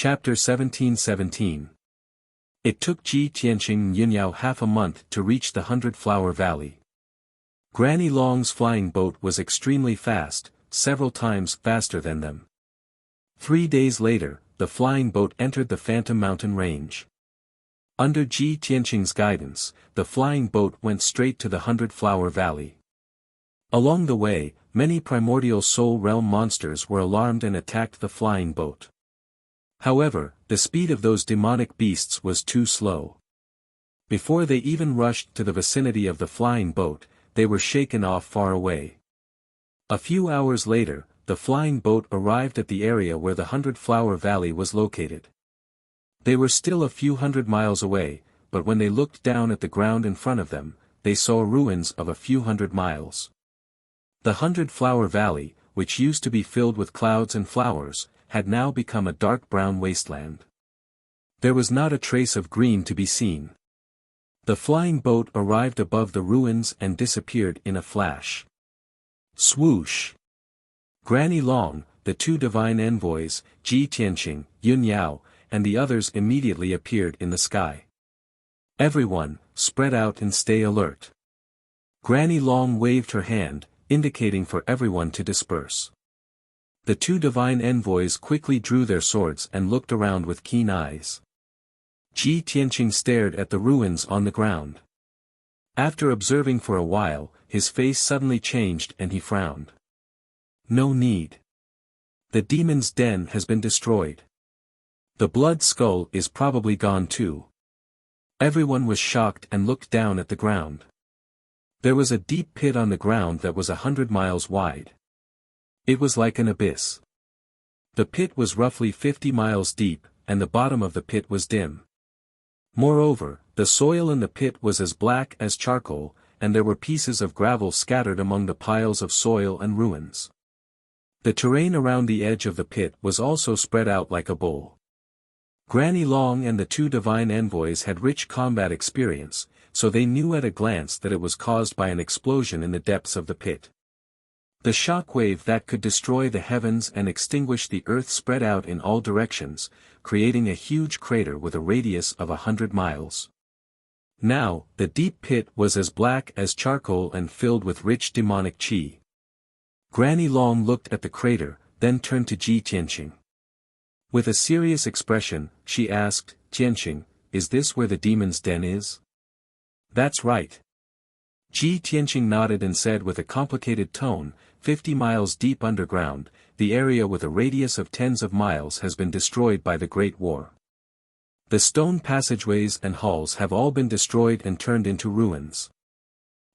Chapter 1717. It took Ji Tianqing and Yunyao half a month to reach the 100-Flower Valley. Granny Long's flying boat was extremely fast, several times faster than them. 3 days later, the flying boat entered the Phantom Mountain Range. Under Ji Tianqing's guidance, the flying boat went straight to the 100-Flower Valley. Along the way, many primordial soul realm monsters were alarmed and attacked the flying boat. However, the speed of those demonic beasts was too slow. Before they even rushed to the vicinity of the flying boat, they were shaken off far away. A few hours later, the flying boat arrived at the area where the 100-Flower Valley was located. They were still a few hundred miles away, but when they looked down at the ground in front of them, they saw ruins of a few hundred miles. The 100-Flower Valley, which used to be filled with clouds and flowers, had now become a dark brown wasteland. There was not a trace of green to be seen. The flying boat arrived above the ruins and disappeared in a flash. Swoosh! Granny Long, the two divine envoys, Ji Tianqing, Yunyao, and the others immediately appeared in the sky. Everyone, spread out and stay alert. Granny Long waved her hand, indicating for everyone to disperse. The two divine envoys quickly drew their swords and looked around with keen eyes. Ji Tianqing stared at the ruins on the ground. After observing for a while, his face suddenly changed and he frowned. No need. The demon's den has been destroyed. The blood skull is probably gone too. Everyone was shocked and looked down at the ground. There was a deep pit on the ground that was 100 miles wide. It was like an abyss. The pit was roughly 50 miles deep, and the bottom of the pit was dim. Moreover, the soil in the pit was as black as charcoal, and there were pieces of gravel scattered among the piles of soil and ruins. The terrain around the edge of the pit was also spread out like a bowl. Granny Long and the two divine envoys had rich combat experience, so they knew at a glance that it was caused by an explosion in the depths of the pit. The shock wave that could destroy the heavens and extinguish the earth spread out in all directions, creating a huge crater with a radius of 100 miles. Now, the deep pit was as black as charcoal and filled with rich demonic qi. Granny Long looked at the crater, then turned to Ji Tianqing. With a serious expression, she asked, "Tianqing, is this where the demon's den is?" "That's right." Ji Tianqing nodded and said with a complicated tone, 50 miles deep underground, the area with a radius of tens of miles has been destroyed by the Great War. The stone passageways and halls have all been destroyed and turned into ruins.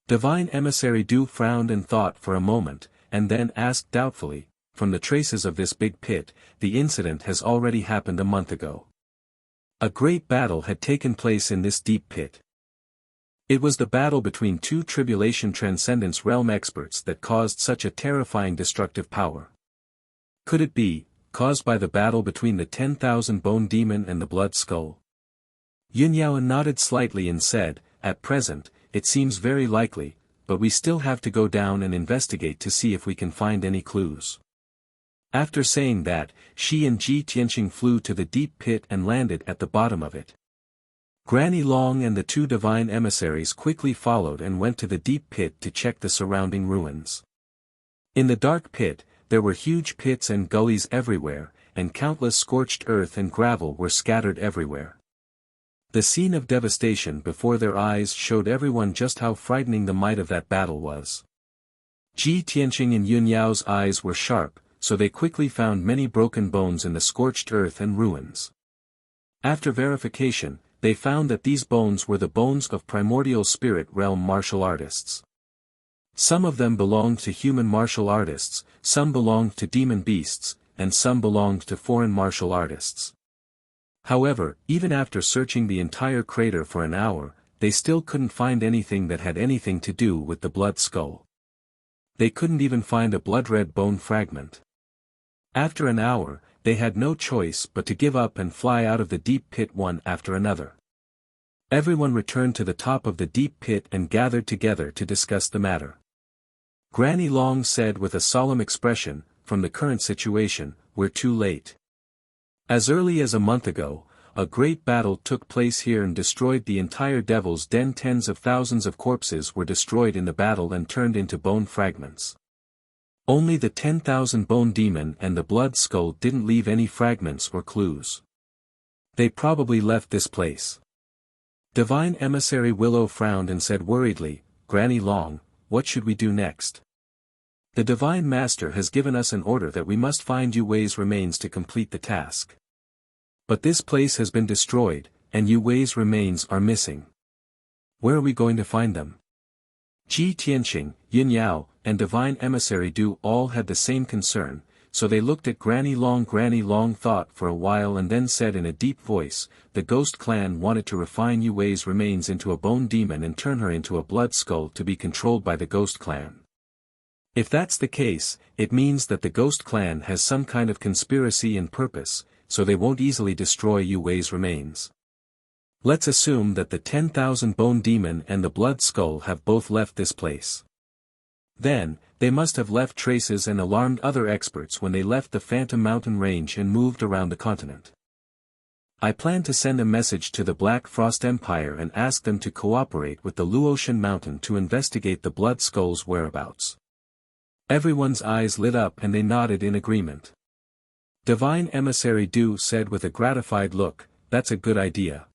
Divine Emissary Du frowned and thought for a moment, and then asked doubtfully, "From the traces of this big pit, the incident has already happened a month ago. A great battle had taken place in this deep pit. It was the battle between two Tribulation Transcendence realm experts that caused such a terrifying destructive power. Could it be, caused by the battle between the 10,000 bone demon and the blood skull?" Yunyao nodded slightly and said, "At present, it seems very likely, but we still have to go down and investigate to see if we can find any clues." After saying that, she and Ji Tianqing flew to the deep pit and landed at the bottom of it. Granny Long and the two divine emissaries quickly followed and went to the deep pit to check the surrounding ruins. In the dark pit, there were huge pits and gullies everywhere, and countless scorched earth and gravel were scattered everywhere. The scene of devastation before their eyes showed everyone just how frightening the might of that battle was. Ji Tianqing and Yunyao's eyes were sharp, so they quickly found many broken bones in the scorched earth and ruins. After verification, they found that these bones were the bones of primordial spirit realm martial artists. Some of them belonged to human martial artists, some belonged to demon beasts, and some belonged to foreign martial artists. However, even after searching the entire crater for an hour, they still couldn't find anything that had anything to do with the blood skull. They couldn't even find a blood-red bone fragment. After an hour, they had no choice but to give up and fly out of the deep pit one after another. Everyone returned to the top of the deep pit and gathered together to discuss the matter. Granny Long said with a solemn expression, "From the current situation, we're too late. As early as a month ago, a great battle took place here and destroyed the entire Devil's Den. Tens of thousands of corpses were destroyed in the battle and turned into bone fragments. Only the 10,000 bone demon and the blood skull didn't leave any fragments or clues. They probably left this place. Divine Emissary Willow frowned and said worriedly, "Granny Long, what should we do next? The Divine Master has given us an order that we must find Yu Wei's remains to complete the task. But this place has been destroyed, and Yu Wei's remains are missing. Where are we going to find them?" Ji Tianqing, Yin Yao, and Divine Emissary Du all had the same concern, so they looked at Granny Long. Granny Long thought for a while and then said in a deep voice, "The Ghost Clan wanted to refine Yu Wei's remains into a bone demon and turn her into a blood skull to be controlled by the Ghost Clan. If that's the case, it means that the Ghost Clan has some kind of conspiracy and purpose, so they won't easily destroy Yu Wei's remains. Let's assume that the 10,000 bone demon and the blood skull have both left this place. Then, they must have left traces and alarmed other experts when they left the Phantom Mountain Range and moved around the continent. I plan to send a message to the Black Frost Empire and ask them to cooperate with the Luotian Mountain to investigate the blood skull's whereabouts." Everyone's eyes lit up and they nodded in agreement. Divine Emissary Du said with a gratified look, "That's a good idea.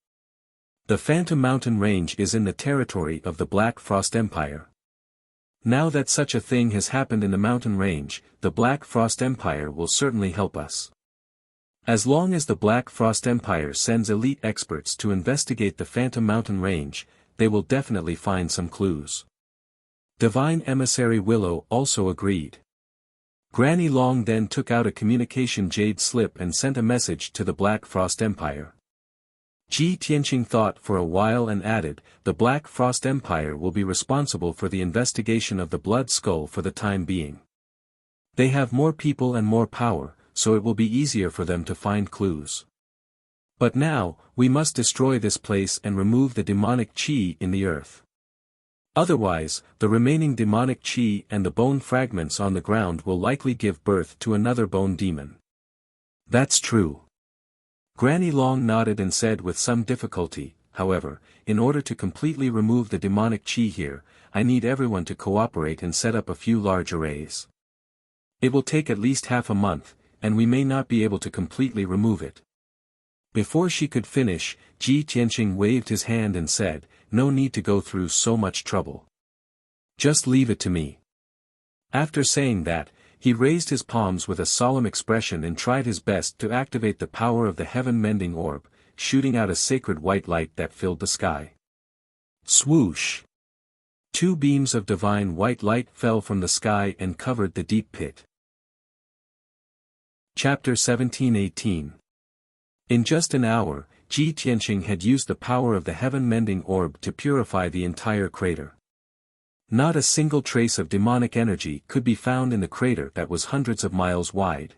The Phantom Mountain Range is in the territory of the Black Frost Empire. Now that such a thing has happened in the mountain range, the Black Frost Empire will certainly help us. As long as the Black Frost Empire sends elite experts to investigate the Phantom Mountain Range, they will definitely find some clues." Divine Emissary Willow also agreed. Granny Long then took out a communication jade slip and sent a message to the Black Frost Empire. Ji Tianqing thought for a while and added, "The Black Frost Empire will be responsible for the investigation of the blood skull for the time being. They have more people and more power, so it will be easier for them to find clues. But now, we must destroy this place and remove the demonic qi in the earth. Otherwise, the remaining demonic qi and the bone fragments on the ground will likely give birth to another bone demon." "That's true." Granny Long nodded and said with some difficulty, "However, in order to completely remove the demonic qi here, I need everyone to cooperate and set up a few large arrays. It will take at least half a month, and we may not be able to completely remove it." Before she could finish, Ji Tianqing waved his hand and said, "No need to go through so much trouble. Just leave it to me." After saying that, he raised his palms with a solemn expression and tried his best to activate the power of the heaven-mending orb, shooting out a sacred white light that filled the sky. Swoosh! 2 beams of divine white light fell from the sky and covered the deep pit. Chapter 17-18. In just an hour, Ji Tianqing had used the power of the heaven-mending orb to purify the entire crater. Not a single trace of demonic energy could be found in the crater that was hundreds of miles wide.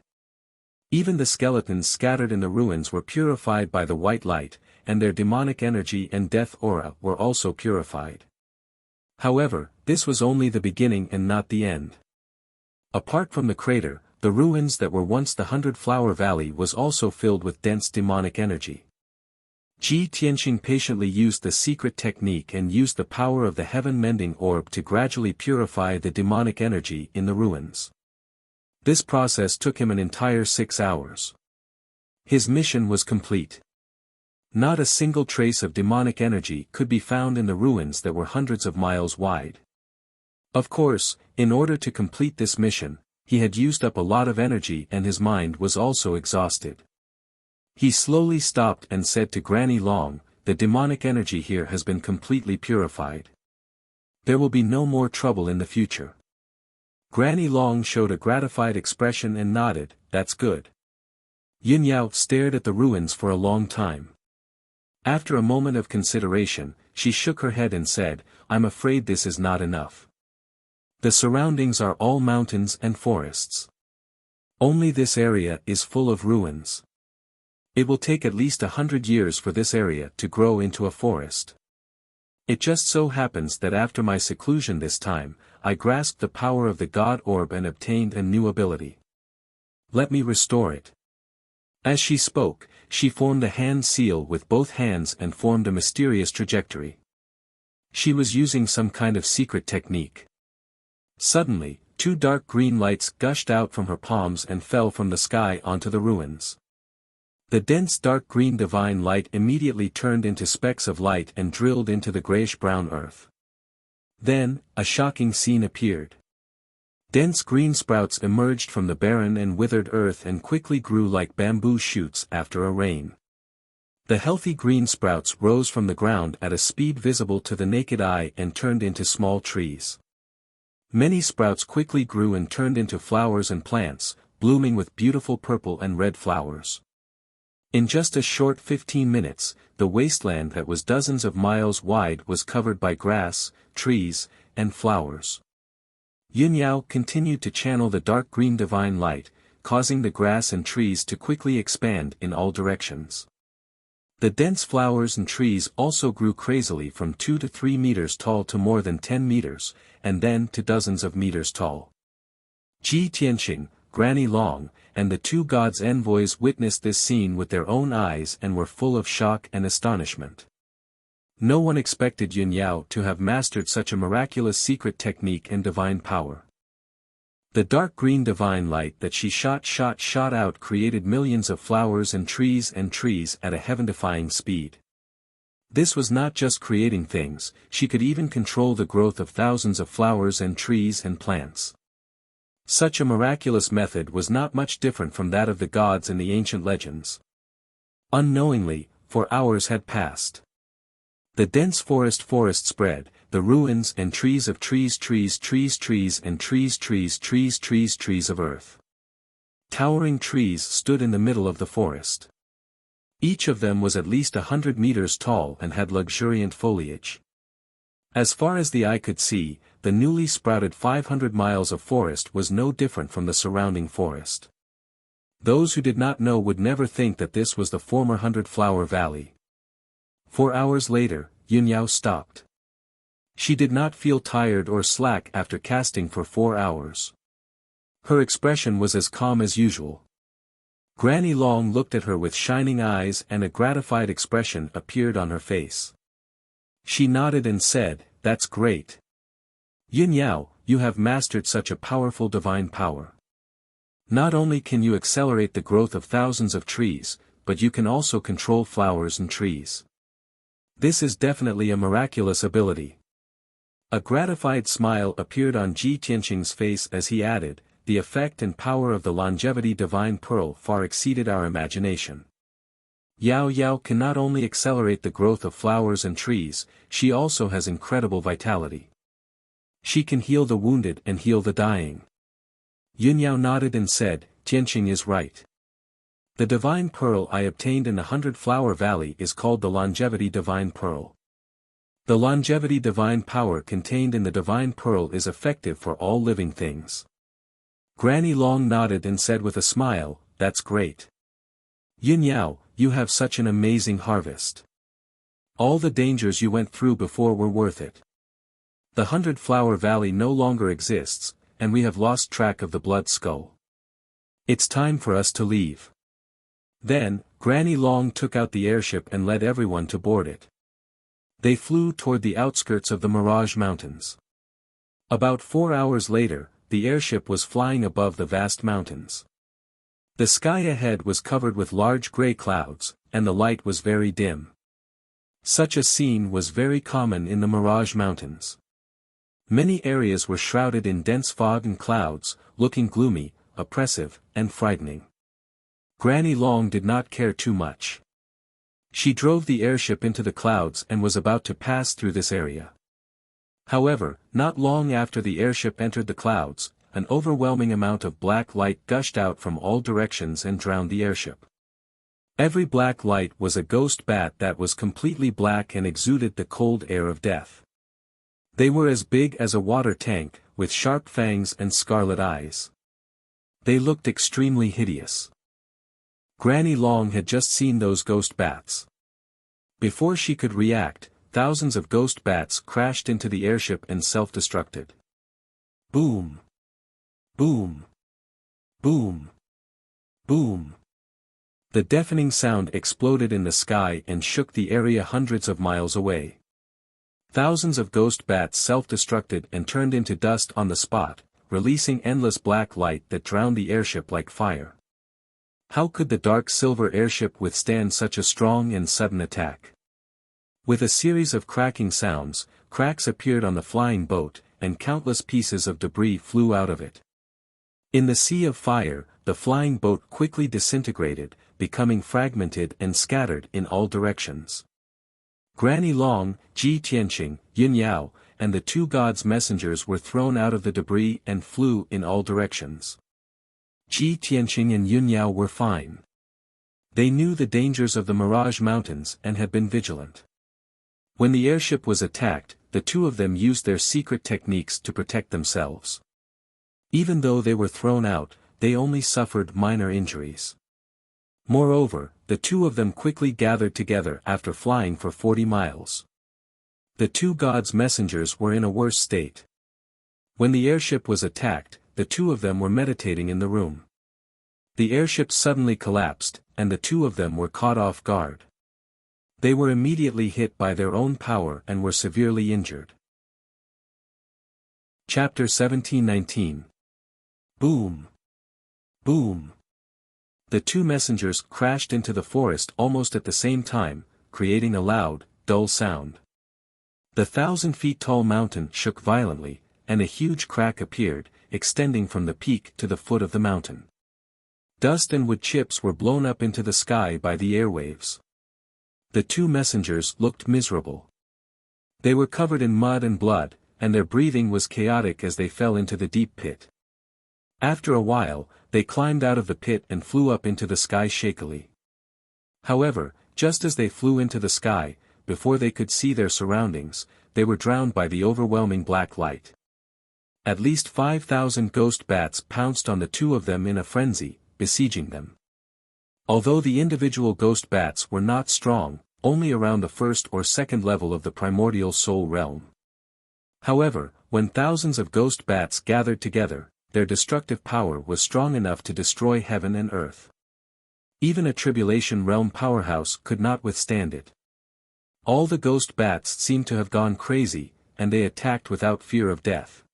Even the skeletons scattered in the ruins were purified by the white light, and their demonic energy and death aura were also purified. However, this was only the beginning and not the end. Apart from the crater, the ruins that were once the 100-Flower Valley was also filled with dense demonic energy. Ji Tianqing patiently used the secret technique and used the power of the heaven-mending orb to gradually purify the demonic energy in the ruins. This process took him an entire 6 hours. His mission was complete. Not a single trace of demonic energy could be found in the ruins that were hundreds of miles wide. Of course, in order to complete this mission, he had used up a lot of energy and his mind was also exhausted. He slowly stopped and said to Granny Long, "The demonic energy here has been completely purified. There will be no more trouble in the future." Granny Long showed a gratified expression and nodded, "That's good." Yin Yao stared at the ruins for a long time. After a moment of consideration, she shook her head and said, "I'm afraid this is not enough. The surroundings are all mountains and forests. Only this area is full of ruins. It will take at least 100 years for this area to grow into a forest. It just so happens that after my seclusion this time, I grasped the power of the God Orb and obtained a new ability. Let me restore it." As she spoke, she formed a hand seal with both hands and formed a mysterious trajectory. She was using some kind of secret technique. Suddenly, two dark green lights gushed out from her palms and fell from the sky onto the ruins. The dense dark green divine light immediately turned into specks of light and drilled into the grayish-brown earth. Then, a shocking scene appeared. Dense green sprouts emerged from the barren and withered earth and quickly grew like bamboo shoots after a rain. The healthy green sprouts rose from the ground at a speed visible to the naked eye and turned into small trees. Many sprouts quickly grew and turned into flowers and plants, blooming with beautiful purple and red flowers. In just a short 15 minutes, the wasteland that was dozens of miles wide was covered by grass, trees, and flowers. Yunyao continued to channel the dark green divine light, causing the grass and trees to quickly expand in all directions. The dense flowers and trees also grew crazily from 2 to 3 meters tall to more than 10 meters, and then to dozens of meters tall. Ji Tianqing, Granny Long, and the two gods' envoys witnessed this scene with their own eyes and were full of shock and astonishment. No one expected Yunyao to have mastered such a miraculous secret technique and divine power. The dark green divine light that she shot out created millions of flowers and trees at a heaven-defying speed. This was not just creating things, she could even control the growth of thousands of flowers and trees and plants. Such a miraculous method was not much different from that of the gods in the ancient legends. Unknowingly, for hours had passed. The dense forest spread, the ruins and trees of trees and trees of earth. Towering trees stood in the middle of the forest. Each of them was at least 100 meters tall and had luxuriant foliage. As far as the eye could see, the newly sprouted 500 miles of forest was no different from the surrounding forest. Those who did not know would never think that this was the former 100-flower valley. 4 hours later, Yunyao stopped. She did not feel tired or slack after casting for 4 hours. Her expression was as calm as usual. Granny Long looked at her with shining eyes and a gratified expression appeared on her face. She nodded and said, "That's great. Yunyao, you have mastered such a powerful divine power. Not only can you accelerate the growth of thousands of trees, but you can also control flowers and trees. This is definitely a miraculous ability." A gratified smile appeared on Ji Tianqing's face as he added, "The effect and power of the longevity divine pearl far exceeded our imagination. Yao Yao can not only accelerate the growth of flowers and trees, she also has incredible vitality. She can heal the wounded and heal the dying." Yunyao nodded and said, "Tianqing is right. The divine pearl I obtained in the 100-flower valley is called the longevity divine pearl. The longevity divine power contained in the divine pearl is effective for all living things." Granny Long nodded and said with a smile, "That's great. Yunyao, you have such an amazing harvest. All the dangers you went through before were worth it. The 100-flower valley no longer exists, and we have lost track of the blood skull. It's time for us to leave." Then, Granny Long took out the airship and led everyone to board it. They flew toward the outskirts of the Mirage Mountains. About 4 hours later, the airship was flying above the vast mountains. The sky ahead was covered with large gray clouds, and the light was very dim. Such a scene was very common in the Mirage Mountains. Many areas were shrouded in dense fog and clouds, looking gloomy, oppressive, and frightening. Granny Long did not care too much. She drove the airship into the clouds and was about to pass through this area. However, not long after the airship entered the clouds, an overwhelming amount of black light gushed out from all directions and drowned the airship. Every black light was a ghost bat that was completely black and exuded the cold air of death. They were as big as a water tank, with sharp fangs and scarlet eyes. They looked extremely hideous. Granny Long had just seen those ghost bats. Before she could react, thousands of ghost bats crashed into the airship and self-destructed. Boom! Boom! Boom! Boom! The deafening sound exploded in the sky and shook the area hundreds of miles away. Thousands of ghost bats self-destructed and turned into dust on the spot, releasing endless black light that drowned the airship like fire. How could the dark silver airship withstand such a strong and sudden attack? With a series of cracking sounds, cracks appeared on the flying boat, and countless pieces of debris flew out of it. In the sea of fire, the flying boat quickly disintegrated, becoming fragmented and scattered in all directions. Granny Long, Ji Tianqing, Yun Yao, and the two gods' messengers were thrown out of the debris and flew in all directions. Ji Tianqing and Yun Yao were fine. They knew the dangers of the Mirage Mountains and had been vigilant. When the airship was attacked, the two of them used their secret techniques to protect themselves. Even though they were thrown out, they only suffered minor injuries. Moreover, the two of them quickly gathered together after flying for 40 miles. The two gods' messengers were in a worse state. When the airship was attacked, the two of them were meditating in the room. The airship suddenly collapsed, and the two of them were caught off guard. They were immediately hit by their own power and were severely injured. Chapter 1719. Boom! Boom! The two messengers crashed into the forest almost at the same time, creating a loud, dull sound. The 1,000-feet-tall mountain shook violently, and a huge crack appeared, extending from the peak to the foot of the mountain. Dust and wood chips were blown up into the sky by the airwaves. The two messengers looked miserable. They were covered in mud and blood, and their breathing was chaotic as they fell into the deep pit. After a while, they climbed out of the pit and flew up into the sky shakily. However, just as they flew into the sky, before they could see their surroundings, they were drowned by the overwhelming black light. At least 5,000 ghost bats pounced on the two of them in a frenzy, besieging them. Although the individual ghost bats were not strong, only around the first or second level of the primordial soul realm. However, when thousands of ghost bats gathered together, their destructive power was strong enough to destroy heaven and earth. Even a tribulation realm powerhouse could not withstand it. All the ghost bats seemed to have gone crazy, and they attacked without fear of death.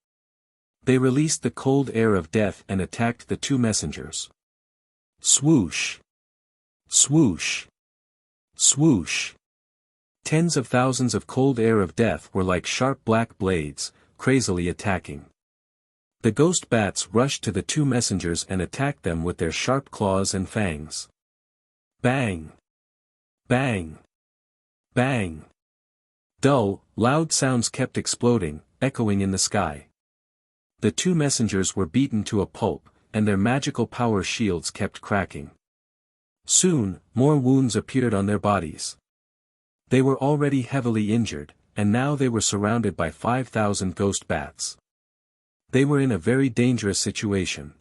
They released the cold air of death and attacked the two messengers. Swoosh! Swoosh! Swoosh! Tens of thousands of cold air of death were like sharp black blades, crazily attacking. The ghost bats rushed to the two messengers and attacked them with their sharp claws and fangs. Bang! Bang! Bang! Dull, loud sounds kept exploding, echoing in the sky. The two messengers were beaten to a pulp, and their magical power shields kept cracking. Soon, more wounds appeared on their bodies. They were already heavily injured, and now they were surrounded by 5,000 ghost bats. They were in a very dangerous situation.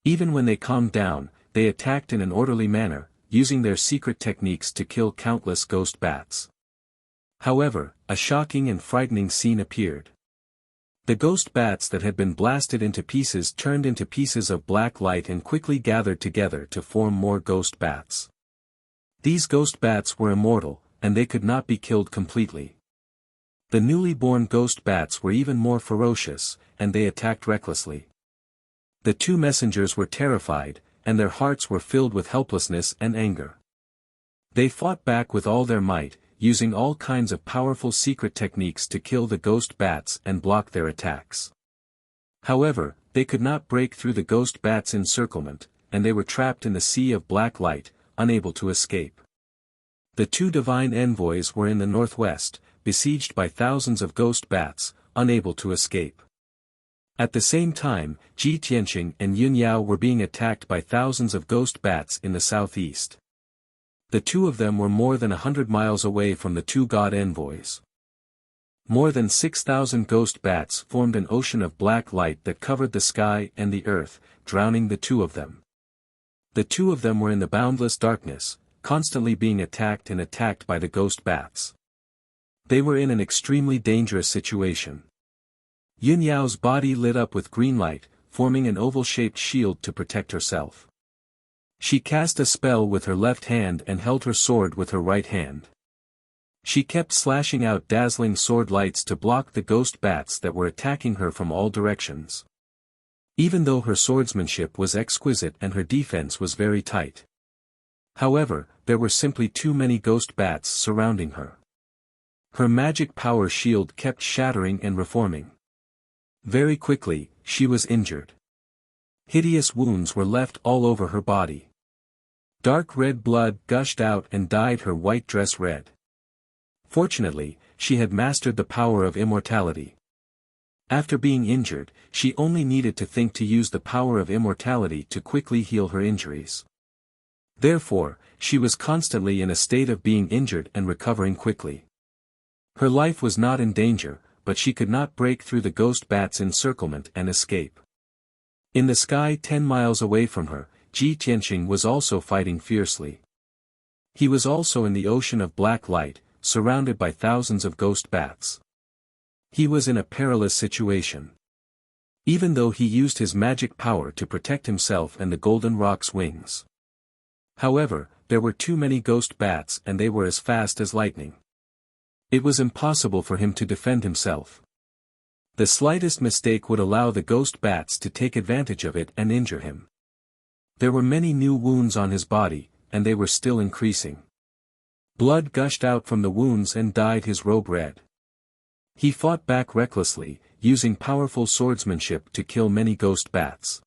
Even when they calmed down, they attacked in an orderly manner, using their secret techniques to kill countless ghost bats. However, a shocking and frightening scene appeared. The ghost bats that had been blasted into pieces turned into pieces of black light and quickly gathered together to form more ghost bats. These ghost bats were immortal, and they could not be killed completely. The newly born ghost bats were even more ferocious, and they attacked recklessly. The two messengers were terrified, and their hearts were filled with helplessness and anger. They fought back with all their might, using all kinds of powerful secret techniques to kill the ghost bats and block their attacks. However, they could not break through the ghost bats' encirclement, and they were trapped in the sea of black light, unable to escape. The two divine envoys were in the northwest, besieged by thousands of ghost bats, unable to escape. At the same time, Ji Tianqing and Yun Yao were being attacked by thousands of ghost bats in the southeast. The two of them were more than 100 miles away from the two god envoys. More than 6,000 ghost bats formed an ocean of black light that covered the sky and the earth, drowning the two of them. The two of them were in the boundless darkness, constantly being attacked by the ghost bats. They were in an extremely dangerous situation. Yun Yao's body lit up with green light, forming an oval-shaped shield to protect herself. She cast a spell with her left hand and held her sword with her right hand. She kept slashing out dazzling sword lights to block the ghost bats that were attacking her from all directions. Even though her swordsmanship was exquisite and her defense was very tight. However, there were simply too many ghost bats surrounding her. Her magic power shield kept shattering and reforming. Very quickly, she was injured. Hideous wounds were left all over her body. Dark red blood gushed out and dyed her white dress red. Fortunately, she had mastered the power of immortality. After being injured, she only needed to think to use the power of immortality to quickly heal her injuries. Therefore, she was constantly in a state of being injured and recovering quickly. Her life was not in danger, but she could not break through the ghost bat's encirclement and escape. In the sky 10 miles away from her, Ji Tianqing was also fighting fiercely. He was also in the ocean of black light, surrounded by thousands of ghost bats. He was in a perilous situation. Even though he used his magic power to protect himself and the golden rock's wings. However, there were too many ghost bats and they were as fast as lightning. It was impossible for him to defend himself. The slightest mistake would allow the ghost bats to take advantage of it and injure him. There were many new wounds on his body, and they were still increasing. Blood gushed out from the wounds and dyed his robe red. He fought back recklessly, using powerful swordsmanship to kill many ghost bats.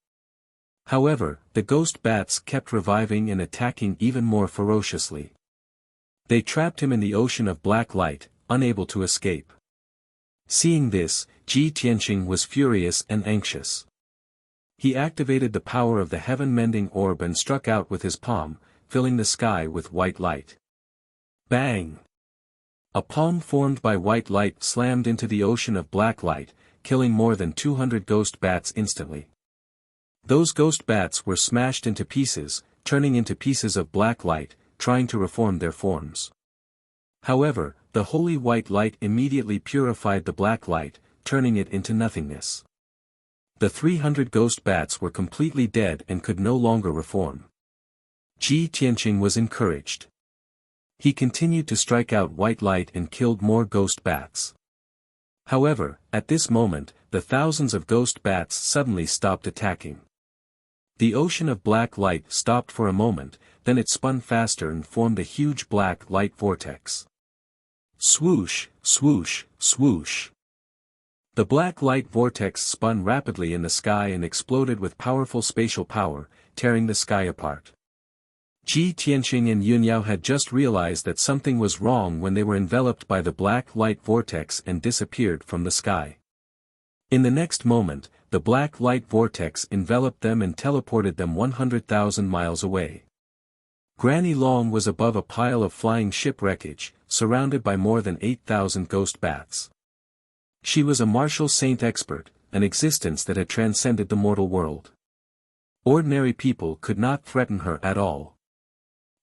However, the ghost bats kept reviving and attacking even more ferociously. They trapped him in the ocean of black light, unable to escape. Seeing this, Ji Tianqing was furious and anxious. He activated the power of the heaven-mending orb and struck out with his palm, filling the sky with white light. Bang! A palm formed by white light slammed into the ocean of black light, killing more than 200 ghost bats instantly. Those ghost bats were smashed into pieces, turning into pieces of black light, trying to reform their forms. However, the holy white light immediately purified the black light, turning it into nothingness. The 300 ghost bats were completely dead and could no longer reform. Ji Tianqing was encouraged. He continued to strike out white light and killed more ghost bats. However, at this moment, the thousands of ghost bats suddenly stopped attacking. The ocean of black light stopped for a moment, then it spun faster and formed a huge black light vortex. Swoosh, swoosh, swoosh. The black light vortex spun rapidly in the sky and exploded with powerful spatial power, tearing the sky apart. Ji Tianqing and Yunyao had just realized that something was wrong when they were enveloped by the black light vortex and disappeared from the sky. In the next moment, the black light vortex enveloped them and teleported them 100,000 miles away. Granny Long was above a pile of flying ship wreckage, surrounded by more than 8,000 ghost bats. She was a martial saint expert, an existence that had transcended the mortal world. Ordinary people could not threaten her at all.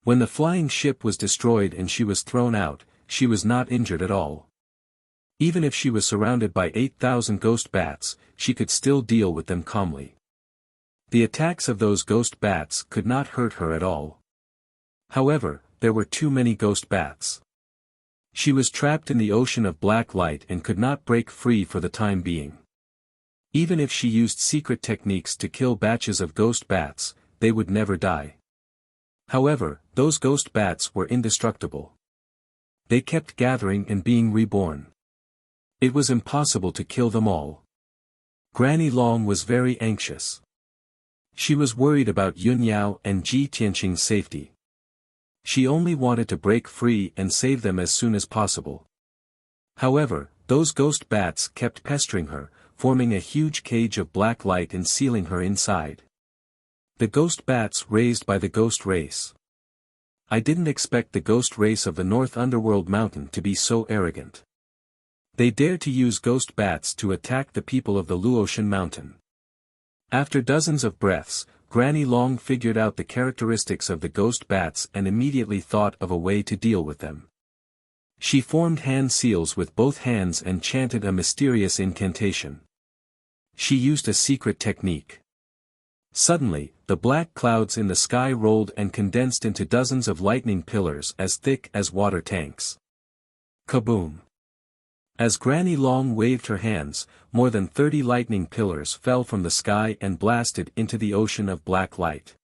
When the flying ship was destroyed and she was thrown out, she was not injured at all. Even if she was surrounded by 8,000 ghost bats, she could still deal with them calmly. The attacks of those ghost bats could not hurt her at all. However, there were too many ghost bats. She was trapped in the ocean of black light and could not break free for the time being. Even if she used secret techniques to kill batches of ghost bats, they would never die. However, those ghost bats were indestructible. They kept gathering and being reborn. It was impossible to kill them all. Granny Long was very anxious. She was worried about Yunyao and Ji Tianqing's safety. She only wanted to break free and save them as soon as possible. However, those ghost bats kept pestering her, forming a huge cage of black light and sealing her inside. The ghost bats raised by the ghost race. I didn't expect the ghost race of the North Underworld Mountain to be so arrogant. They dared to use ghost bats to attack the people of the Luotian Mountain. After dozens of breaths, Granny Long figured out the characteristics of the ghost bats and immediately thought of a way to deal with them. She formed hand seals with both hands and chanted a mysterious incantation. She used a secret technique. Suddenly, the black clouds in the sky rolled and condensed into dozens of lightning pillars as thick as water tanks. Kaboom! As Granny Long waved her hands, more than 30 lightning pillars fell from the sky and blasted into the ocean of black light.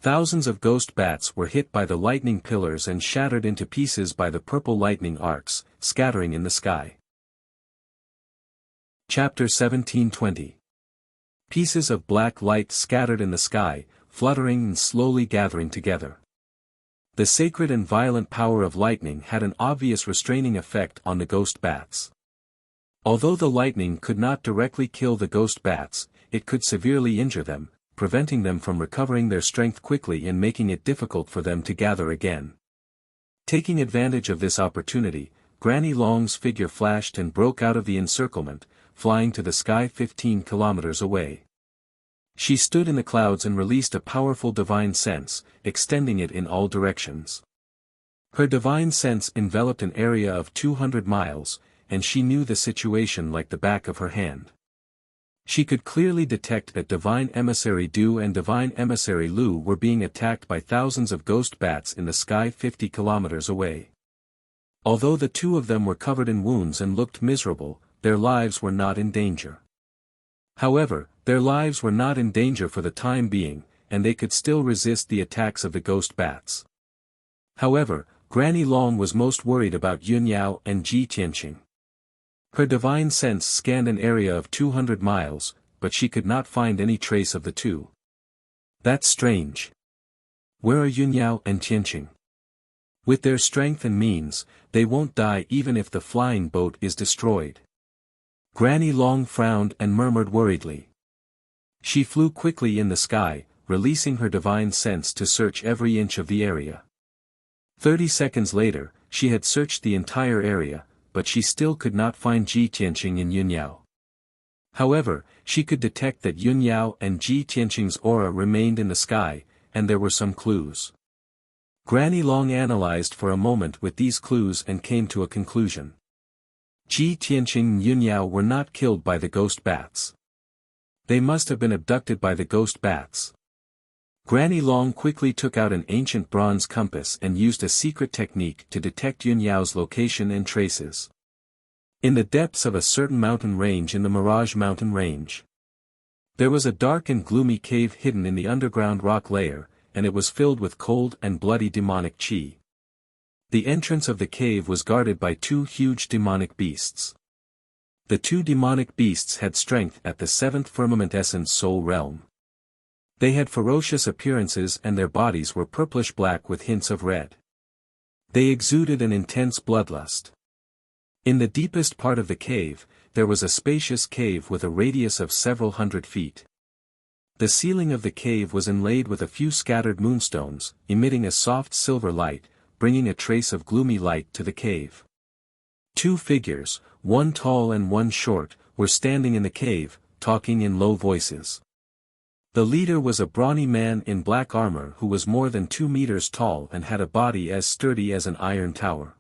Thousands of ghost bats were hit by the lightning pillars and shattered into pieces by the purple lightning arcs, scattering in the sky. Chapter 17:20. Pieces of black light scattered in the sky, fluttering and slowly gathering together. The sacred and violent power of lightning had an obvious restraining effect on the ghost bats. Although the lightning could not directly kill the ghost bats, it could severely injure them, preventing them from recovering their strength quickly and making it difficult for them to gather again. Taking advantage of this opportunity, Granny Long's figure flashed and broke out of the encirclement, flying to the sky 15 kilometers away. She stood in the clouds and released a powerful divine sense, extending it in all directions. Her divine sense enveloped an area of 200 miles, and she knew the situation like the back of her hand. She could clearly detect that Divine Emissary Du and Divine Emissary Lu were being attacked by thousands of ghost bats in the sky 50 kilometers away. Although the two of them were covered in wounds and looked miserable, their lives were not in danger. However, their lives were not in danger for the time being, and they could still resist the attacks of the ghost bats. However, Granny Long was most worried about Yun Yao and Ji Tianqing. Her divine sense scanned an area of 200 miles, but she could not find any trace of the two. That's strange. Where are Yun Yao and Tianqing? With their strength and means, they won't die even if the flying boat is destroyed. Granny Long frowned and murmured worriedly. She flew quickly in the sky, releasing her divine sense to search every inch of the area. 30 seconds later, she had searched the entire area, but she still could not find Ji Tianqing and Yun Yao. However, she could detect that Yun Yao and Ji Tianqing's aura remained in the sky, and there were some clues. Granny Long analyzed for a moment with these clues and came to a conclusion. Ji Tianqing and Yun Yao were not killed by the ghost bats. They must have been abducted by the ghost bats. Granny Long quickly took out an ancient bronze compass and used a secret technique to detect Yun Yao's location and traces. In the depths of a certain mountain range in the Mirage Mountain Range, there was a dark and gloomy cave hidden in the underground rock layer, and it was filled with cold and bloody demonic chi. The entrance of the cave was guarded by two huge demonic beasts. The two demonic beasts had strength at the seventh firmament essence soul realm. They had ferocious appearances and their bodies were purplish-black with hints of red. They exuded an intense bloodlust. In the deepest part of the cave, there was a spacious cave with a radius of several hundred feet. The ceiling of the cave was inlaid with a few scattered moonstones, emitting a soft silver light, bringing a trace of gloomy light to the cave. Two figures, one tall and one short, were standing in the cave, talking in low voices. The leader was a brawny man in black armor who was more than 2 meters tall and had a body as sturdy as an iron tower.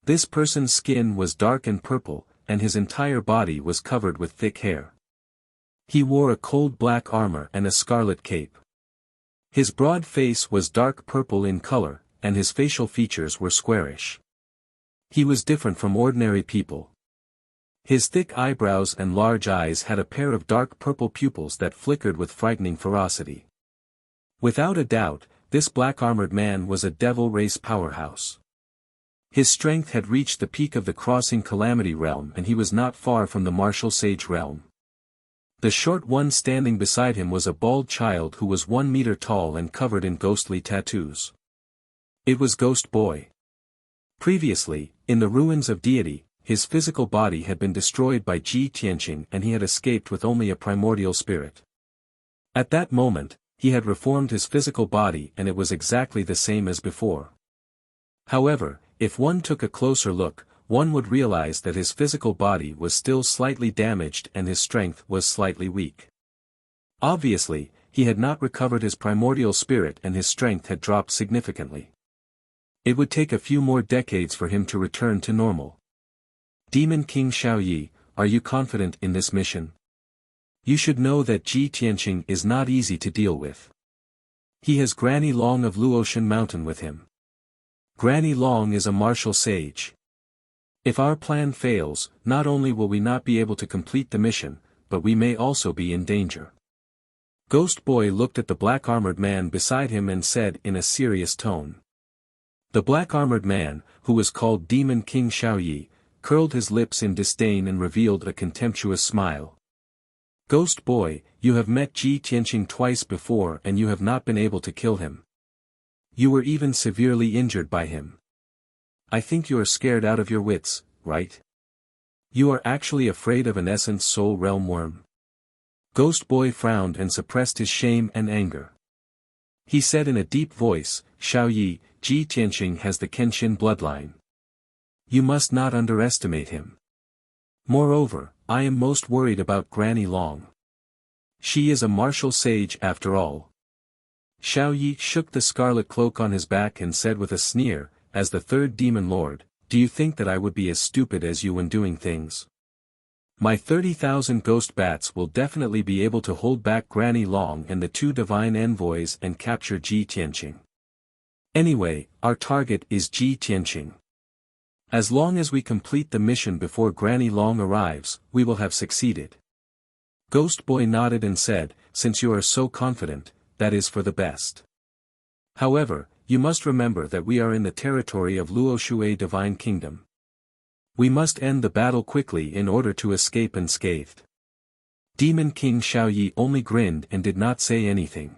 This person's skin was dark and purple, and his entire body was covered with thick hair. He wore a cold black armor and a scarlet cape. His broad face was dark purple in color, and his facial features were squarish. He was different from ordinary people. His thick eyebrows and large eyes had a pair of dark purple pupils that flickered with frightening ferocity. Without a doubt, this black-armored man was a devil race powerhouse. His strength had reached the peak of the crossing calamity realm and he was not far from the martial sage realm. The short one standing beside him was a bald child who was 1 meter tall and covered in ghostly tattoos. It was Ghost Boy. Previously, in the ruins of Deity, his physical body had been destroyed by Ji Tianqing and he had escaped with only a primordial spirit. At that moment, he had reformed his physical body and it was exactly the same as before. However, if one took a closer look, one would realize that his physical body was still slightly damaged and his strength was slightly weak. Obviously, he had not recovered his primordial spirit and his strength had dropped significantly. It would take a few more decades for him to return to normal. Demon King Xiaoyi, are you confident in this mission? You should know that Ji Tianqing is not easy to deal with. He has Granny Long of Luotian Mountain with him. Granny Long is a martial sage. If our plan fails, not only will we not be able to complete the mission, but we may also be in danger. Ghost Boy looked at the black-armored man beside him and said in a serious tone. The black-armored man, who was called Demon King Xiaoyi, curled his lips in disdain and revealed a contemptuous smile. Ghost Boy, you have met Ji Tianqing twice before and you have not been able to kill him. You were even severely injured by him. I think you are scared out of your wits, right? You are actually afraid of an Essence Soul Realm worm. Ghost Boy frowned and suppressed his shame and anger. He said in a deep voice, Xiaoyi, Ji Tianqing has the Kenshin bloodline. You must not underestimate him. Moreover, I am most worried about Granny Long. She is a martial sage after all. Xiaoyi shook the scarlet cloak on his back and said with a sneer, as the third demon lord, do you think that I would be as stupid as you when doing things? My 30,000 ghost bats will definitely be able to hold back Granny Long and the two divine envoys and capture Ji Tianqing. Anyway, our target is Ji Tianqing. As long as we complete the mission before Granny Long arrives, we will have succeeded. Ghost Boy nodded and said, since you are so confident, that is for the best. However, you must remember that we are in the territory of Luoshui Divine Kingdom. We must end the battle quickly in order to escape unscathed. Demon King Xiaoyi only grinned and did not say anything.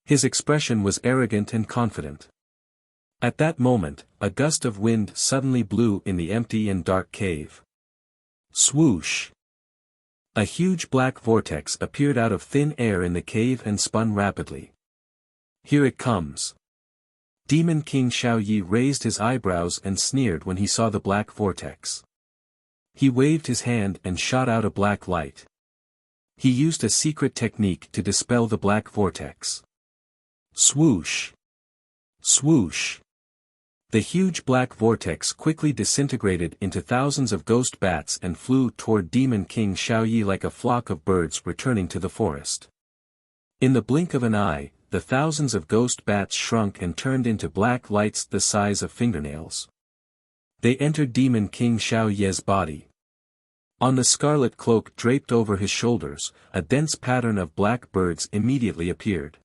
His expression was arrogant and confident. At that moment, a gust of wind suddenly blew in the empty and dark cave. Swoosh! A huge black vortex appeared out of thin air in the cave and spun rapidly. Here it comes. Demon King Xiaoyi raised his eyebrows and sneered when he saw the black vortex. He waved his hand and shot out a black light. He used a secret technique to dispel the black vortex. Swoosh! Swoosh! The huge black vortex quickly disintegrated into thousands of ghost bats and flew toward Demon King Xiaoyi like a flock of birds returning to the forest. In the blink of an eye, the thousands of ghost bats shrunk and turned into black lights the size of fingernails. They entered Demon King Xiaoyi's body. On the scarlet cloak draped over his shoulders, a dense pattern of black birds immediately appeared.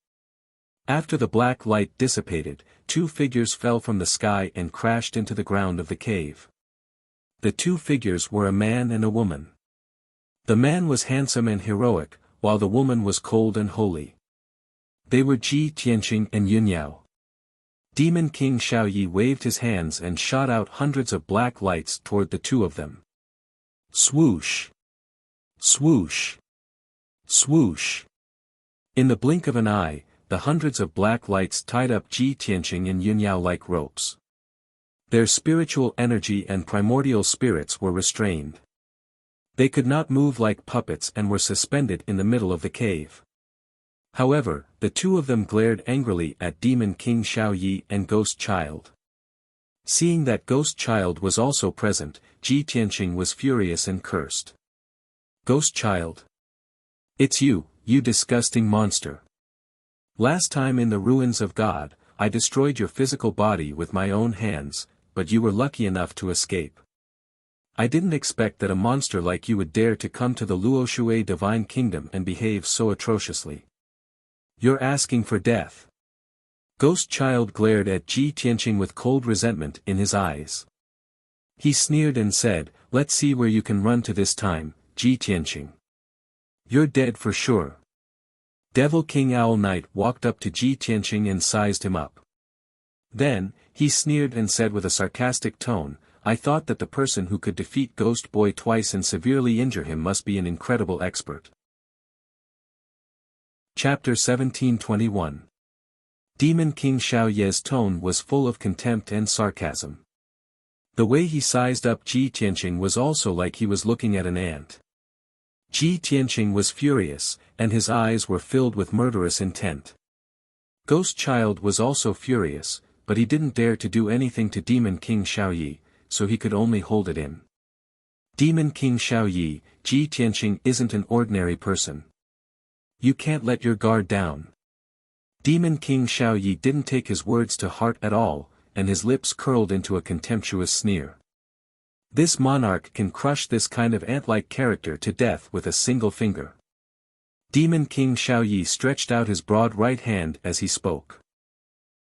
After the black light dissipated, two figures fell from the sky and crashed into the ground of the cave. The two figures were a man and a woman. The man was handsome and heroic, while the woman was cold and holy. They were Ji Tianqing and Yunyao. Demon King Xiaoyi waved his hands and shot out hundreds of black lights toward the two of them. Swoosh! Swoosh! Swoosh! In the blink of an eye, the hundreds of black lights tied up Ji Tianqing and Yunyao like ropes. Their spiritual energy and primordial spirits were restrained. They could not move like puppets and were suspended in the middle of the cave. However, the two of them glared angrily at Demon King Xiaoyi and Ghost Child. Seeing that Ghost Child was also present, Ji Tianqing was furious and cursed. Ghost Child! It's you, you disgusting monster! Last time in the ruins of God, I destroyed your physical body with my own hands, but you were lucky enough to escape. I didn't expect that a monster like you would dare to come to the Luoshui Divine Kingdom and behave so atrociously. You're asking for death. Ghost Child glared at Ji Tianqing with cold resentment in his eyes. He sneered and said, let's see where you can run to this time, Ji Tianqing. You're dead for sure. Devil King Owl Knight walked up to Ji Tianqing and sized him up. Then, he sneered and said with a sarcastic tone, I thought that the person who could defeat Ghost Boy twice and severely injure him must be an incredible expert. Chapter 1721. Demon King Xiaoyi's tone was full of contempt and sarcasm. The way he sized up Ji Tianqing was also like he was looking at an ant. Ji Tianqing was furious, and his eyes were filled with murderous intent. Ghost Child was also furious, but he didn't dare to do anything to Demon King Xiaoyi, so he could only hold it in. Demon King Xiaoyi, Ji Tianqing isn't an ordinary person. You can't let your guard down. Demon King Xiaoyi didn't take his words to heart at all, and his lips curled into a contemptuous sneer. This monarch can crush this kind of ant-like character to death with a single finger. Demon King Xiaoyi stretched out his broad right hand as he spoke.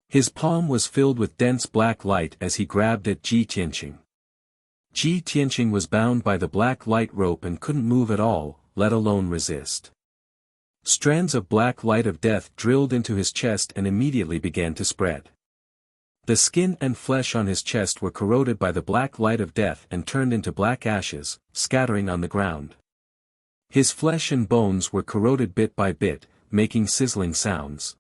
His palm was filled with dense black light as he grabbed at Ji Tianqing. Ji Tianqing was bound by the black light rope and couldn't move at all, let alone resist. Strands of black light of death drilled into his chest and immediately began to spread. The skin and flesh on his chest were corroded by the black light of death and turned into black ashes, scattering on the ground. His flesh and bones were corroded bit by bit, making sizzling sounds.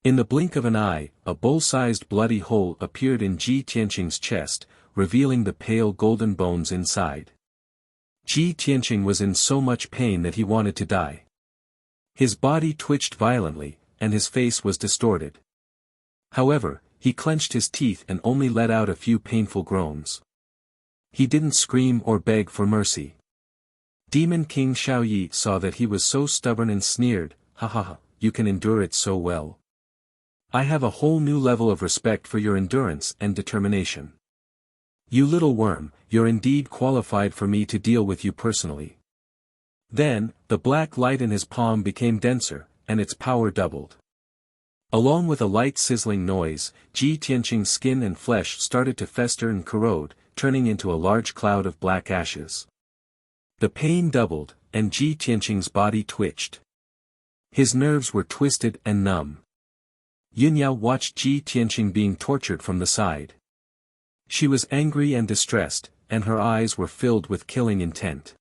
In the blink of an eye, a bowl-sized bloody hole appeared in Ji Tianqing's chest, revealing the pale golden bones inside. Ji Tianqing was in so much pain that he wanted to die. His body twitched violently, and his face was distorted. However, he clenched his teeth and only let out a few painful groans. He didn't scream or beg for mercy. Demon King Xiaoyi saw that he was so stubborn and sneered, "Ha ha ha, you can endure it so well. I have a whole new level of respect for your endurance and determination. You little worm, you're indeed qualified for me to deal with you personally." Then, the black light in his palm became denser, and its power doubled. Along with a light sizzling noise, Ji Tianqing's skin and flesh started to fester and corrode, turning into a large cloud of black ashes. The pain doubled, and Ji Tianqing's body twitched. His nerves were twisted and numb. Yunyao watched Ji Tianqing being tortured from the side. She was angry and distressed, and her eyes were filled with killing intent.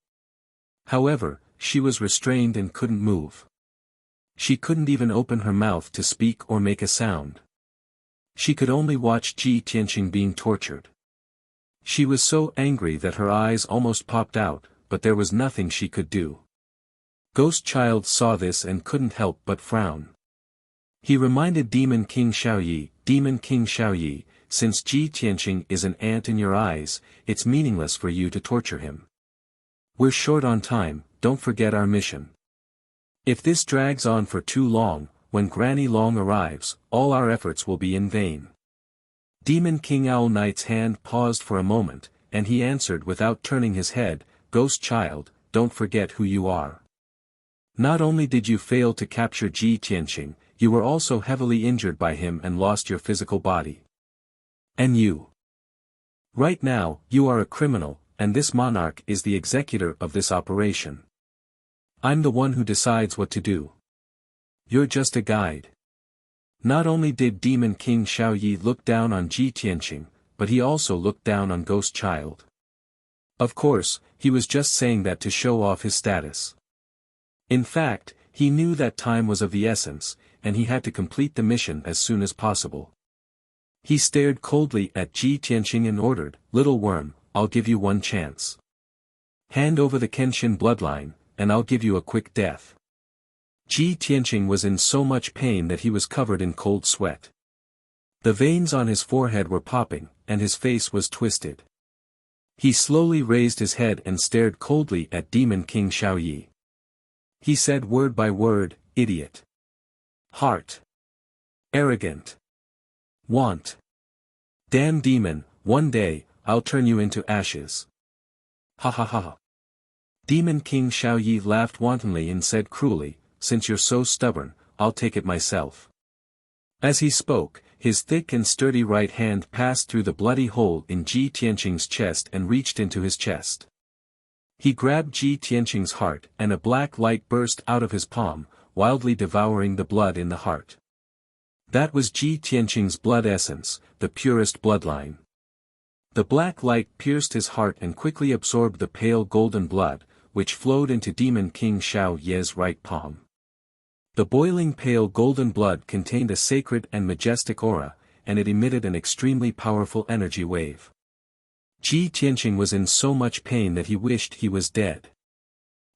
However, she was restrained and couldn't move. She couldn't even open her mouth to speak or make a sound. She could only watch Ji Tianqing being tortured. She was so angry that her eyes almost popped out, but there was nothing she could do. Ghost Child saw this and couldn't help but frown. He reminded Demon King Xiaoyi, since Ji Tianqing is an ant in your eyes, it's meaningless for you to torture him. We're short on time, don't forget our mission. If this drags on for too long, when Granny Long arrives, all our efforts will be in vain. Demon King Owl Knight's hand paused for a moment, and he answered without turning his head, "Ghost Child, don't forget who you are. Not only did you fail to capture Ji Tianqing, you were also heavily injured by him and lost your physical body. And you. Right now, you are a criminal, and this monarch is the executor of this operation. I'm the one who decides what to do. You're just a guide." Not only did Demon King Xiaoyi look down on Ji Tianqing, but he also looked down on Ghost Child. Of course, he was just saying that to show off his status. In fact, he knew that time was of the essence, and he had to complete the mission as soon as possible. He stared coldly at Ji Tianqing and ordered, "Little worm, I'll give you one chance. Hand over the Kenshin bloodline, and I'll give you a quick death." Ji Tianqing was in so much pain that he was covered in cold sweat. The veins on his forehead were popping, and his face was twisted. He slowly raised his head and stared coldly at Demon King Xiaoyi. He said word by word, "Idiot. Heart. Arrogant. Want. Damn demon, one day, I'll turn you into ashes." Ha ha ha. Demon King Xiaoyi laughed wantonly and said cruelly, "Since you're so stubborn, I'll take it myself." As he spoke, his thick and sturdy right hand passed through the bloody hole in Ji Tianqing's chest and reached into his chest. He grabbed Ji Tianqing's heart and a black light burst out of his palm, wildly devouring the blood in the heart. That was Ji Tianqing's blood essence, the purest bloodline. The black light pierced his heart and quickly absorbed the pale golden blood, which flowed into Demon King Xiaoyi's right palm. The boiling pale golden blood contained a sacred and majestic aura, and it emitted an extremely powerful energy wave. Ji Tianqing was in so much pain that he wished he was dead.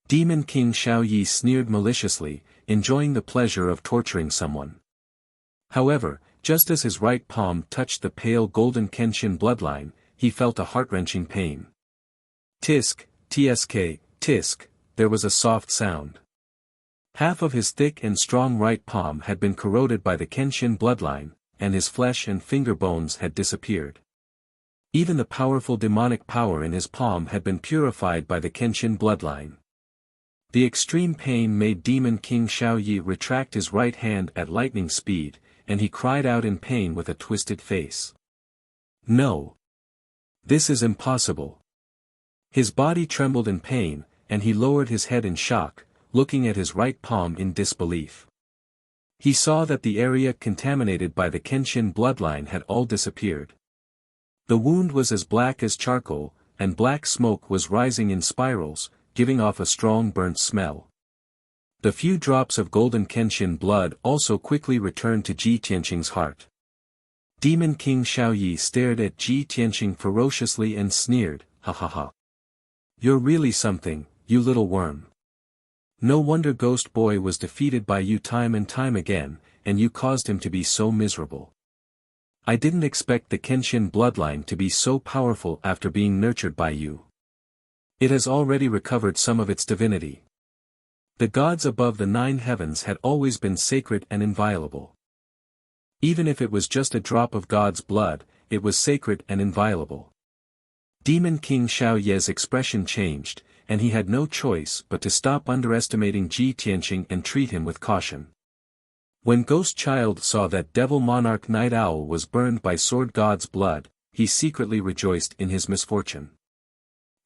Demon King Xiaoyi sneered maliciously, enjoying the pleasure of torturing someone. However, just as his right palm touched the pale golden Kenshin bloodline, he felt a heart-wrenching pain. Tisk, tsk, tisk, there was a soft sound. Half of his thick and strong right palm had been corroded by the Kenshin bloodline, and his flesh and finger bones had disappeared. Even the powerful demonic power in his palm had been purified by the Kenshin bloodline. The extreme pain made Demon King Xiaoyi retract his right hand at lightning speed, and he cried out in pain with a twisted face. No! This is impossible. His body trembled in pain, and he lowered his head in shock, looking at his right palm in disbelief. He saw that the area contaminated by the Kenshin bloodline had all disappeared. The wound was as black as charcoal, and black smoke was rising in spirals, giving off a strong burnt smell. The few drops of golden Kenshin blood also quickly returned to Ji Tianqing's heart. Demon King Xiaoyi stared at Ji Tianqing ferociously and sneered, "Ha ha ha. You're really something, you little worm. No wonder Ghost Boy was defeated by you time and time again, and you caused him to be so miserable. I didn't expect the Kenshin bloodline to be so powerful after being nurtured by you. It has already recovered some of its divinity. The gods above the 9 heavens had always been sacred and inviolable. Even if it was just a drop of God's blood, it was sacred and inviolable." Demon King Xiaoye's expression changed, and he had no choice but to stop underestimating Ji Tianqing and treat him with caution. When Ghost Child saw that Devil Monarch Night Owl was burned by Sword God's blood, he secretly rejoiced in his misfortune.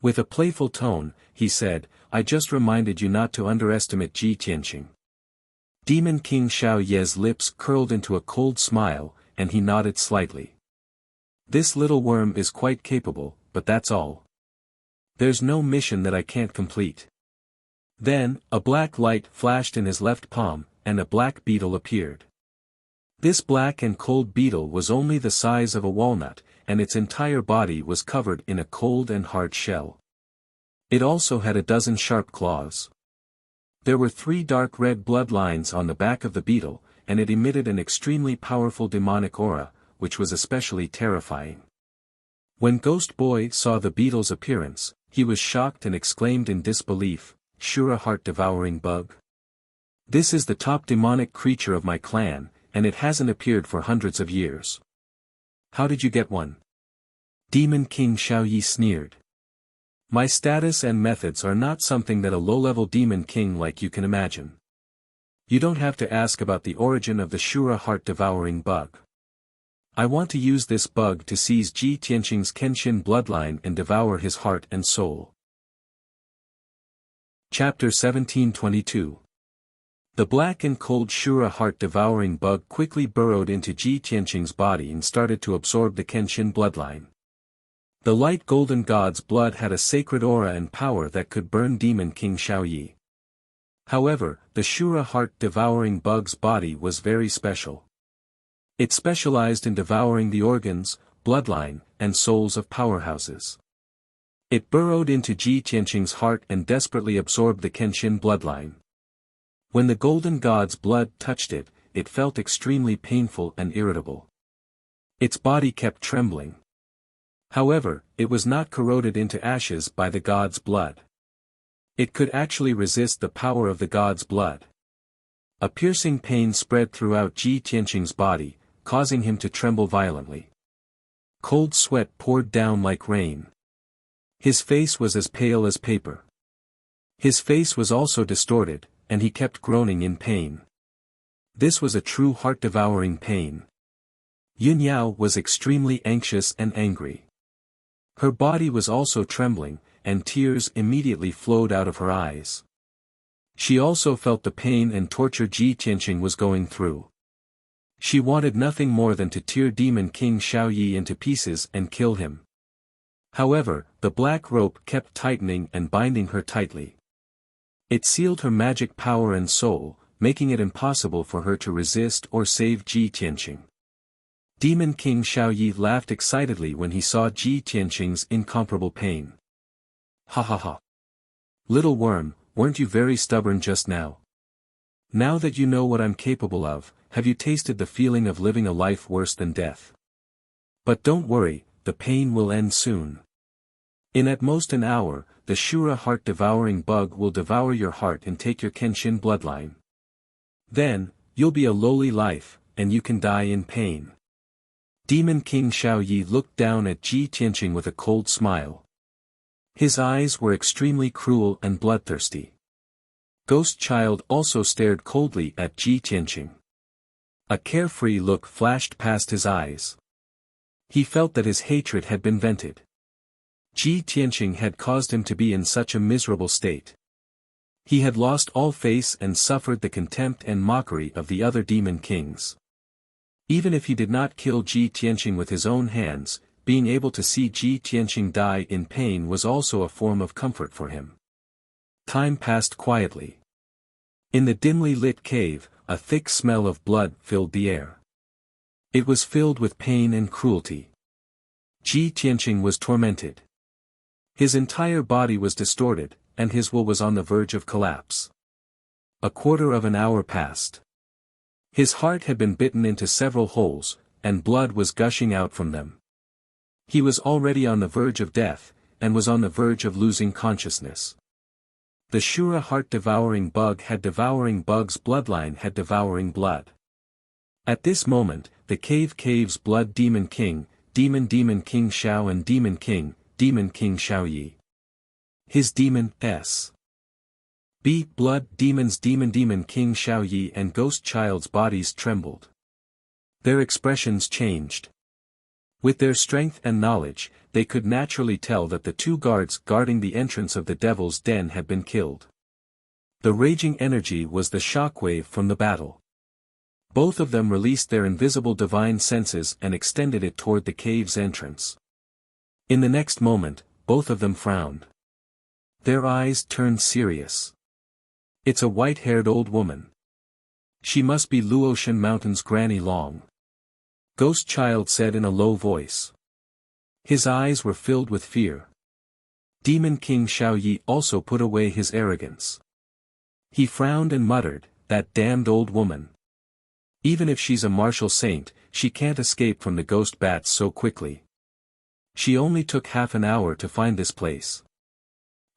With a playful tone, he said, "I just reminded you not to underestimate Ji Tianqing." Demon King Xiaoye's lips curled into a cold smile, and he nodded slightly. "This little worm is quite capable, but that's all. There's no mission that I can't complete." Then, a black light flashed in his left palm, and a black beetle appeared. This black and cold beetle was only the size of a walnut, and its entire body was covered in a cold and hard shell. It also had a dozen sharp claws. There were 3 dark red blood lines on the back of the beetle, and it emitted an extremely powerful demonic aura, which was especially terrifying. When Ghost Boy saw the beetle's appearance, he was shocked and exclaimed in disbelief, "Shura heart-devouring bug? This is the top demonic creature of my clan, and it hasn't appeared for hundreds of years. How did you get one?" Demon King Xiaoyi sneered. "My status and methods are not something that a low-level demon king like you can imagine. You don't have to ask about the origin of the Shura heart-devouring bug. I want to use this bug to seize Ji Tianqing's Kenshin bloodline and devour his heart and soul." Chapter 1722. The black and cold Shura heart-devouring bug quickly burrowed into Ji Tianqing's body and started to absorb the Kenshin bloodline. The light golden god's blood had a sacred aura and power that could burn Demon King Xiaoyi. However, the Shura heart-devouring bug's body was very special. It specialized in devouring the organs, bloodline, and souls of powerhouses. It burrowed into Ji Tianqing's heart and desperately absorbed the Kenshin bloodline. When the golden god's blood touched it, it felt extremely painful and irritable. Its body kept trembling. However, it was not corroded into ashes by the god's blood. It could actually resist the power of the god's blood. A piercing pain spread throughout Ji Tianqing's body, causing him to tremble violently. Cold sweat poured down like rain. His face was as pale as paper. His face was also distorted, and he kept groaning in pain. This was a true heart-devouring pain. Yun Yao was extremely anxious and angry. Her body was also trembling, and tears immediately flowed out of her eyes. She also felt the pain and torture Ji Tianqing was going through. She wanted nothing more than to tear Demon King Xiaoyi into pieces and kill him. However, the black rope kept tightening and binding her tightly. It sealed her magic power and soul, making it impossible for her to resist or save Ji Tianqing. Demon King Xiaoyi laughed excitedly when he saw Ji Tianqing's incomparable pain. "Ha ha ha. Little worm, weren't you very stubborn just now? Now that you know what I'm capable of, have you tasted the feeling of living a life worse than death? But don't worry, the pain will end soon. In at most an hour, the Shura heart-devouring bug will devour your heart and take your Kenshin bloodline. Then, you'll be a lowly life, and you can die in pain. Demon King Xiaoyi looked down at Ji Tianqing with a cold smile. His eyes were extremely cruel and bloodthirsty. Ghost Child also stared coldly at Ji Tianqing. A carefree look flashed past his eyes. He felt that his hatred had been vented. Ji Tianqing had caused him to be in such a miserable state. He had lost all face and suffered the contempt and mockery of the other demon kings. Even if he did not kill Ji Tianqing with his own hands, being able to see Ji Tianqing die in pain was also a form of comfort for him. Time passed quietly. In the dimly lit cave, a thick smell of blood filled the air. It was filled with pain and cruelty. Ji Tianqing was tormented. His entire body was distorted, and his will was on the verge of collapse. A quarter of an hour passed. His heart had been bitten into several holes, and blood was gushing out from them. He was already on the verge of death, and was on the verge of losing consciousness. The Shura heart-devouring bug had devouring bug's bloodline had devouring blood. At this moment, the cave's blood Demon King Xiao and Demon King Xiaoyi. His Demon S. B. Blood Demons Demon King Xiaoyi and Ghost Child's bodies trembled. Their expressions changed. With their strength and knowledge, they could naturally tell that the two guards guarding the entrance of the Devil's Den had been killed. The raging energy was the shockwave from the battle. Both of them released their invisible divine senses and extended it toward the cave's entrance. In the next moment, both of them frowned. Their eyes turned serious. It's a white-haired old woman. She must be Luotian Mountain's Granny Long. Ghost Child said in a low voice. His eyes were filled with fear. Demon King Xiaoyi also put away his arrogance. He frowned and muttered, "That damned old woman. Even if she's a martial saint, she can't escape from the ghost bats so quickly. She only took half an hour to find this place.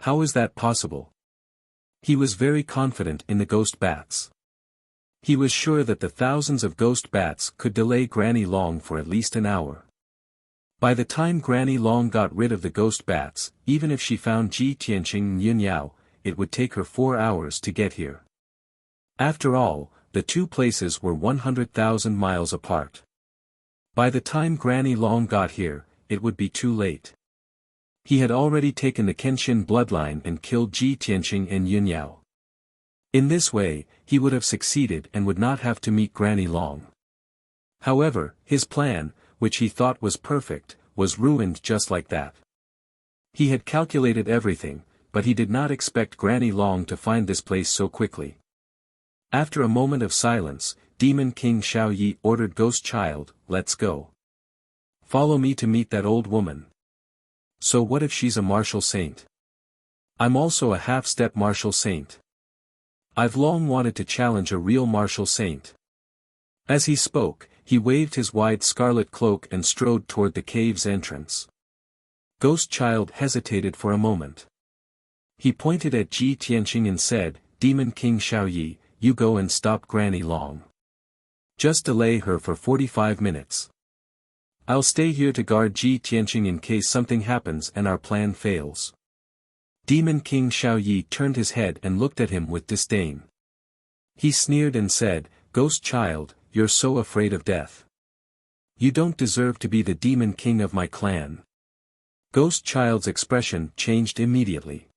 How is that possible?" He was very confident in the ghost bats. He was sure that the thousands of ghost bats could delay Granny Long for at least an hour. By the time Granny Long got rid of the ghost bats, even if she found Ji Tianqing and Yun Yao, it would take her 4 hours to get here. After all, the two places were 100,000 miles apart. By the time Granny Long got here, it would be too late. He had already taken the Kenshin bloodline and killed Ji Tianqing and Yun Yao. In this way, he would have succeeded and would not have to meet Granny Long. However, his plan, which he thought was perfect, was ruined just like that. He had calculated everything, but he did not expect Granny Long to find this place so quickly. After a moment of silence, Demon King Xiaoyi ordered Ghost Child, "Let's go. Follow me to meet that old woman." "So what if she's a martial saint? I'm also a half-step martial saint. I've long wanted to challenge a real martial saint." As he spoke, he waved his wide scarlet cloak and strode toward the cave's entrance. Ghost Child hesitated for a moment. He pointed at Ji Tianqing and said, "Demon King Xiaoyi, you go and stop Granny Long. Just delay her for 45 minutes. I'll stay here to guard Ji Tianqing in case something happens and our plan fails." Demon King Xiaoyi turned his head and looked at him with disdain. He sneered and said, "Ghost Child, you're so afraid of death. You don't deserve to be the Demon King of my clan." Ghost Child's expression changed immediately.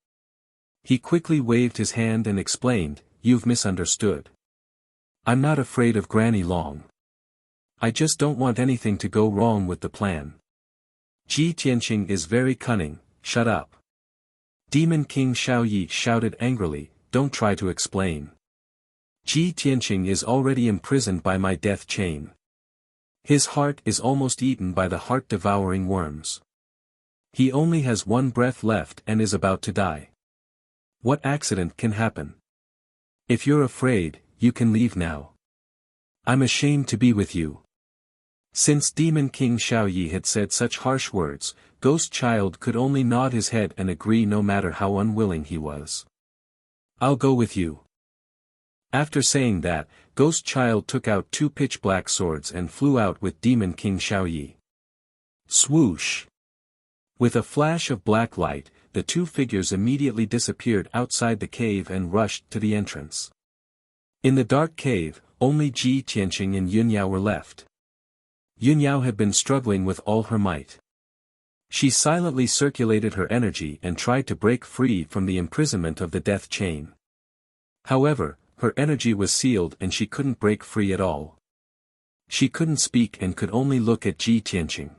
He quickly waved his hand and explained, "You've misunderstood. I'm not afraid of Granny Long. I just don't want anything to go wrong with the plan. Ji Tianqing is very cunning, shut up." Demon King Xiaoyi shouted angrily, "Don't try to explain. Ji Tianqing is already imprisoned by my death chain. His heart is almost eaten by the heart-devouring worms. He only has one breath left and is about to die. What accident can happen? If you're afraid, you can leave now. I'm ashamed to be with you." Since Demon King Xiaoyi had said such harsh words, Ghost Child could only nod his head and agree no matter how unwilling he was. I'll go with you. After saying that, Ghost Child took out 2 pitch-black swords and flew out with Demon King Xiaoyi. Swoosh! With a flash of black light, the 2 figures immediately disappeared outside the cave and rushed to the entrance. In the dark cave, only Ji Tianqing and Yunyao were left. Yunyao had been struggling with all her might. She silently circulated her energy and tried to break free from the imprisonment of the death chain. However, her energy was sealed and she couldn't break free at all. She couldn't speak and could only look at Ji Tianqing.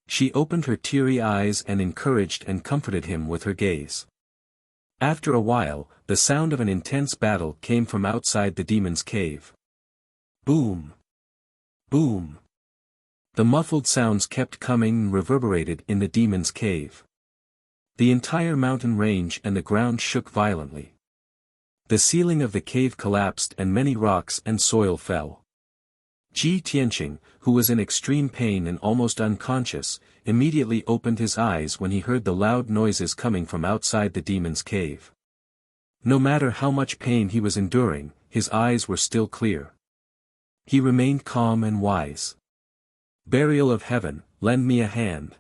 She opened her teary eyes and encouraged and comforted him with her gaze. After a while, the sound of an intense battle came from outside the demon's cave. Boom! Boom! The muffled sounds kept coming and reverberated in the demon's cave. The entire mountain range and the ground shook violently. The ceiling of the cave collapsed and many rocks and soil fell. Ji Tianqing, who was in extreme pain and almost unconscious, immediately opened his eyes when he heard the loud noises coming from outside the demon's cave. No matter how much pain he was enduring, his eyes were still clear. He remained calm and wise. Burial of Heaven, lend me a hand.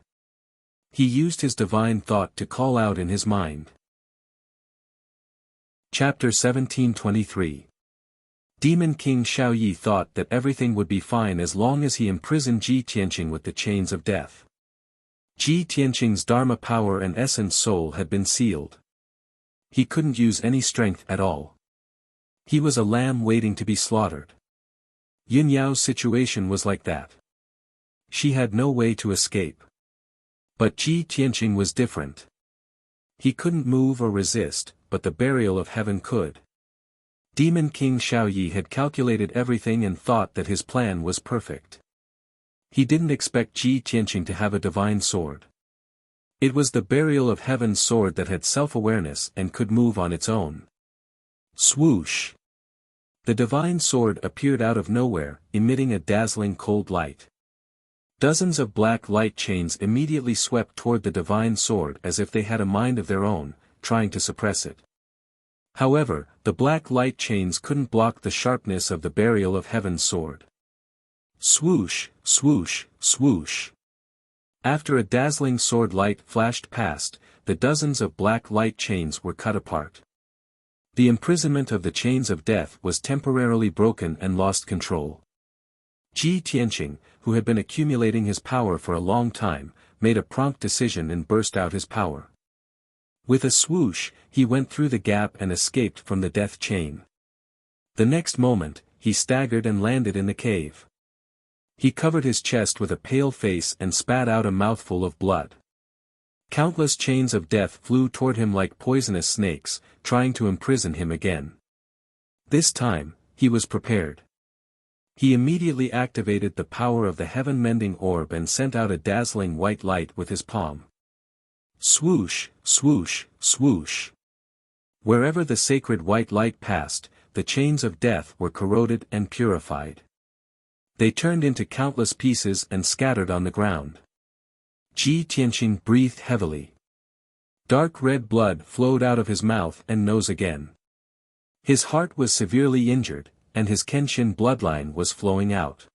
He used his divine thought to call out in his mind. Chapter 1723. Demon King Xiaoyi thought that everything would be fine as long as he imprisoned Ji Tianqing with the chains of death. Ji Tianqing's Dharma power and essence soul had been sealed. He couldn't use any strength at all. He was a lamb waiting to be slaughtered. Yunyao's situation was like that. She had no way to escape. But Ji Tianqing was different. He couldn't move or resist, but the burial of heaven could. Demon King Xiaoyi had calculated everything and thought that his plan was perfect. He didn't expect Ji Tianqing to have a divine sword. It was the burial of heaven's sword that had self-awareness and could move on its own. Swoosh! The divine sword appeared out of nowhere, emitting a dazzling cold light. Dozens of black light chains immediately swept toward the divine sword as if they had a mind of their own, trying to suppress it. However, the black light chains couldn't block the sharpness of the burial of heaven's sword. Swoosh, swoosh, swoosh. After a dazzling sword light flashed past, the dozens of black light chains were cut apart. The imprisonment of the chains of death was temporarily broken and lost control. Ji Tianqing, who had been accumulating his power for a long time, made a prompt decision and burst out his power. With a swoosh, he went through the gap and escaped from the death chain. The next moment, he staggered and landed in the cave. He covered his chest with a pale face and spat out a mouthful of blood. Countless chains of death flew toward him like poisonous snakes, trying to imprison him again. This time, he was prepared. He immediately activated the power of the heaven-mending orb and sent out a dazzling white light with his palm. Swoosh, swoosh, swoosh. Wherever the sacred white light passed, the chains of death were corroded and purified. They turned into countless pieces and scattered on the ground. Ji Tianqing breathed heavily. Dark red blood flowed out of his mouth and nose again. His heart was severely injured, and his Kenshin bloodline was flowing out.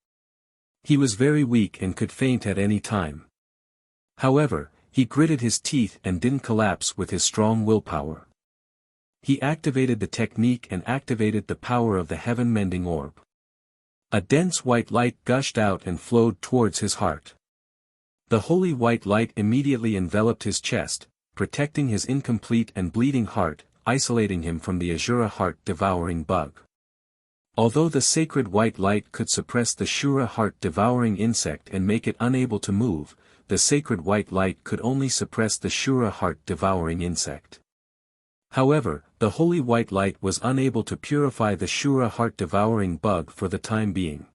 He was very weak and could faint at any time. However, he gritted his teeth and didn't collapse with his strong willpower. He activated the technique and activated the power of the heaven-mending orb. A dense white light gushed out and flowed towards his heart. The holy white light immediately enveloped his chest, protecting his incomplete and bleeding heart, isolating him from the Azura heart-devouring bug. Although the sacred white light could suppress the Shura heart-devouring insect and make it unable to move, the sacred white light could only suppress the Shura heart-devouring insect. However, the holy white light was unable to purify the Shura heart-devouring bug for the time being.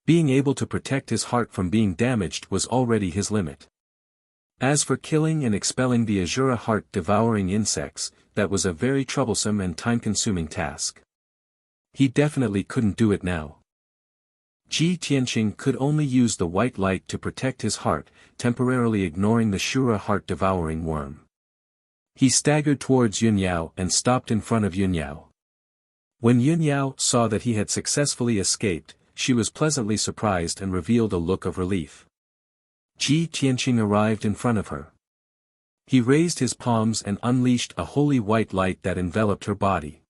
Being able to protect his heart from being damaged was already his limit. As for killing and expelling the Azura heart-devouring insects, that was a very troublesome and time-consuming task. He definitely couldn't do it now. Ji Tianqing could only use the white light to protect his heart, temporarily ignoring the Shura heart-devouring worm. He staggered towards Yunyao and stopped in front of Yunyao. When Yunyao saw that he had successfully escaped, she was pleasantly surprised and revealed a look of relief. Ji Tianqing arrived in front of her. He raised his palms and unleashed a holy white light that enveloped her body.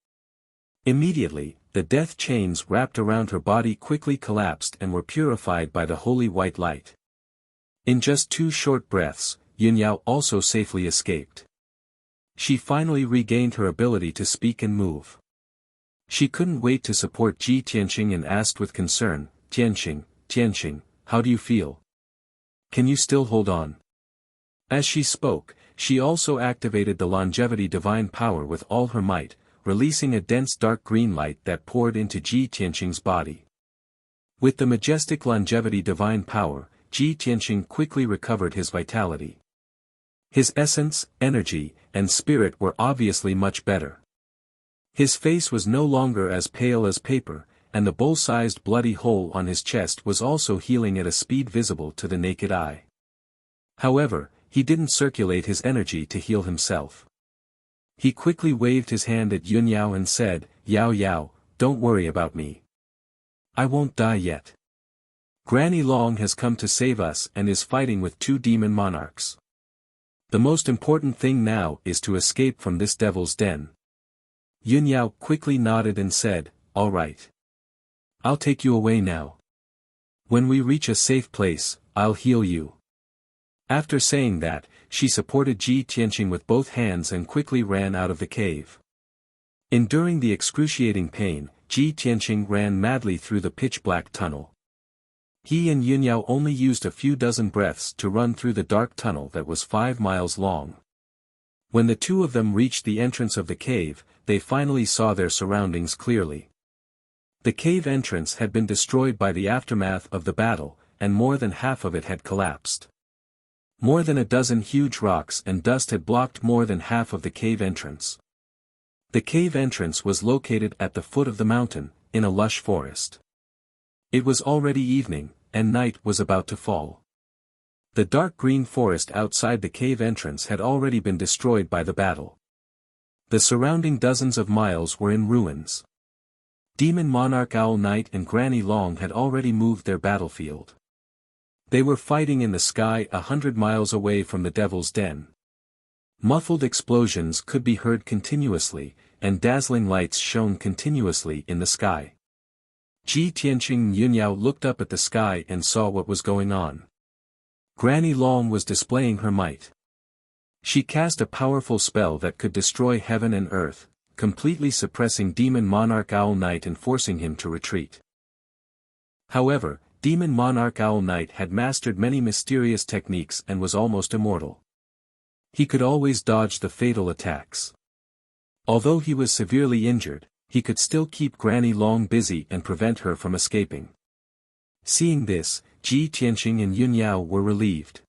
Immediately, the death chains wrapped around her body quickly collapsed and were purified by the holy white light. In just 2 short breaths, Yunyao also safely escaped. She finally regained her ability to speak and move. She couldn't wait to support Ji Tianqing and asked with concern, Tianqing, how do you feel? Can you still hold on? As she spoke, she also activated the longevity divine power with all her might, releasing a dense dark green light that poured into Ji Tianqing's body. With the majestic longevity divine power, Ji Tianqing quickly recovered his vitality. His essence, energy, and spirit were obviously much better. His face was no longer as pale as paper, and the bowl-sized bloody hole on his chest was also healing at a speed visible to the naked eye. However, he didn't circulate his energy to heal himself. He quickly waved his hand at Yunyao and said, Yao, don't worry about me. I won't die yet. Granny Long has come to save us and is fighting with 2 demon monarchs. The most important thing now is to escape from this devil's den. Yunyao quickly nodded and said, all right. I'll take you away now. When we reach a safe place, I'll heal you. After saying that, she supported Ji Tianqing with both hands and quickly ran out of the cave. Enduring the excruciating pain, Ji Tianqing ran madly through the pitch-black tunnel. He and Yunyao only used a few dozen breaths to run through the dark tunnel that was 5 miles long. When the 2 of them reached the entrance of the cave, they finally saw their surroundings clearly. The cave entrance had been destroyed by the aftermath of the battle, and more than half of it had collapsed. More than a dozen huge rocks and dust had blocked more than half of the cave entrance. The cave entrance was located at the foot of the mountain, in a lush forest. It was already evening, and night was about to fall. The dark green forest outside the cave entrance had already been destroyed by the battle. The surrounding dozens of miles were in ruins. Demon Monarch Owl Knight and Granny Long had already moved their battlefield. They were fighting in the sky 100 miles away from the Devil's Den. Muffled explosions could be heard continuously, and dazzling lights shone continuously in the sky. Ji Tianqing and Yunyao looked up at the sky and saw what was going on. Granny Long was displaying her might. She cast a powerful spell that could destroy heaven and earth, completely suppressing Demon Monarch Owl Knight and forcing him to retreat. However, Demon Monarch Owl Knight had mastered many mysterious techniques and was almost immortal. He could always dodge the fatal attacks. Although he was severely injured, he could still keep Granny Long busy and prevent her from escaping. Seeing this, Ji Tianqing and Yunyao were relieved.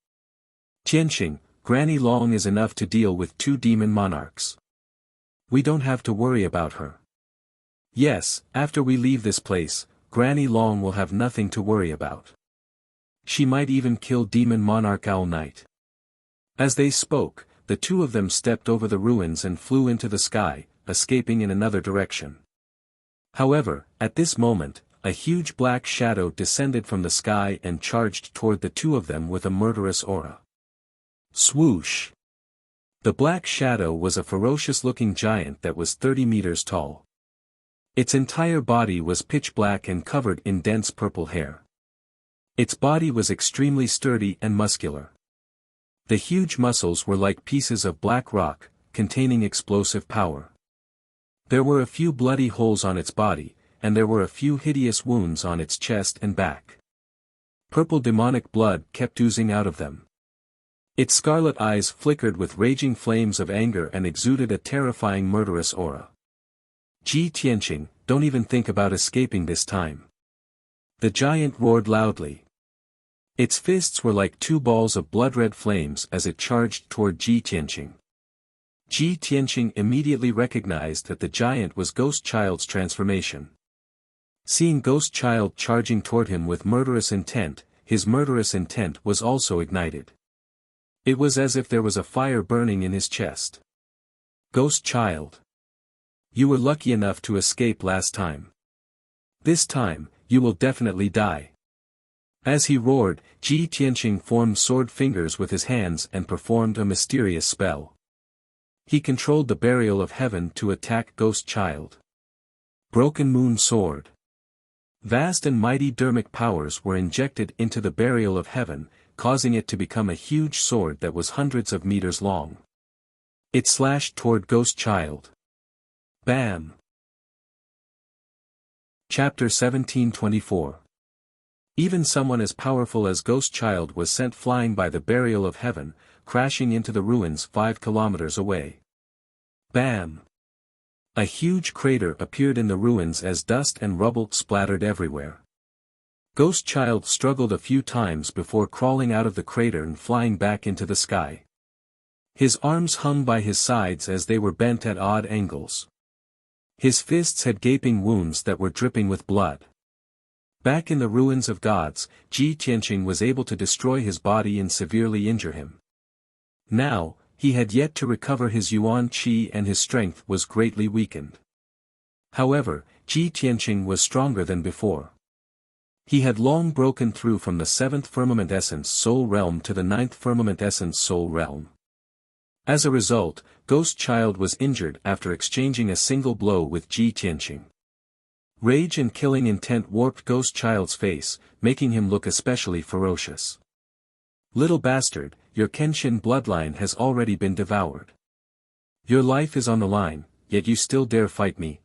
Tianqing, Granny Long is enough to deal with 2 demon monarchs. We don't have to worry about her. Yes, after we leave this place, Granny Long will have nothing to worry about. She might even kill Demon Monarch Owl Knight. As they spoke, the 2 of them stepped over the ruins and flew into the sky, escaping in another direction. However, at this moment, a huge black shadow descended from the sky and charged toward the 2 of them with a murderous aura. Swoosh! The black shadow was a ferocious-looking giant that was 30 meters tall. Its entire body was pitch black and covered in dense purple hair. Its body was extremely sturdy and muscular. The huge muscles were like pieces of black rock, containing explosive power. There were a few bloody holes on its body, and there were a few hideous wounds on its chest and back. Purple demonic blood kept oozing out of them. Its scarlet eyes flickered with raging flames of anger and exuded a terrifying murderous aura. Ji Tianqing, don't even think about escaping this time. The giant roared loudly. Its fists were like 2 balls of blood-red flames as it charged toward Ji Tianqing. Ji Tianqing immediately recognized that the giant was Ghost Child's transformation. Seeing Ghost Child charging toward him with murderous intent, his murderous intent was also ignited. It was as if there was a fire burning in his chest. Ghost Child. You were lucky enough to escape last time. This time, you will definitely die. As he roared, Ji Tianqing formed sword fingers with his hands and performed a mysterious spell. He controlled the Burial of Heaven to attack Ghost Child. Broken Moon Sword. Vast and mighty dermic powers were injected into the Burial of Heaven, causing it to become a huge sword that was hundreds of meters long. It slashed toward Ghost Child. Bam! Chapter 1724. Even someone as powerful as Ghost Child was sent flying by the Burial of Heaven, crashing into the ruins 5 kilometers away. Bam! A huge crater appeared in the ruins as dust and rubble splattered everywhere. Ghost Child struggled a few times before crawling out of the crater and flying back into the sky. His arms hung by his sides as they were bent at odd angles. His fists had gaping wounds that were dripping with blood. Back in the ruins of gods, Ji Tianqing was able to destroy his body and severely injure him. Now, he had yet to recover his yuan qi and his strength was greatly weakened. However, Ji Tianqing was stronger than before. He had long broken through from the 7th Firmament Essence Soul Realm to the 9th Firmament Essence Soul Realm. As a result, Ghost Child was injured after exchanging a single blow with Ji Tianqing. Rage and killing intent warped Ghost Child's face, making him look especially ferocious. Little bastard, your Kenshin bloodline has already been devoured. Your life is on the line, yet you still dare fight me.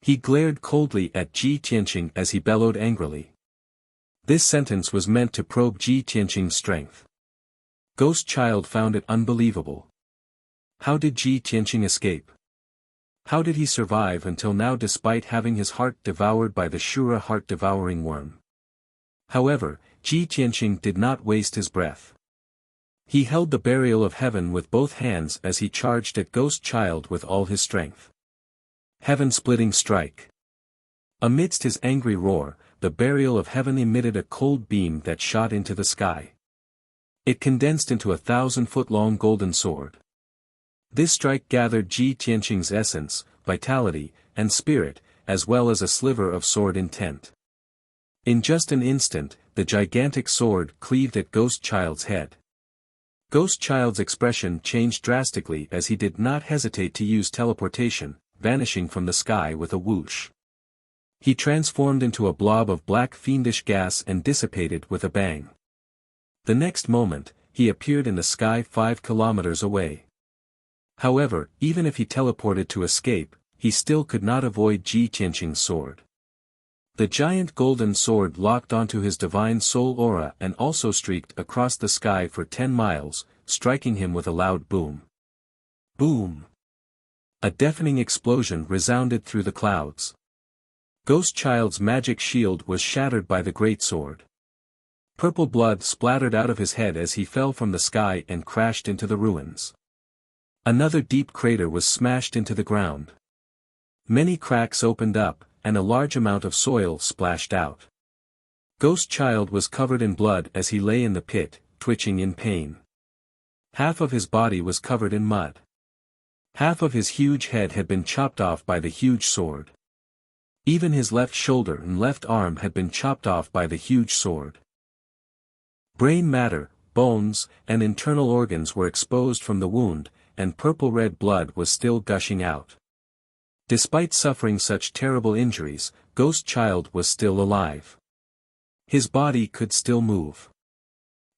He glared coldly at Ji Tianqing as he bellowed angrily. This sentence was meant to probe Ji Tianqing's strength. Ghost Child found it unbelievable. How did Ji Tianqing escape? How did he survive until now despite having his heart devoured by the Shura heart-devouring worm? However, Ji Tianqing did not waste his breath. He held the Burial of Heaven with both hands as he charged at Ghost Child with all his strength. Heaven-splitting strike. Amidst his angry roar, the Burial of Heaven emitted a cold beam that shot into the sky. It condensed into a 1,000-foot-long golden sword. This strike gathered Ji Tianqing's essence, vitality, and spirit, as well as a sliver of sword intent. In just an instant, the gigantic sword cleaved at Ghost Child's head. Ghost Child's expression changed drastically as he did not hesitate to use teleportation, vanishing from the sky with a whoosh. He transformed into a blob of black fiendish gas and dissipated with a bang. The next moment, he appeared in the sky 5 kilometers away. However, even if he teleported to escape, he still could not avoid Ji Tianqing's sword. The giant golden sword locked onto his divine soul aura and also streaked across the sky for 10 miles, striking him with a loud boom. Boom! A deafening explosion resounded through the clouds. Ghost Child's magic shield was shattered by the great sword. Purple blood splattered out of his head as he fell from the sky and crashed into the ruins. Another deep crater was smashed into the ground. Many cracks opened up, and a large amount of soil splashed out. Ghost Child was covered in blood as he lay in the pit, twitching in pain. Half of his body was covered in mud. Half of his huge head had been chopped off by the huge sword. Even his left shoulder and left arm had been chopped off by the huge sword. Brain matter, bones, and internal organs were exposed from the wound, and purple-red blood was still gushing out. Despite suffering such terrible injuries, Ghost Child was still alive. His body could still move.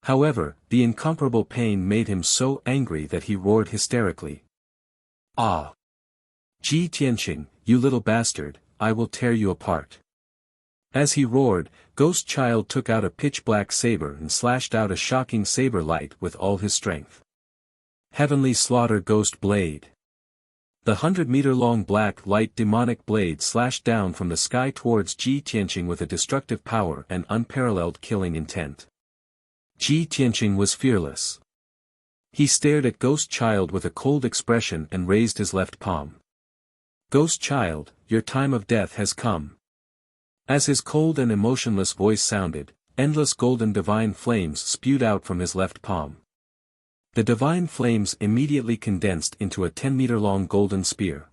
However, the incomparable pain made him so angry that he roared hysterically. Ah! Ji Tianqing, you little bastard, I will tear you apart. As he roared, Ghost Child took out a pitch-black saber and slashed out a shocking saber light with all his strength. Heavenly Slaughter Ghost Blade. The 100-meter-long black light demonic blade slashed down from the sky towards Ji Tianqing with a destructive power and unparalleled killing intent. Ji Tianqing was fearless. He stared at Ghost Child with a cold expression and raised his left palm. Ghost Child, your time of death has come. As his cold and emotionless voice sounded, endless golden divine flames spewed out from his left palm. The divine flames immediately condensed into a 10-meter-long golden spear.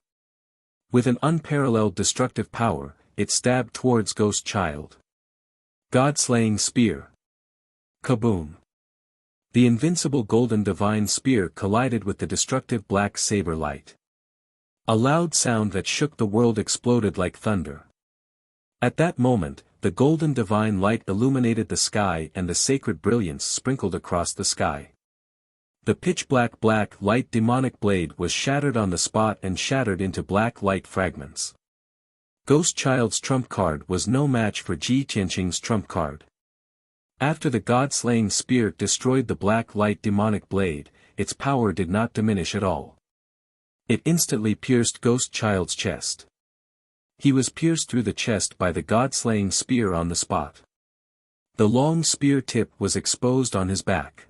With an unparalleled destructive power, it stabbed towards Ghost Child. God-slaying spear. Kaboom! The invincible golden divine spear collided with the destructive black saber light. A loud sound that shook the world exploded like thunder. At that moment, the golden divine light illuminated the sky and the sacred brilliance sprinkled across the sky. The pitch-black light demonic blade was shattered on the spot and shattered into black light fragments. Ghost Child's trump card was no match for Ji Tianqing's trump card. After the god-slaying spear destroyed the black light demonic blade, its power did not diminish at all. It instantly pierced Ghost Child's chest. He was pierced through the chest by the god-slaying spear on the spot. The long spear tip was exposed on his back.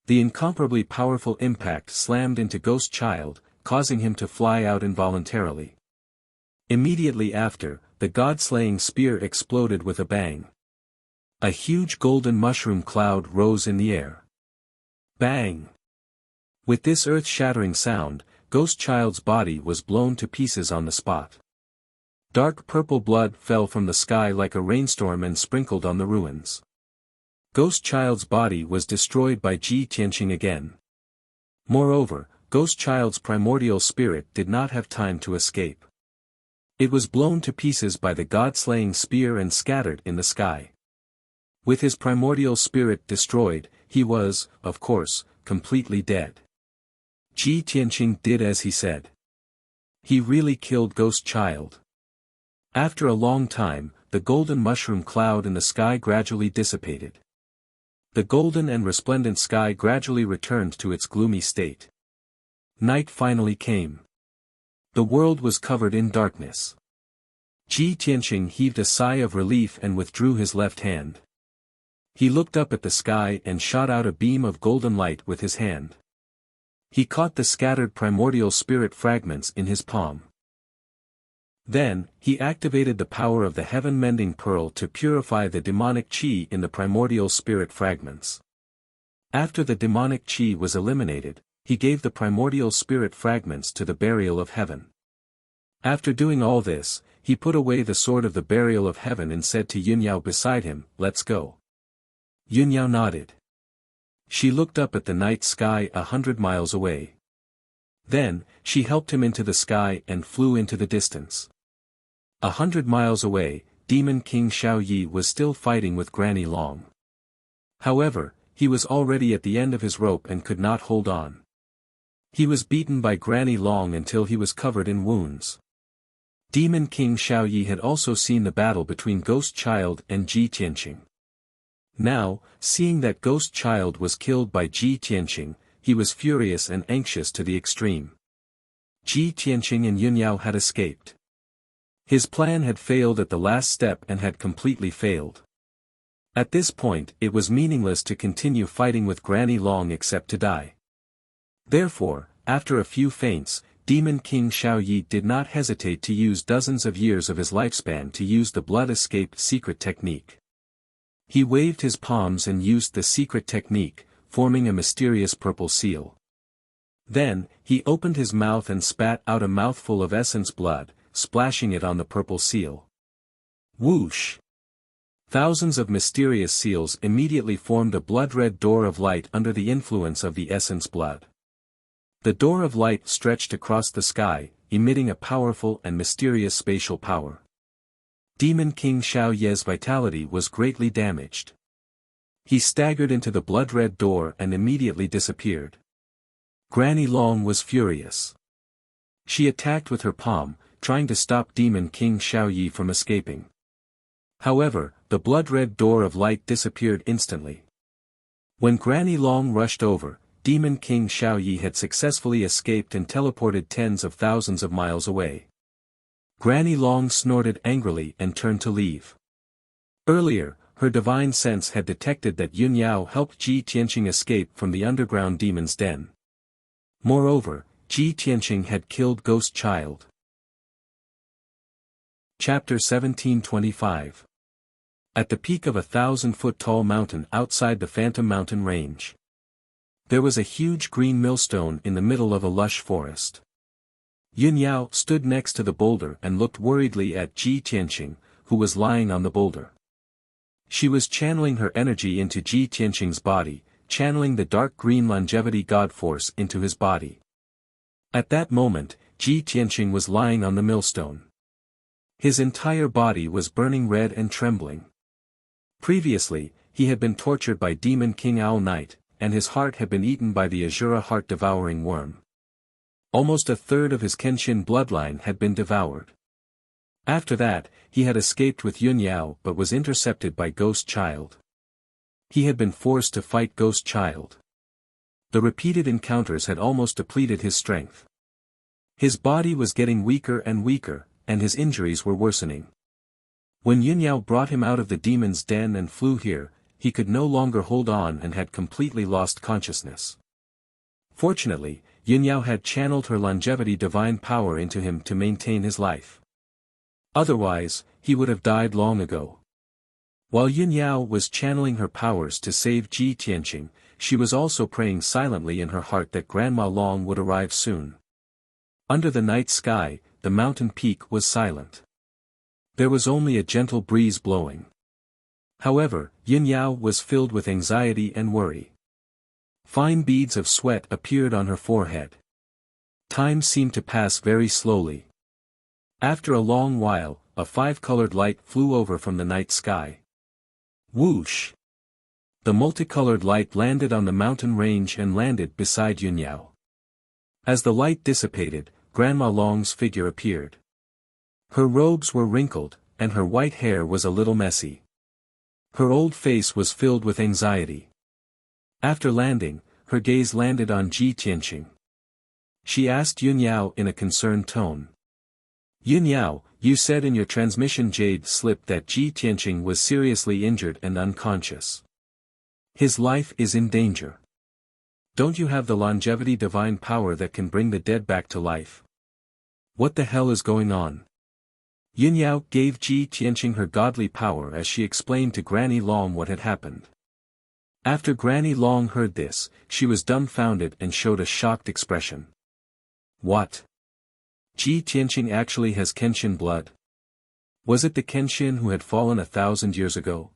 The incomparably powerful impact slammed into Ghost Child, causing him to fly out involuntarily. Immediately after, the god-slaying spear exploded with a bang. A huge golden mushroom cloud rose in the air. Bang! With this earth-shattering sound, Ghost Child's body was blown to pieces on the spot. Dark purple blood fell from the sky like a rainstorm and sprinkled on the ruins. Ghost Child's body was destroyed by Ji Tianqing again. Moreover, Ghost Child's primordial spirit did not have time to escape. It was blown to pieces by the god-slaying spear and scattered in the sky. With his primordial spirit destroyed, he was, of course, completely dead. Ji Tianqing did as he said. He really killed Ghost Child. After a long time, the golden mushroom cloud in the sky gradually dissipated. The golden and resplendent sky gradually returned to its gloomy state. Night finally came. The world was covered in darkness. Ji Tianqing heaved a sigh of relief and withdrew his left hand. He looked up at the sky and shot out a beam of golden light with his hand. He caught the scattered primordial spirit fragments in his palm. Then, he activated the power of the heaven-mending pearl to purify the demonic qi in the primordial spirit fragments. After the demonic qi was eliminated, he gave the primordial spirit fragments to the burial of heaven. After doing all this, he put away the sword of the burial of heaven and said to Yunyao beside him, "Let's go." Yunyao nodded. She looked up at the night sky 100 miles away. Then, she helped him into the sky and flew into the distance. 100 miles away, Demon King Xiao Yi was still fighting with Granny Long. However, he was already at the end of his rope and could not hold on. He was beaten by Granny Long until he was covered in wounds. Demon King Xiao Yi had also seen the battle between Ghost Child and Ji Tianqing. Now, seeing that Ghost Child was killed by Ji Tianqing, he was furious and anxious to the extreme. Ji Tianqing and Yunyao had escaped. His plan had failed at the last step and had completely failed. At this point, it was meaningless to continue fighting with Granny Long except to die. Therefore, after a few feints, Demon King Xiao Yi did not hesitate to use dozens of years of his lifespan to use the blood-escaped secret technique. He waved his palms and used the secret technique, forming a mysterious purple seal. Then, he opened his mouth and spat out a mouthful of essence blood, splashing it on the purple seal. Whoosh! Thousands of mysterious seals immediately formed a blood-red door of light under the influence of the essence blood. The door of light stretched across the sky, emitting a powerful and mysterious spatial power. Demon King Xiao Ye's vitality was greatly damaged. He staggered into the blood-red door and immediately disappeared. Granny Long was furious. She attacked with her palm, trying to stop Demon King Xiao Yi from escaping. However, the blood-red door of light disappeared instantly. When Granny Long rushed over, Demon King Xiao Yi had successfully escaped and teleported tens of thousands of miles away. Granny Long snorted angrily and turned to leave. Earlier, her divine sense had detected that Yunyao helped Ji Tianqing escape from the underground demon's den. Moreover, Ji Tianqing had killed Ghost Child. Chapter 1725. At the peak of a 1,000-foot-tall mountain outside the Phantom Mountain Range, there was a huge green millstone in the middle of a lush forest. Yun Yao stood next to the boulder and looked worriedly at Ji Tianqing, who was lying on the boulder. She was channeling her energy into Ji Tianqing's body, channeling the dark green longevity god force into his body. At that moment, Ji Tianqing was lying on the millstone. His entire body was burning red and trembling. Previously, he had been tortured by Demon King Owl Knight, and his heart had been eaten by the Azura heart-devouring worm. Almost a third of his Kenshin bloodline had been devoured. After that, he had escaped with Yun Yao but was intercepted by Ghost Child. He had been forced to fight Ghost Child. The repeated encounters had almost depleted his strength. His body was getting weaker and weaker, and his injuries were worsening. When Yun Yao brought him out of the demon's den and flew here, he could no longer hold on and had completely lost consciousness. Fortunately, Yun Yao had channeled her longevity divine power into him to maintain his life. Otherwise, he would have died long ago. While Yun Yao was channeling her powers to save Ji Tianqing, she was also praying silently in her heart that Grandma Long would arrive soon. Under the night sky, the mountain peak was silent. There was only a gentle breeze blowing. However, Yun Yao was filled with anxiety and worry. Fine beads of sweat appeared on her forehead. Time seemed to pass very slowly. After a long while, a five-colored light flew over from the night sky. Whoosh! The multicolored light landed on the mountain range and landed beside Yun Yao. As the light dissipated, Grandma Long's figure appeared. Her robes were wrinkled, and her white hair was a little messy. Her old face was filled with anxiety. After landing, her gaze landed on Ji Tianqing. She asked Yun Yao in a concerned tone. Yun Yao, you said in your transmission jade slip that Ji Tianqing was seriously injured and unconscious. His life is in danger. Don't you have the longevity divine power that can bring the dead back to life? What the hell is going on? Yun Yao gave Ji Tianqing her godly power as she explained to Granny Long what had happened. After Granny Long heard this, she was dumbfounded and showed a shocked expression. What? Ji Tianqing actually has Kenshin blood? Was it the Kenshin who had fallen 1,000 years ago?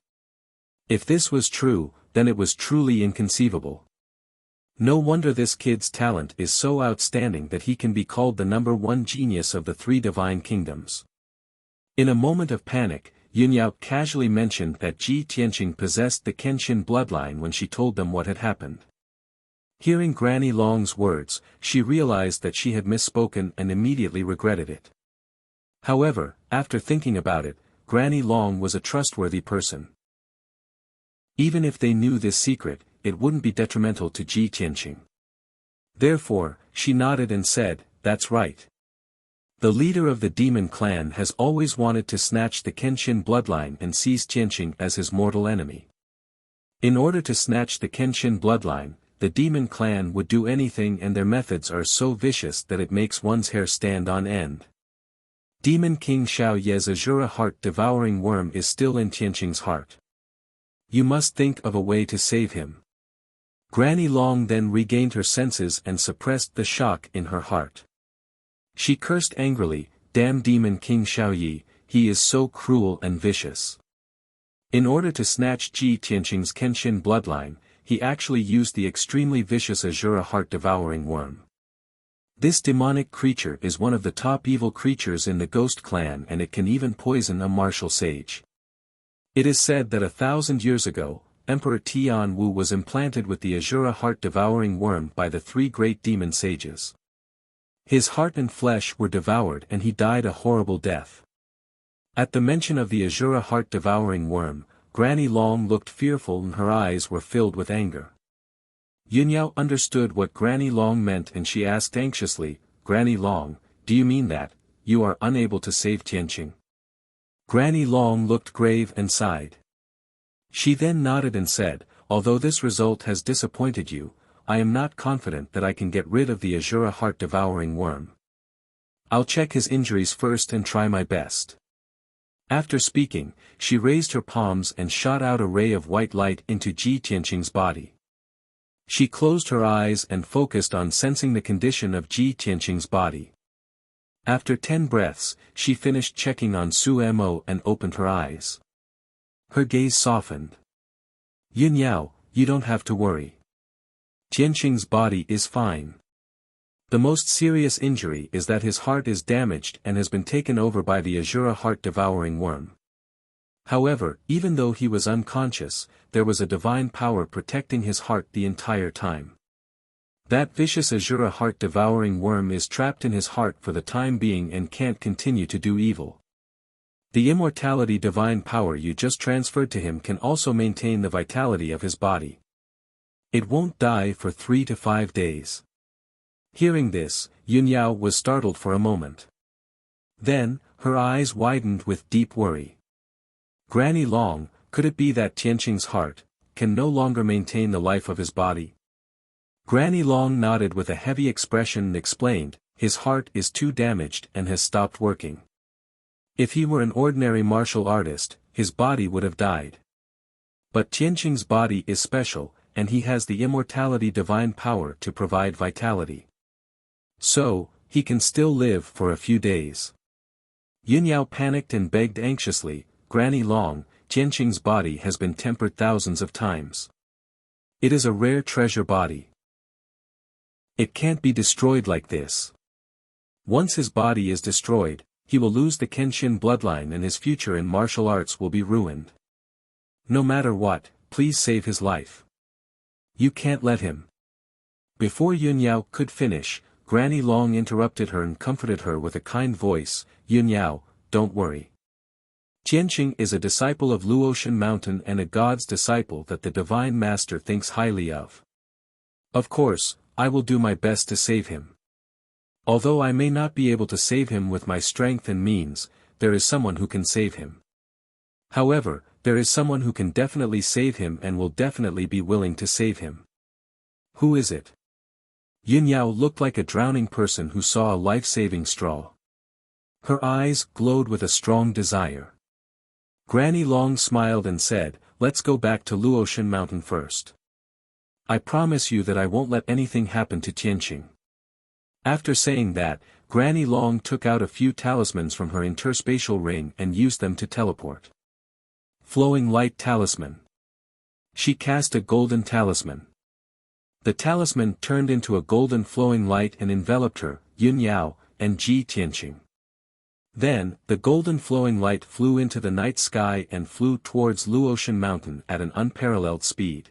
If this was true, then it was truly inconceivable. No wonder this kid's talent is so outstanding that he can be called the #1 genius of the three divine kingdoms. In a moment of panic, Yun Yao casually mentioned that Ji Tianqing possessed the Kenshin bloodline when she told them what had happened. Hearing Granny Long's words, she realized that she had misspoken and immediately regretted it. However, after thinking about it, Granny Long was a trustworthy person. Even if they knew this secret, it wouldn't be detrimental to Ji Tianqing. Therefore, she nodded and said, "That's right. The leader of the demon clan has always wanted to snatch the Kenshin bloodline and seize Tianqing as his mortal enemy. In order to snatch the Kenshin bloodline, the demon clan would do anything, and their methods are so vicious that it makes one's hair stand on end. Demon King Xiao Ye's Azura heart-devouring worm is still in Tianqing's heart. You must think of a way to save him." Granny Long then regained her senses and suppressed the shock in her heart. She cursed angrily, "Damn Demon King Xiao Ye, he is so cruel and vicious." In order to snatch Ji Tianqing's Kenshin bloodline, he actually used the extremely vicious Azura heart-devouring worm. This demonic creature is one of the top evil creatures in the Ghost Clan, and it can even poison a martial sage. It is said that 1,000 years ago, Emperor Tian Wu was implanted with the Azura heart-devouring worm by the three great demon sages. His heart and flesh were devoured and he died a horrible death. At the mention of the Azura heart-devouring worm, Granny Long looked fearful and her eyes were filled with anger. Yun Yao understood what Granny Long meant and she asked anxiously, "Granny Long, do you mean that you are unable to save Tianqing?" Granny Long looked grave and sighed. She then nodded and said, "Although this result has disappointed you, I am not confident that I can get rid of the Azura heart-devouring worm. I'll check his injuries first and try my best. After speaking, she raised her palms and shot out a ray of white light into Ji Tianqing's body. She closed her eyes and focused on sensing the condition of Ji Tianqing's body. After 10 breaths, she finished checking on Su Mo and opened her eyes. Her gaze softened. "Yun Yao, you don't have to worry. Tianqing's body is fine. The most serious injury is that his heart is damaged and has been taken over by the Azura heart-devouring worm. However, even though he was unconscious, there was a divine power protecting his heart the entire time. That vicious Azura heart-devouring worm is trapped in his heart for the time being and can't continue to do evil. The immortality divine power you just transferred to him can also maintain the vitality of his body. It won't die for 3 to 5 days. Hearing this, Yun Yao was startled for a moment. Then, her eyes widened with deep worry. Granny Long, could it be that Tianqing's heart can no longer maintain the life of his body? Granny Long nodded with a heavy expression and explained, his heart is too damaged and has stopped working. If he were an ordinary martial artist, his body would have died. But Tianqing's body is special, and he has the immortality divine power to provide vitality. So, he can still live for a few days. Yun Yao panicked and begged anxiously, Granny Long, Tianqing's body has been tempered thousands of times. It is a rare treasure body. It can't be destroyed like this. Once his body is destroyed, he will lose the Kenshin bloodline and his future in martial arts will be ruined. No matter what, please save his life. You can't let him. Before Yun Yao could finish, Granny Long interrupted her and comforted her with a kind voice, Yun Yao, don't worry. Tianqing is a disciple of Luotian Mountain and a god's disciple that the Divine Master thinks highly of. Of course, I will do my best to save him. Although I may not be able to save him with my strength and means, there is someone who can save him. However, there is someone who can definitely save him and will definitely be willing to save him. Who is it? Yun Yao looked like a drowning person who saw a life-saving straw. Her eyes glowed with a strong desire. Granny Long smiled and said, let's go back to Luotian Mountain first. I promise you that I won't let anything happen to Tianqing. After saying that, Granny Long took out a few talismans from her interspatial ring and used them to teleport. Flowing light talisman. She cast a golden talisman. The talisman turned into a golden flowing light and enveloped her, Yun Yao, and Ji Tianqing. Then, the golden flowing light flew into the night sky and flew towards Luotian Mountain at an unparalleled speed.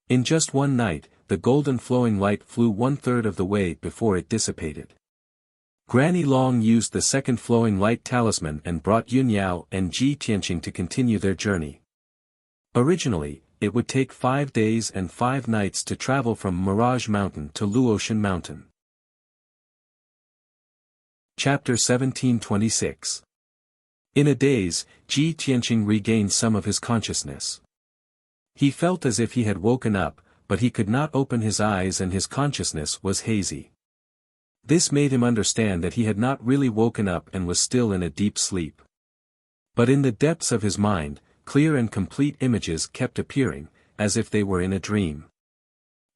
In just one night, the golden flowing light flew 1/3 of the way before it dissipated. Granny Long used the second flowing light talisman and brought Yun Yao and Ji Tianqing to continue their journey. Originally, it would take 5 days and 5 nights to travel from Mirage Mountain to Luotian Mountain. Chapter 1726. In a daze, Ji Tianqing regained some of his consciousness. He felt as if he had woken up, but he could not open his eyes and his consciousness was hazy. This made him understand that he had not really woken up and was still in a deep sleep. But in the depths of his mind, clear and complete images kept appearing, as if they were in a dream.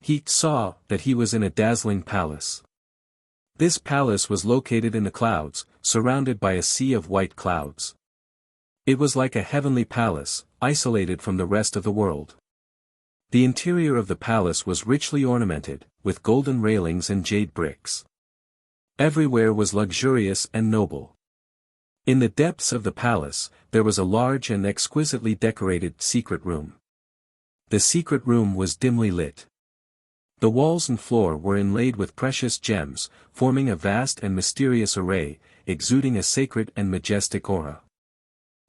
He saw that he was in a dazzling palace. This palace was located in the clouds, surrounded by a sea of white clouds. It was like a heavenly palace, isolated from the rest of the world. The interior of the palace was richly ornamented, with golden railings and jade bricks. Everywhere was luxurious and noble. In the depths of the palace, there was a large and exquisitely decorated secret room. The secret room was dimly lit. The walls and floor were inlaid with precious gems, forming a vast and mysterious array, exuding a sacred and majestic aura.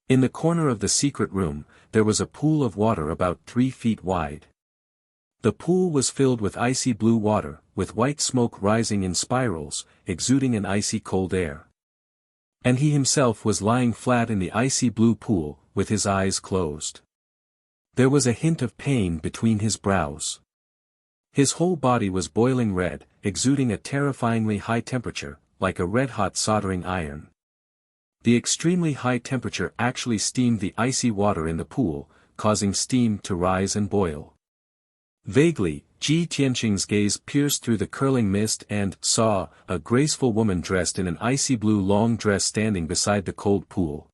In the corner of the secret room, there was a pool of water about 3 feet wide. The pool was filled with icy blue water, with white smoke rising in spirals, exuding an icy cold air. And he himself was lying flat in the icy blue pool, with his eyes closed. There was a hint of pain between his brows. His whole body was boiling red, exuding a terrifyingly high temperature, like a red-hot soldering iron. The extremely high temperature actually steamed the icy water in the pool, causing steam to rise and boil. Vaguely, Ji Tianqing's gaze pierced through the curling mist and saw a graceful woman dressed in an icy blue long dress standing beside the cold pool.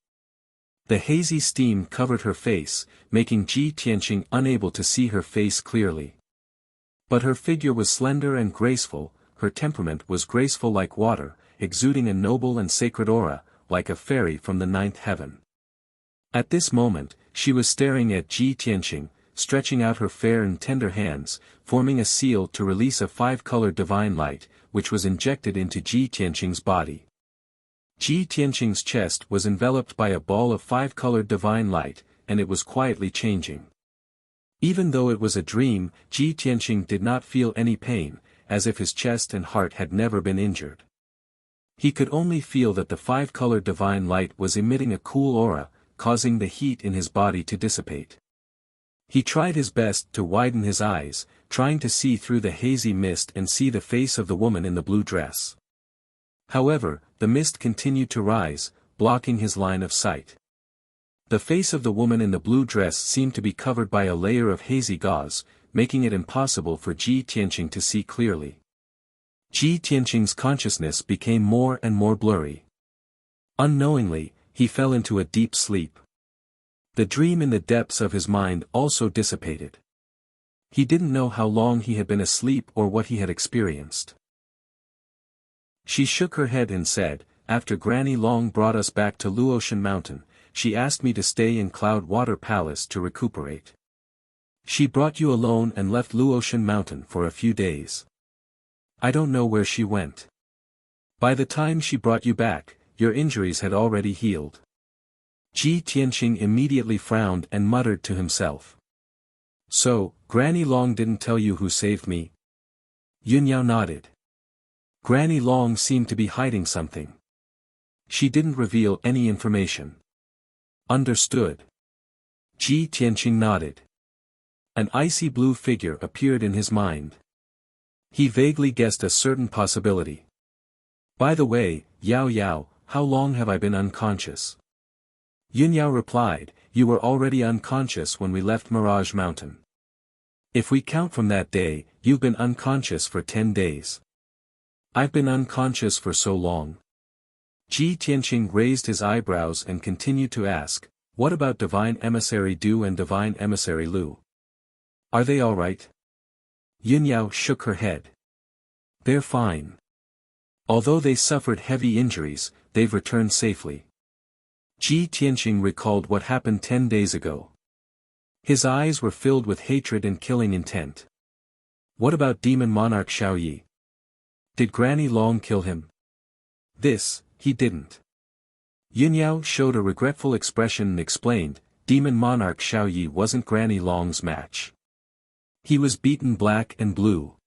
The hazy steam covered her face, making Ji Tianqing unable to see her face clearly. But her figure was slender and graceful, her temperament was graceful like water, exuding a noble and sacred aura, like a fairy from the ninth heaven. At this moment, she was staring at Ji Tianqing, stretching out her fair and tender hands, forming a seal to release a five-colored divine light, which was injected into Ji Tianqing's body. Ji Tianqing's chest was enveloped by a ball of five-colored divine light, and it was quietly changing. Even though it was a dream, Ji Tianqing did not feel any pain, as if his chest and heart had never been injured. He could only feel that the five-colored divine light was emitting a cool aura, causing the heat in his body to dissipate. He tried his best to widen his eyes, trying to see through the hazy mist and see the face of the woman in the blue dress. However, the mist continued to rise, blocking his line of sight. The face of the woman in the blue dress seemed to be covered by a layer of hazy gauze, making it impossible for Ji Tianqing to see clearly. Ji Tianqing's consciousness became more and more blurry. Unknowingly, he fell into a deep sleep. The dream in the depths of his mind also dissipated. He didn't know how long he had been asleep or what he had experienced. She shook her head and said, "After Granny Long brought us back to Luotian Mountain, she asked me to stay in Cloud Water Palace to recuperate. She brought you alone and left Luotian Mountain for a few days. I don't know where she went. By the time she brought you back, your injuries had already healed." Ji Tianqing immediately frowned and muttered to himself. "So, Granny Long didn't tell you who saved me?" Yunyao nodded. Granny Long seemed to be hiding something. She didn't reveal any information. Understood. Ji Tianqing nodded. An icy blue figure appeared in his mind. He vaguely guessed a certain possibility. "By the way, Yao Yao, how long have I been unconscious?" Yunyao replied, "You were already unconscious when we left Mirage Mountain. If we count from that day, you've been unconscious for 10 days. I've been unconscious for so long." Ji Tianqing raised his eyebrows and continued to ask, "What about Divine Emissary Du and Divine Emissary Lu? Are they all right?" Yunyao shook her head. "They're fine. Although they suffered heavy injuries, they've returned safely." Ji Tianqing recalled what happened 10 days ago. His eyes were filled with hatred and killing intent. What about Demon Monarch Xiaoyi? Did Granny Long kill him? This, he didn't. Yunyao showed a regretful expression and explained, Demon Monarch Xiaoyi wasn't Granny Long's match. He was beaten black and blue.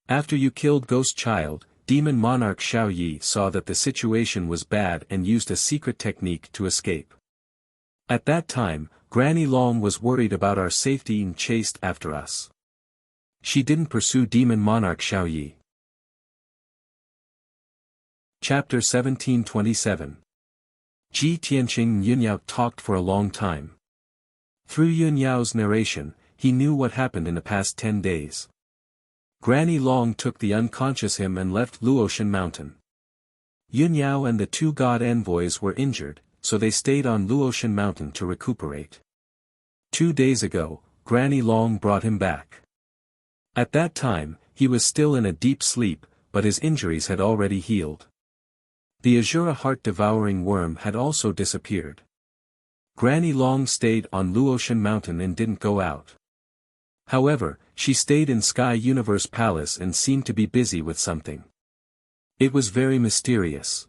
After you killed Ghost Child, Demon Monarch Xiaoyi saw that the situation was bad and used a secret technique to escape. At that time, Granny Long was worried about our safety and chased after us. She didn't pursue Demon Monarch Xiaoyi. Chapter 1727. Ji Tianqing and Yunyao talked for a long time. Through Yunyao's narration, he knew what happened in the past 10 days. Granny Long took the unconscious him and left Luotian Mountain. Yunyao and the two god envoys were injured, so they stayed on Luotian Mountain to recuperate. 2 days ago, Granny Long brought him back. At that time, he was still in a deep sleep, but his injuries had already healed. The Azura heart-devouring worm had also disappeared. Granny Long stayed on Luotian Mountain and didn't go out. However, she stayed in Sky Universe Palace and seemed to be busy with something. It was very mysterious.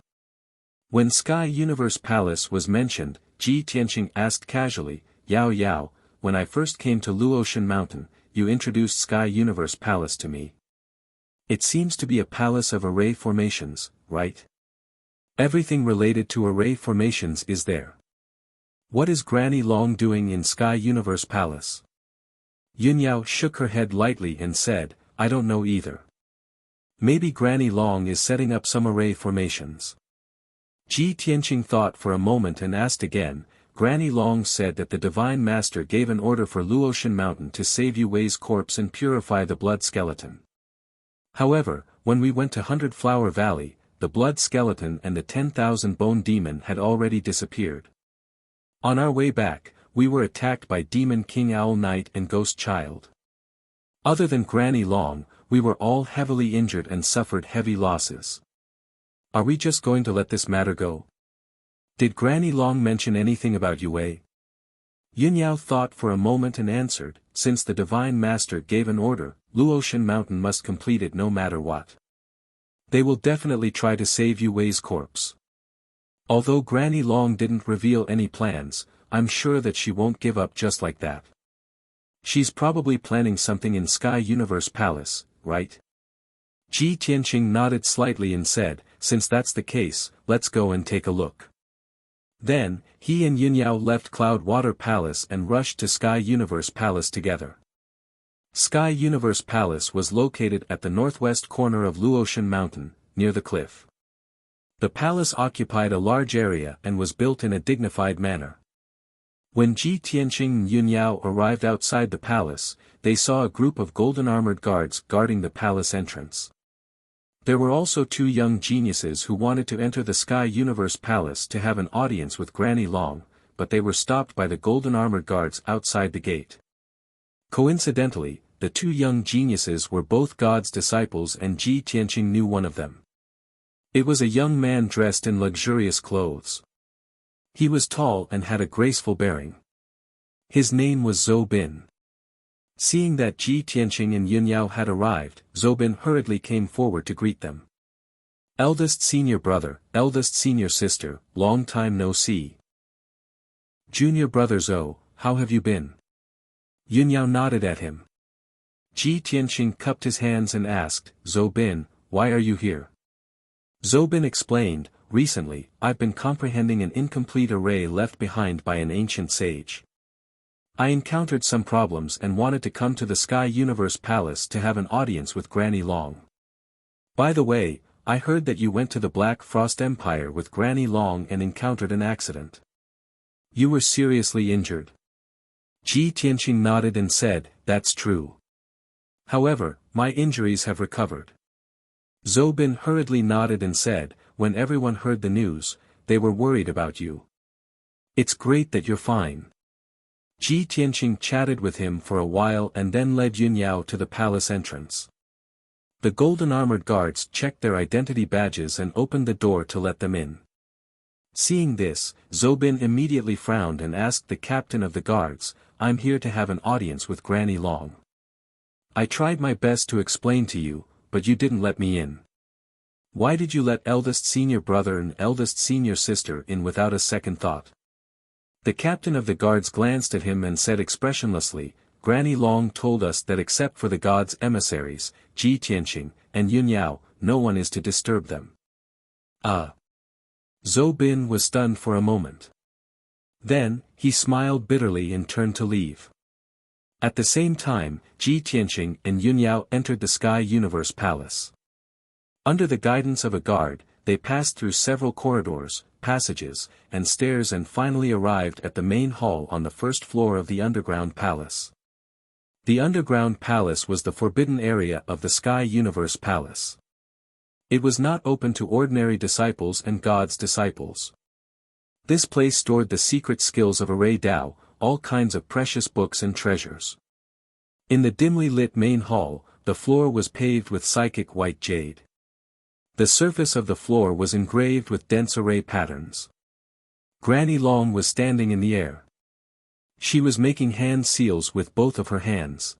When Sky Universe Palace was mentioned, Ji Tianqing asked casually, "Yao Yao, when I first came to Luotian Mountain, you introduced Sky Universe Palace to me. It seems to be a palace of array formations, right? Everything related to array formations is there. What is Granny Long doing in Sky Universe Palace?" Yunyao shook her head lightly and said, "I don't know either. Maybe Granny Long is setting up some array formations." Ji Tianqing thought for a moment and asked again. Granny Long said that the Divine Master gave an order for Luotian Mountain to save Yu Wei's corpse and purify the blood skeleton. However, when we went to 100 Flower Valley, the blood skeleton and the 10,000 bone demon had already disappeared. On our way back, we were attacked by Demon King Owl Knight and Ghost Child. Other than Granny Long, we were all heavily injured and suffered heavy losses. Are we just going to let this matter go? Did Granny Long mention anything about Yu Wei? Yunyao thought for a moment and answered, since the Divine Master gave an order, Luotian Mountain must complete it no matter what. They will definitely try to save Yu Wei's corpse. Although Granny Long didn't reveal any plans, I'm sure that she won't give up just like that. She's probably planning something in Sky Universe Palace, right? Ji Tianqing nodded slightly and said, since that's the case, let's go and take a look. Then, he and Yunyao left Cloud Water Palace and rushed to Sky Universe Palace together. Sky Universe Palace was located at the northwest corner of Luotian Mountain, near the cliff. The palace occupied a large area and was built in a dignified manner. When Ji Tianqing and Yunyao arrived outside the palace, they saw a group of golden-armored guards guarding the palace entrance. There were also two young geniuses who wanted to enter the Sky Universe Palace to have an audience with Granny Long, but they were stopped by the golden-armored guards outside the gate. Coincidentally, the two young geniuses were both God's disciples and Ji Tianqing knew one of them. It was a young man dressed in luxurious clothes. He was tall and had a graceful bearing. His name was Zhou Bin. Seeing that Ji Tianqing and Yunyao had arrived, Zhou Bin hurriedly came forward to greet them. Eldest senior brother, eldest senior sister, long time no see. Junior brother Zhou, how have you been? Yunyao nodded at him. Ji Tianqing cupped his hands and asked, Zhou Bin, why are you here? Zhou Bin explained, recently, I've been comprehending an incomplete array left behind by an ancient sage. I encountered some problems and wanted to come to the Sky Universe Palace to have an audience with Granny Long. By the way, I heard that you went to the Black Frost Empire with Granny Long and encountered an accident. You were seriously injured. Ji Tianqing nodded and said, that's true. However, my injuries have recovered. Zhou Bin hurriedly nodded and said, when everyone heard the news, they were worried about you. It's great that you're fine. Ji Tianqing chatted with him for a while and then led Yunyao to the palace entrance. The golden-armored guards checked their identity badges and opened the door to let them in. Seeing this, Zhou Bin immediately frowned and asked the captain of the guards, I'm here to have an audience with Granny Long. I tried my best to explain to you, but you didn't let me in. Why did you let eldest senior brother and eldest senior sister in without a second thought? The captain of the guards glanced at him and said expressionlessly, Granny Long told us that except for the gods' emissaries, Ji Tianqing, and Yunyao, no one is to disturb them. Zhou Bin was stunned for a moment. Then, he smiled bitterly and turned to leave. At the same time, Ji Tianqing and Yunyao entered the Sky Universe Palace. Under the guidance of a guard, they passed through several corridors, passages, and stairs and finally arrived at the main hall on the first floor of the underground palace. The underground palace was the forbidden area of the Sky Universe Palace. It was not open to ordinary disciples and God's disciples. This place stored the secret skills of Array Dao, all kinds of precious books and treasures. In the dimly lit main hall, the floor was paved with psychic white jade. The surface of the floor was engraved with dense array patterns. Granny Long was standing in the air. She was making hand seals with both of her hands.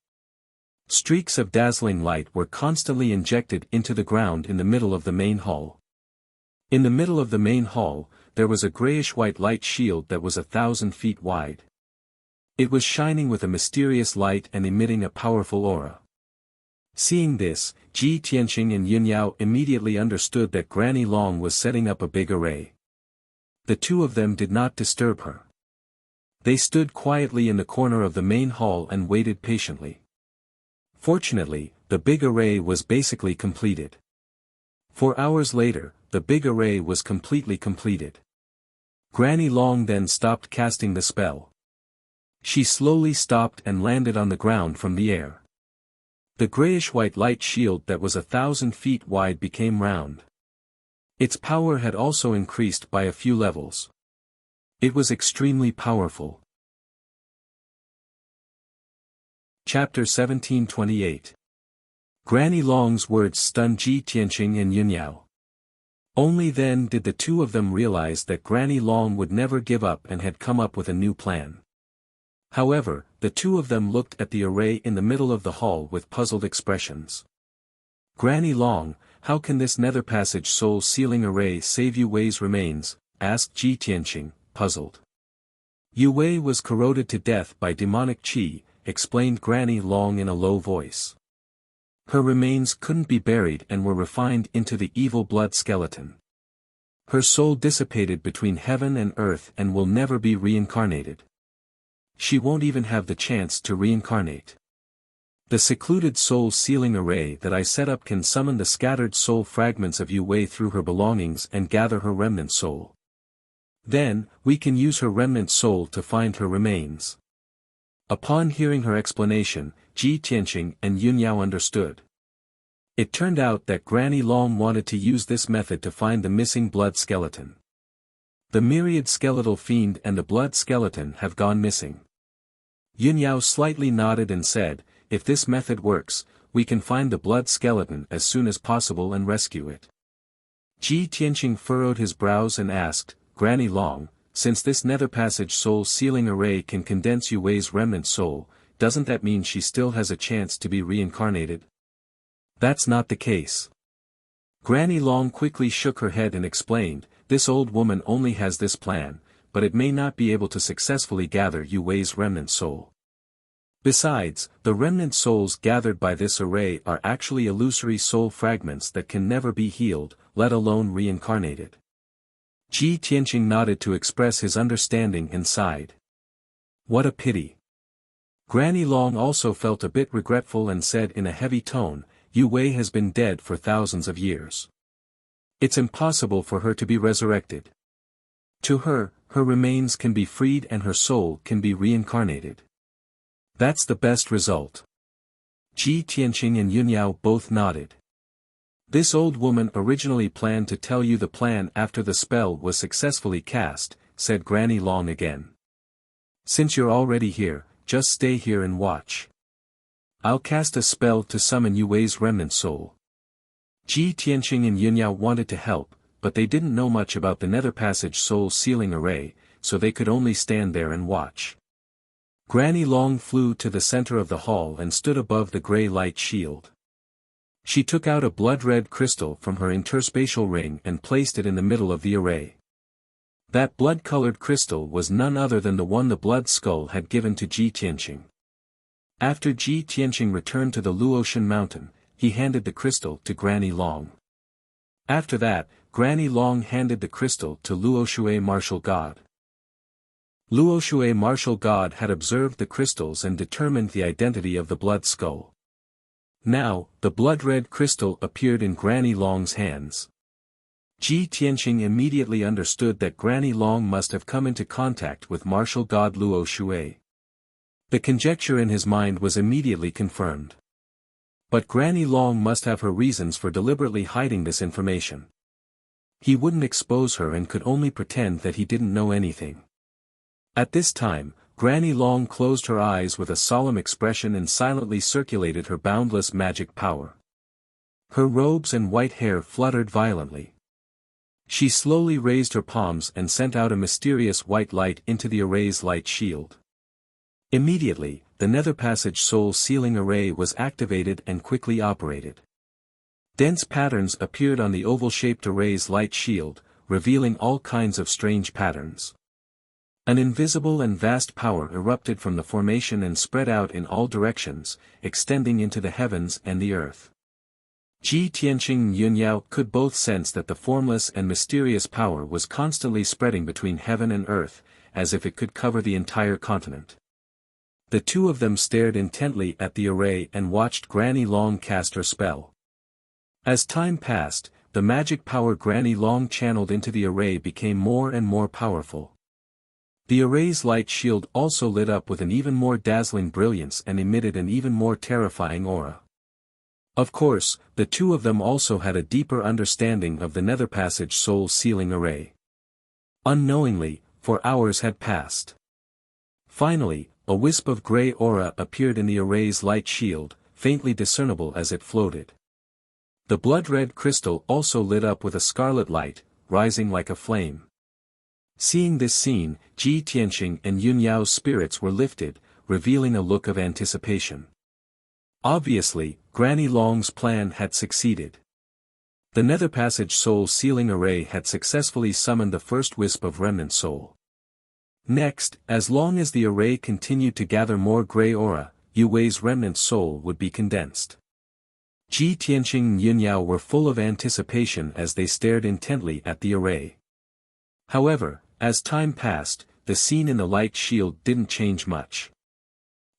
Streaks of dazzling light were constantly injected into the ground in the middle of the main hall. In the middle of the main hall, there was a grayish-white light shield that was 1,000 feet wide. It was shining with a mysterious light and emitting a powerful aura. Seeing this, Ji Tianqing and Yunyao immediately understood that Granny Long was setting up a big array. The two of them did not disturb her. They stood quietly in the corner of the main hall and waited patiently. Fortunately, the big array was basically completed. 4 hours later, the big array was completely completed. Granny Long then stopped casting the spell. She slowly stopped and landed on the ground from the air. The grayish-white light shield that was 1,000 feet wide became round. Its power had also increased by a few levels. It was extremely powerful. Chapter 1728. Granny Long's words stunned Ji Tianqing and Yunyao. Only then did the two of them realize that Granny Long would never give up and had come up with a new plan. However, the two of them looked at the array in the middle of the hall with puzzled expressions. "Granny Long, how can this nether passage soul sealing array save Yu Wei's remains?" asked Ji Tianqing, puzzled. "Yu Wei was corroded to death by demonic qi," explained Granny Long in a low voice. "Her remains couldn't be buried and were refined into the evil blood skeleton. Her soul dissipated between heaven and earth and will never be reincarnated. She won't even have the chance to reincarnate. The secluded soul sealing array that I set up can summon the scattered soul fragments of Yu Wei through her belongings and gather her remnant soul. Then, we can use her remnant soul to find her remains." Upon hearing her explanation, Ji Tianqing and Yunyao understood. It turned out that Granny Long wanted to use this method to find the missing blood skeleton. The myriad skeletal fiend and the blood skeleton have gone missing. Yunyao slightly nodded and said, "If this method works, we can find the blood skeleton as soon as possible and rescue it." Ji Tianqing furrowed his brows and asked, "Granny Long, since this nether passage soul sealing array can condense Yu Wei's remnant soul, doesn't that mean she still has a chance to be reincarnated?" "That's not the case." Granny Long quickly shook her head and explained, "This old woman only has this plan, but it may not be able to successfully gather Yu Wei's remnant soul. Besides, the remnant souls gathered by this array are actually illusory soul fragments that can never be healed, let alone reincarnated." Ji Tianqing nodded to express his understanding and sighed. "What a pity." Granny Long also felt a bit regretful and said in a heavy tone, "Yu Wei has been dead for thousands of years. It's impossible for her to be resurrected. To her, her remains can be freed and her soul can be reincarnated. That's the best result." Ji Tianqing and Yunyao both nodded. "This old woman originally planned to tell you the plan after the spell was successfully cast," said Granny Long again. "Since you're already here, just stay here and watch. I'll cast a spell to summon Yu Wei's remnant soul." Ji Tianqing and Yunyao wanted to help, but they didn't know much about the nether passage soul sealing array, so they could only stand there and watch. Granny Long flew to the center of the hall and stood above the gray light shield. She took out a blood-red crystal from her interspatial ring and placed it in the middle of the array. That blood-colored crystal was none other than the one the blood skull had given to Ji Tianqing. After Ji Tianqing returned to the Luotian mountain, he handed the crystal to Granny Long. After that, Granny Long handed the crystal to Luoshui Martial God. Luoshui Martial God had observed the crystals and determined the identity of the blood skull. Now, the blood-red crystal appeared in Granny Long's hands. Ji Tianqing immediately understood that Granny Long must have come into contact with Martial God Luoshui. The conjecture in his mind was immediately confirmed. But Granny Long must have her reasons for deliberately hiding this information. He wouldn't expose her and could only pretend that he didn't know anything. At this time, Granny Long closed her eyes with a solemn expression and silently circulated her boundless magic power. Her robes and white hair fluttered violently. She slowly raised her palms and sent out a mysterious white light into the array's light shield. Immediately, the nether passage soul sealing array was activated and quickly operated. Dense patterns appeared on the oval-shaped array's light shield, revealing all kinds of strange patterns. An invisible and vast power erupted from the formation and spread out in all directions, extending into the heavens and the earth. Ji Tianqing and Yunyao could both sense that the formless and mysterious power was constantly spreading between heaven and earth, as if it could cover the entire continent. The two of them stared intently at the array and watched Granny Long cast her spell. As time passed, the magic power Granny Long channeled into the array became more and more powerful. The array's light shield also lit up with an even more dazzling brilliance and emitted an even more terrifying aura. Of course, the two of them also had a deeper understanding of the Nether Passage soul sealing array. Unknowingly, for hours had passed. Finally, a wisp of grey aura appeared in the array's light shield, faintly discernible as it floated. The blood-red crystal also lit up with a scarlet light, rising like a flame. Seeing this scene, Ji Tianqing and Yun Yao's spirits were lifted, revealing a look of anticipation. Obviously, Granny Long's plan had succeeded. The Nether Passage soul sealing array had successfully summoned the first wisp of remnant soul. Next, as long as the array continued to gather more grey aura, Yu Wei's remnant soul would be condensed. Ji Tianqing and Yun Yao were full of anticipation as they stared intently at the array. However, as time passed, the scene in the light shield didn't change much.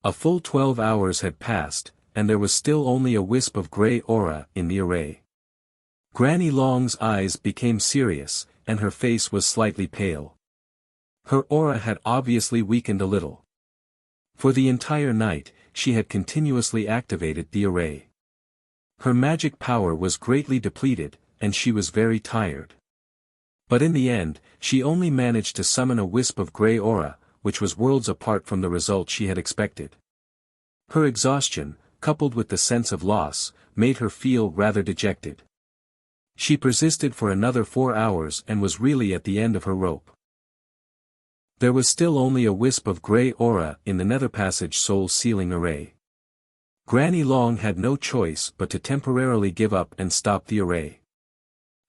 A full 12 hours had passed, and there was still only a wisp of grey aura in the array. Granny Long's eyes became serious, and her face was slightly pale. Her aura had obviously weakened a little. For the entire night, she had continuously activated the array. Her magic power was greatly depleted, and she was very tired. But in the end, she only managed to summon a wisp of grey aura, which was worlds apart from the result she had expected. Her exhaustion, coupled with the sense of loss, made her feel rather dejected. She persisted for another 4 hours and was really at the end of her rope. There was still only a wisp of grey aura in the Nether Passage soul sealing array. Granny Long had no choice but to temporarily give up and stop the array.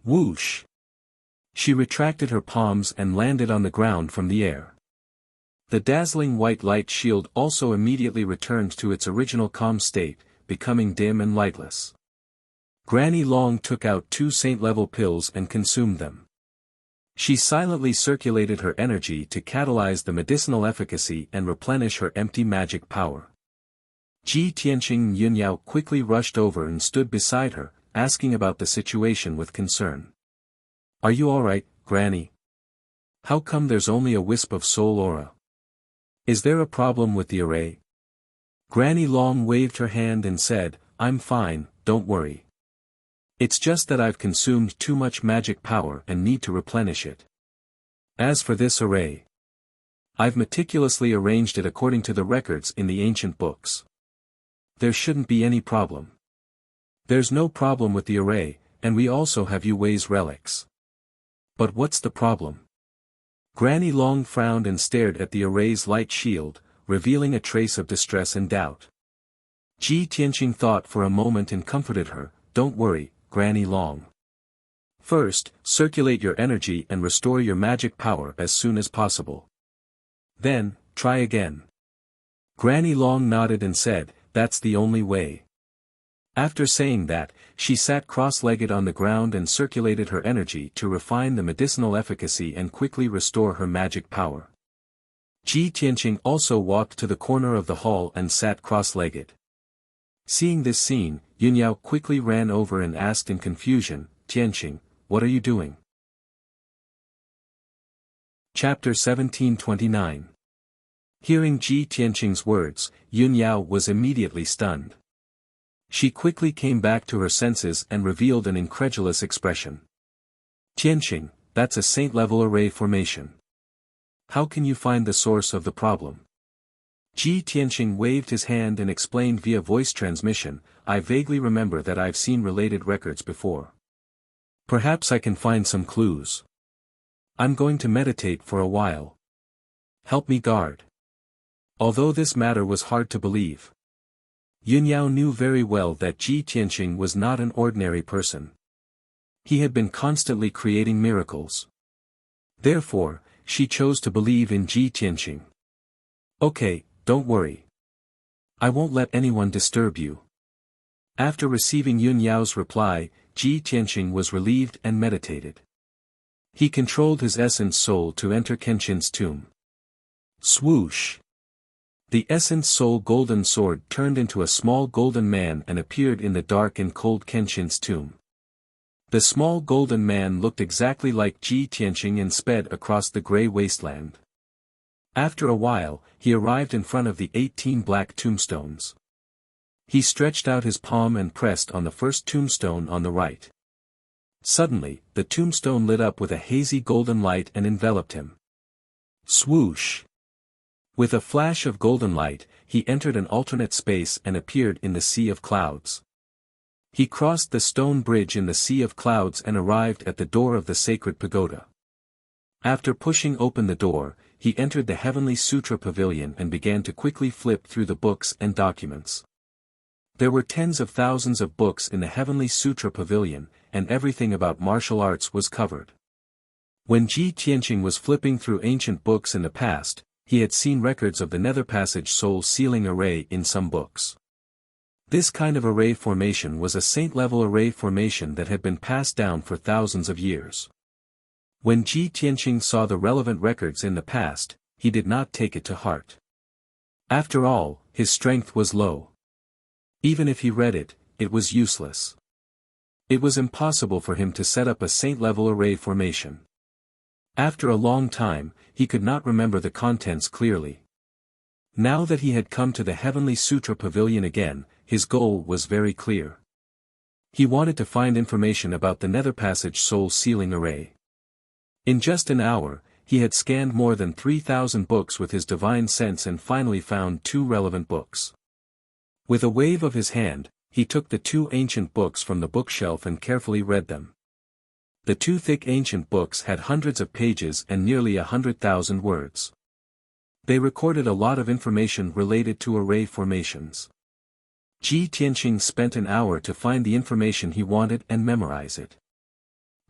Whoosh! She retracted her palms and landed on the ground from the air. The dazzling white light shield also immediately returned to its original calm state, becoming dim and lightless. Granny Long took out 2 saint-level pills and consumed them. She silently circulated her energy to catalyze the medicinal efficacy and replenish her empty magic power. Ji Tianqing and Yun Yao quickly rushed over and stood beside her, asking about the situation with concern. "Are you alright, Granny? How come there's only a wisp of soul aura? Is there a problem with the array?" Granny Long waved her hand and said, "I'm fine, don't worry. It's just that I've consumed too much magic power and need to replenish it. As for this array, I've meticulously arranged it according to the records in the ancient books. There shouldn't be any problem. There's no problem with the array, and we also have Yu Wei's relics. But what's the problem?" Granny Long frowned and stared at the array's light shield, revealing a trace of distress and doubt. Ji Tianqing thought for a moment and comforted her, "Don't worry, Granny Long. First, circulate your energy and restore your magic power as soon as possible. Then, try again." Granny Long nodded and said, "That's the only way." After saying that, she sat cross-legged on the ground and circulated her energy to refine the medicinal efficacy and quickly restore her magic power. Ji Tianqing also walked to the corner of the hall and sat cross-legged. Seeing this scene, Yun Yao quickly ran over and asked in confusion, "Tianqing, what are you doing?" Chapter 1729. Hearing Ji Tianqing's words, Yun Yao was immediately stunned. She quickly came back to her senses and revealed an incredulous expression. "Tianqing, that's a saint-level array formation. How can you find the source of the problem?" Ji Tianqing waved his hand and explained via voice transmission, "I vaguely remember that I've seen related records before. Perhaps I can find some clues. I'm going to meditate for a while. Help me guard." Although this matter was hard to believe, Yun Yao knew very well that Ji Tianqing was not an ordinary person. He had been constantly creating miracles. Therefore, she chose to believe in Ji Tianqing. "Okay, don't worry. I won't let anyone disturb you." After receiving Yun Yao's reply, Ji Tianqing was relieved and meditated. He controlled his essence soul to enter Kenshin's tomb. Swoosh! The essence soul golden sword turned into a small golden man and appeared in the dark and cold Kenshin's tomb. The small golden man looked exactly like Ji Tianqing and sped across the gray wasteland. After a while, he arrived in front of the 18 black tombstones. He stretched out his palm and pressed on the first tombstone on the right. Suddenly, the tombstone lit up with a hazy golden light and enveloped him. Swoosh! With a flash of golden light, he entered an alternate space and appeared in the sea of clouds. He crossed the stone bridge in the sea of clouds and arrived at the door of the sacred pagoda. After pushing open the door, he entered the Heavenly Sutra Pavilion and began to quickly flip through the books and documents. There were tens of thousands of books in the Heavenly Sutra Pavilion, and everything about martial arts was covered. When Ji Tianqing was flipping through ancient books in the past, he had seen records of the Nether Passage soul sealing array in some books. This kind of array formation was a saint-level array formation that had been passed down for thousands of years. When Ji Tianqing saw the relevant records in the past, he did not take it to heart. After all, his strength was low. Even if he read it, it was useless. It was impossible for him to set up a saint-level array formation. After a long time, he could not remember the contents clearly. Now that he had come to the Heavenly Sutra Pavilion again, his goal was very clear. He wanted to find information about the Nether Passage soul sealing array. In just an hour, he had scanned more than 3,000 books with his divine sense and finally found 2 relevant books. With a wave of his hand, he took the 2 ancient books from the bookshelf and carefully read them. The 2 thick ancient books had hundreds of pages and nearly 100,000 words. They recorded a lot of information related to array formations. Ji Tianqing spent an hour to find the information he wanted and memorize it.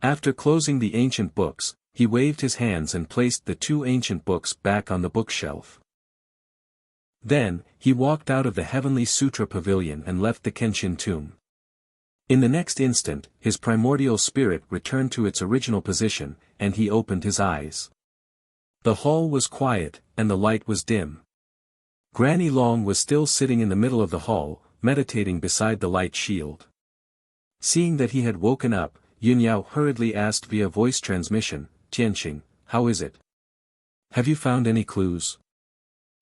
After closing the ancient books, he waved his hands and placed the 2 ancient books back on the bookshelf. Then, he walked out of the Heavenly Sutra Pavilion and left the Kenshin tomb. In the next instant, his primordial spirit returned to its original position, and he opened his eyes. The hall was quiet, and the light was dim. Granny Long was still sitting in the middle of the hall, meditating beside the light shield. Seeing that he had woken up, Yunyao hurriedly asked via voice transmission, "Tianqing, how is it? Have you found any clues?"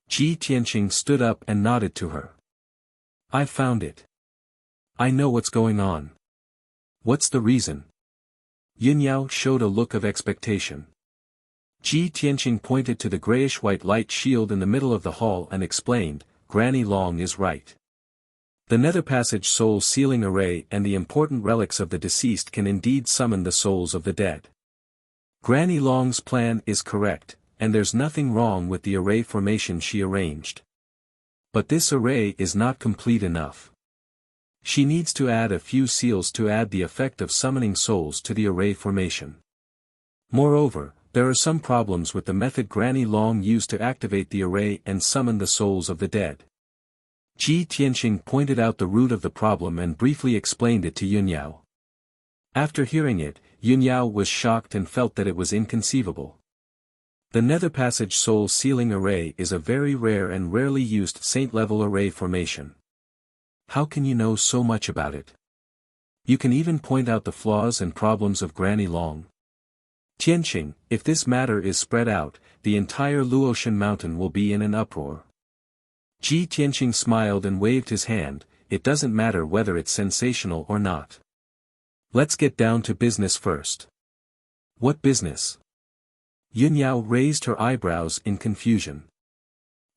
Ji Tianqing stood up and nodded to her. "I've found it. I know what's going on." "What's the reason?" Yunyao showed a look of expectation. Ji Tianqing pointed to the grayish-white light shield in the middle of the hall and explained, "Granny Long is right. The Nether Passage soul sealing array and the important relics of the deceased can indeed summon the souls of the dead. Granny Long's plan is correct, and there's nothing wrong with the array formation she arranged. But this array is not complete enough. She needs to add a few seals to add the effect of summoning souls to the array formation. Moreover, there are some problems with the method Granny Long used to activate the array and summon the souls of the dead." Ji Tianqing pointed out the root of the problem and briefly explained it to Yunyao. After hearing it, Yunyao was shocked and felt that it was inconceivable. The Nether Passage soul sealing array is a very rare and rarely used saint-level array formation. How can you know so much about it? You can even point out the flaws and problems of Granny Long. Tianqing, if this matter is spread out, the entire Luotian mountain will be in an uproar. Ji Tianqing smiled and waved his hand, "It doesn't matter whether it's sensational or not. Let's get down to business first." "What business?" Yunyao raised her eyebrows in confusion.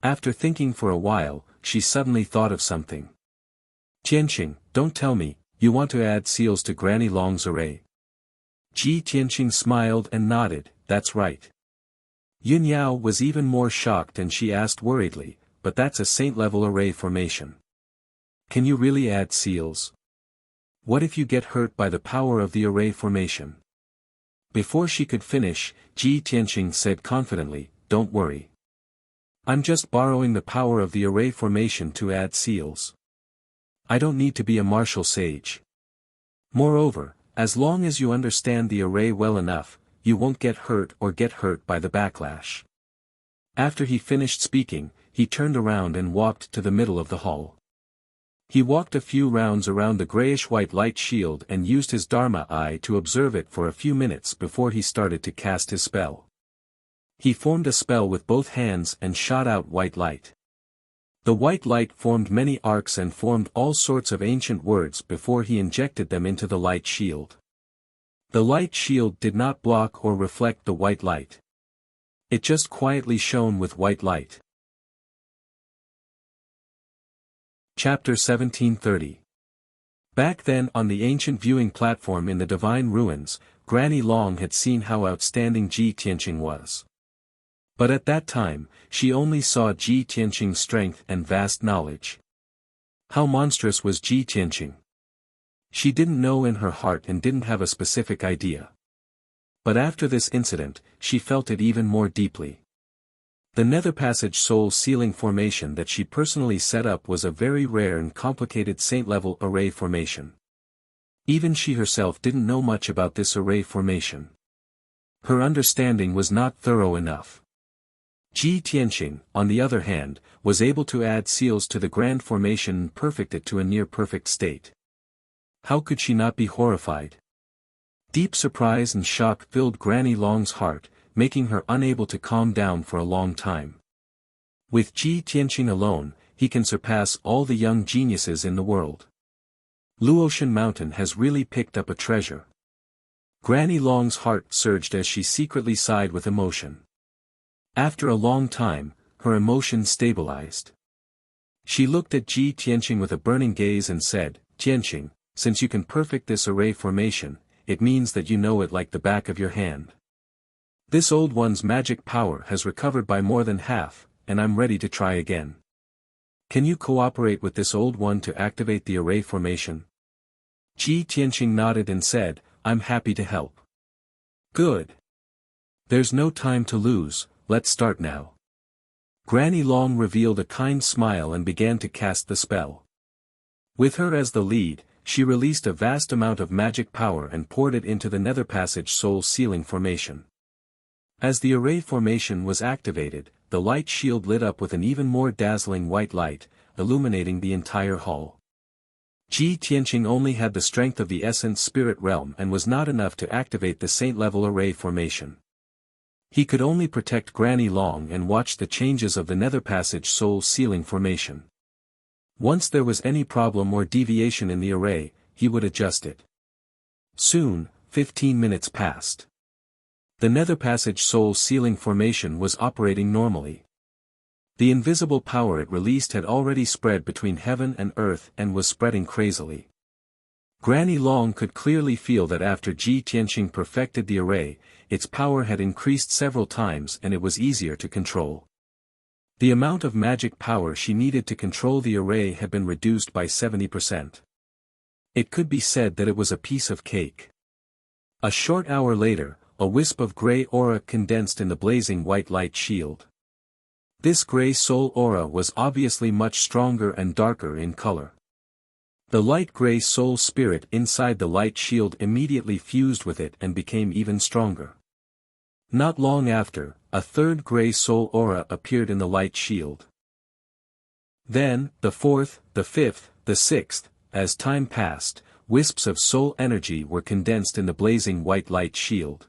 After thinking for a while, she suddenly thought of something. "Tianqing, don't tell me, you want to add seals to Granny Long's array?" Ji Tianqing smiled and nodded, "That's right." Yunyao was even more shocked and she asked worriedly, "But that's a saint-level array formation. Can you really add seals? What if you get hurt by the power of the array formation?" Before she could finish, Ji Tianqing said confidently, "Don't worry. I'm just borrowing the power of the array formation to add seals. I don't need to be a martial sage. Moreover, as long as you understand the array well enough, you won't get hurt by the backlash." After he finished speaking, he turned around and walked to the middle of the hall. He walked a few rounds around the grayish-white light shield and used his Dharma eye to observe it for a few minutes before he started to cast his spell. He formed a spell with both hands and shot out white light. The white light formed many arcs and formed all sorts of ancient words before he injected them into the light shield. The light shield did not block or reflect the white light. It just quietly shone with white light. Chapter 1730. Back then on the ancient viewing platform in the Divine Ruins, Granny Long had seen how outstanding Ji Tianqing was. But at that time, she only saw Ji Tianqing's strength and vast knowledge. How monstrous was Ji Tianqing? She didn't know in her heart and didn't have a specific idea. But after this incident, she felt it even more deeply. The Nether Passage Soul Sealing formation that she personally set up was a very rare and complicated saint-level array formation. Even she herself didn't know much about this array formation. Her understanding was not thorough enough. Ji Tianqing, on the other hand, was able to add seals to the grand formation and perfect it to a near-perfect state. How could she not be horrified? Deep surprise and shock filled Granny Long's heart, making her unable to calm down for a long time. With Ji Tianqing alone, he can surpass all the young geniuses in the world. Luotian Mountain has really picked up a treasure. Granny Long's heart surged as she secretly sighed with emotion. After a long time, her emotion stabilized. She looked at Ji Tianqing with a burning gaze and said, "Tianqing, since you can perfect this array formation, it means that you know it like the back of your hand. This old one's magic power has recovered by more than half, and I'm ready to try again. Can you cooperate with this old one to activate the array formation?" Ji Tianqing nodded and said, "I'm happy to help." "Good. There's no time to lose, let's start now." Granny Long revealed a kind smile and began to cast the spell. With her as the lead, she released a vast amount of magic power and poured it into the Nether Passage Soul Sealing formation. As the array formation was activated, the light shield lit up with an even more dazzling white light, illuminating the entire hall. Ji Tianqing only had the strength of the Essence Spirit Realm and was not enough to activate the saint-level array formation. He could only protect Granny Long and watch the changes of the Nether Passage Soul Sealing formation. Once there was any problem or deviation in the array, he would adjust it. Soon, 15 minutes passed. The Nether Passage Soul Sealing formation was operating normally. The invisible power it released had already spread between heaven and earth and was spreading crazily. Granny Long could clearly feel that after Ji Tianqing perfected the array, its power had increased several times and it was easier to control. The amount of magic power she needed to control the array had been reduced by 70%. It could be said that it was a piece of cake. A short hour later, a wisp of gray aura condensed in the blazing white light shield. This gray soul aura was obviously much stronger and darker in color. The light gray soul spirit inside the light shield immediately fused with it and became even stronger. Not long after, a third gray soul aura appeared in the light shield. Then, the fourth, the fifth, the sixth, as time passed, wisps of soul energy were condensed in the blazing white light shield.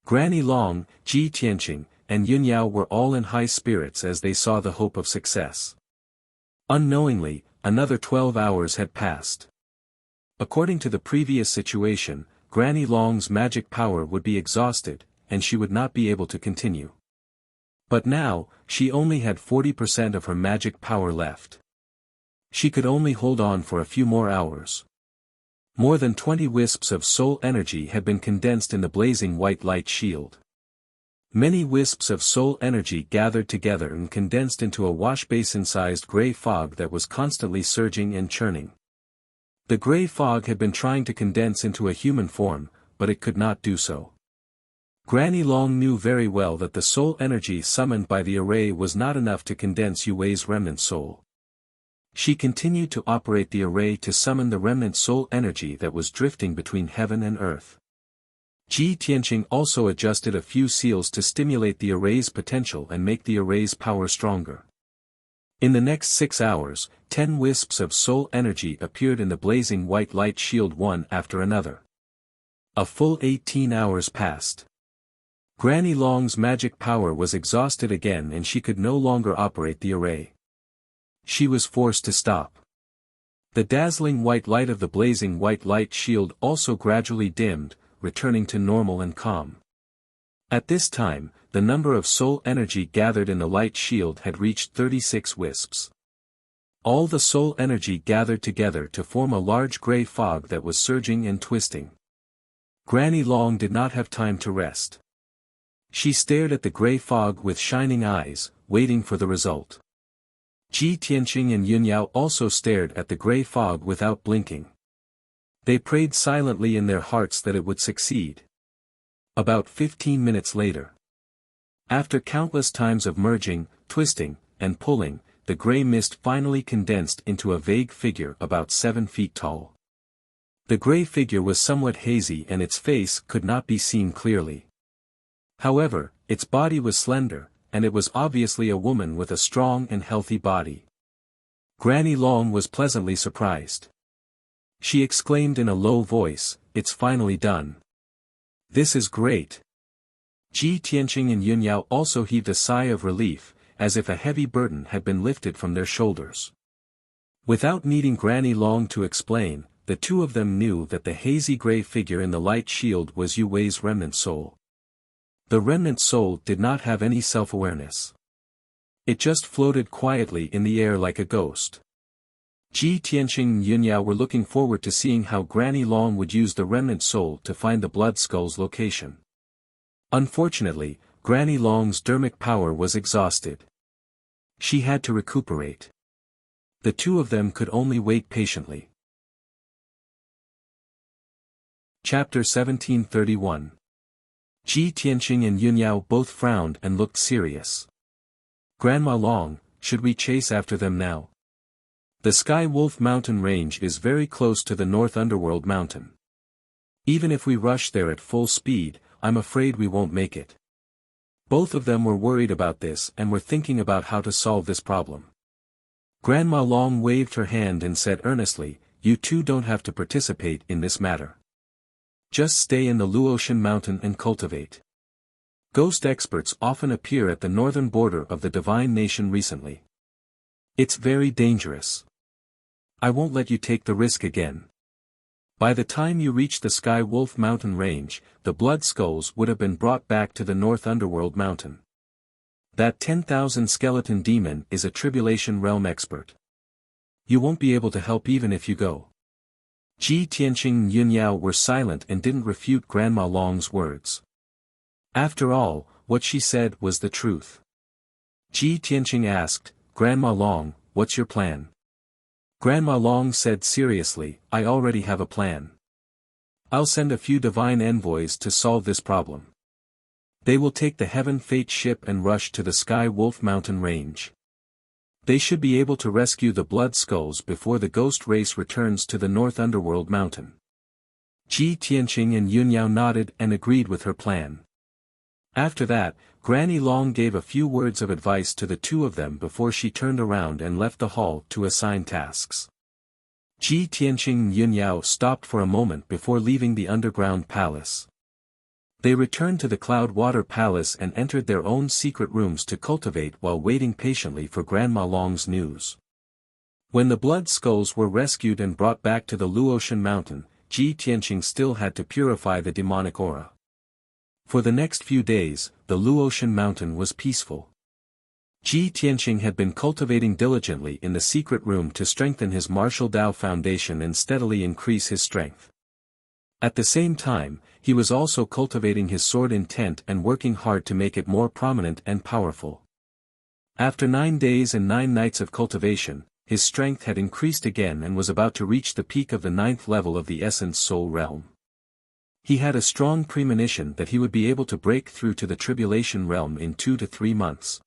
Granny Long, Ji Tianqing, and Yunyao were all in high spirits as they saw the hope of success. Unknowingly, another 12 hours had passed. According to the previous situation, Granny Long's magic power would be exhausted, and she would not be able to continue. But now, she only had 40% of her magic power left. She could only hold on for a few more hours. More than 20 wisps of soul energy had been condensed in the blazing white light shield. Many wisps of soul energy gathered together and condensed into a washbasin-sized gray fog that was constantly surging and churning. The gray fog had been trying to condense into a human form, but it could not do so. Granny Long knew very well that the soul energy summoned by the array was not enough to condense Yue's remnant soul. She continued to operate the array to summon the remnant soul energy that was drifting between heaven and earth. Ji Tianqing also adjusted a few seals to stimulate the array's potential and make the array's power stronger. In the next 6 hours, 10 wisps of soul energy appeared in the blazing white light shield one after another. A full 18 hours passed. Granny Long's magic power was exhausted again and she could no longer operate the array. She was forced to stop. The dazzling white light of the blazing white light shield also gradually dimmed, returning to normal and calm. At this time, the number of soul energy gathered in the light shield had reached 36 wisps. All the soul energy gathered together to form a large gray fog that was surging and twisting. Granny Long did not have time to rest. She stared at the gray fog with shining eyes, waiting for the result. Ji Tianqing and Yunyao also stared at the gray fog without blinking. They prayed silently in their hearts that it would succeed. About 15 minutes later. After countless times of merging, twisting, and pulling, the gray mist finally condensed into a vague figure about 7 feet tall. The gray figure was somewhat hazy and its face could not be seen clearly. However, its body was slender, and it was obviously a woman with a strong and healthy body. Granny Long was pleasantly surprised. She exclaimed in a low voice, "It's finally done. This is great." Ji Tianqing and Yunyao also heaved a sigh of relief, as if a heavy burden had been lifted from their shoulders. Without needing Granny Long to explain, the two of them knew that the hazy gray figure in the light shield was Yu Wei's remnant soul. The remnant soul did not have any self-awareness. It just floated quietly in the air like a ghost. Ji Tianqing and Yunyao were looking forward to seeing how Granny Long would use the remnant soul to find the blood skull's location. Unfortunately, Granny Long's dermic power was exhausted. She had to recuperate. The two of them could only wait patiently. Chapter 1731. Ji Tianqing and Yunyao both frowned and looked serious. "Grandma Long, should we chase after them now? The Sky Wolf mountain range is very close to the North Underworld mountain. Even if we rush there at full speed, I'm afraid we won't make it." Both of them were worried about this and were thinking about how to solve this problem. Grandma Long waved her hand and said earnestly, "You two don't have to participate in this matter. Just stay in the Luotian mountain and cultivate. Ghost experts often appear at the northern border of the divine nation recently. It's very dangerous. I won't let you take the risk again. By the time you reach the Sky Wolf mountain range, the blood skulls would have been brought back to the North Underworld mountain. That 10,000 skeleton demon is a Tribulation Realm expert. You won't be able to help even if you go." Ji Tianqing and Yunyao were silent and didn't refute Grandma Long's words. After all, what she said was the truth. Ji Tianqing asked, "Grandma Long, what's your plan?" Grandma Long said seriously, "I already have a plan. I'll send a few divine envoys to solve this problem. They will take the Heaven Fate ship and rush to the Sky Wolf mountain range. They should be able to rescue the blood skulls before the ghost race returns to the North Underworld mountain." Ji Tianqing and Yunyao nodded and agreed with her plan. After that, Granny Long gave a few words of advice to the two of them before she turned around and left the hall to assign tasks. Ji Tianqing and Yunyao stopped for a moment before leaving the underground palace. They returned to the Cloud Water Palace and entered their own secret rooms to cultivate while waiting patiently for Grandma Long's news. When the blood skulls were rescued and brought back to the Luotian mountain, Ji Tianqing still had to purify the demonic aura. For the next few days, the Luotian mountain was peaceful. Ji Tianqing had been cultivating diligently in the secret room to strengthen his martial Dao foundation and steadily increase his strength. At the same time, he was also cultivating his sword intent and working hard to make it more prominent and powerful. After 9 days and 9 nights of cultivation, his strength had increased again and was about to reach the peak of the 9th level of the Essence Soul Realm. He had a strong premonition that he would be able to break through to the Tribulation Realm in 2 to 3 months.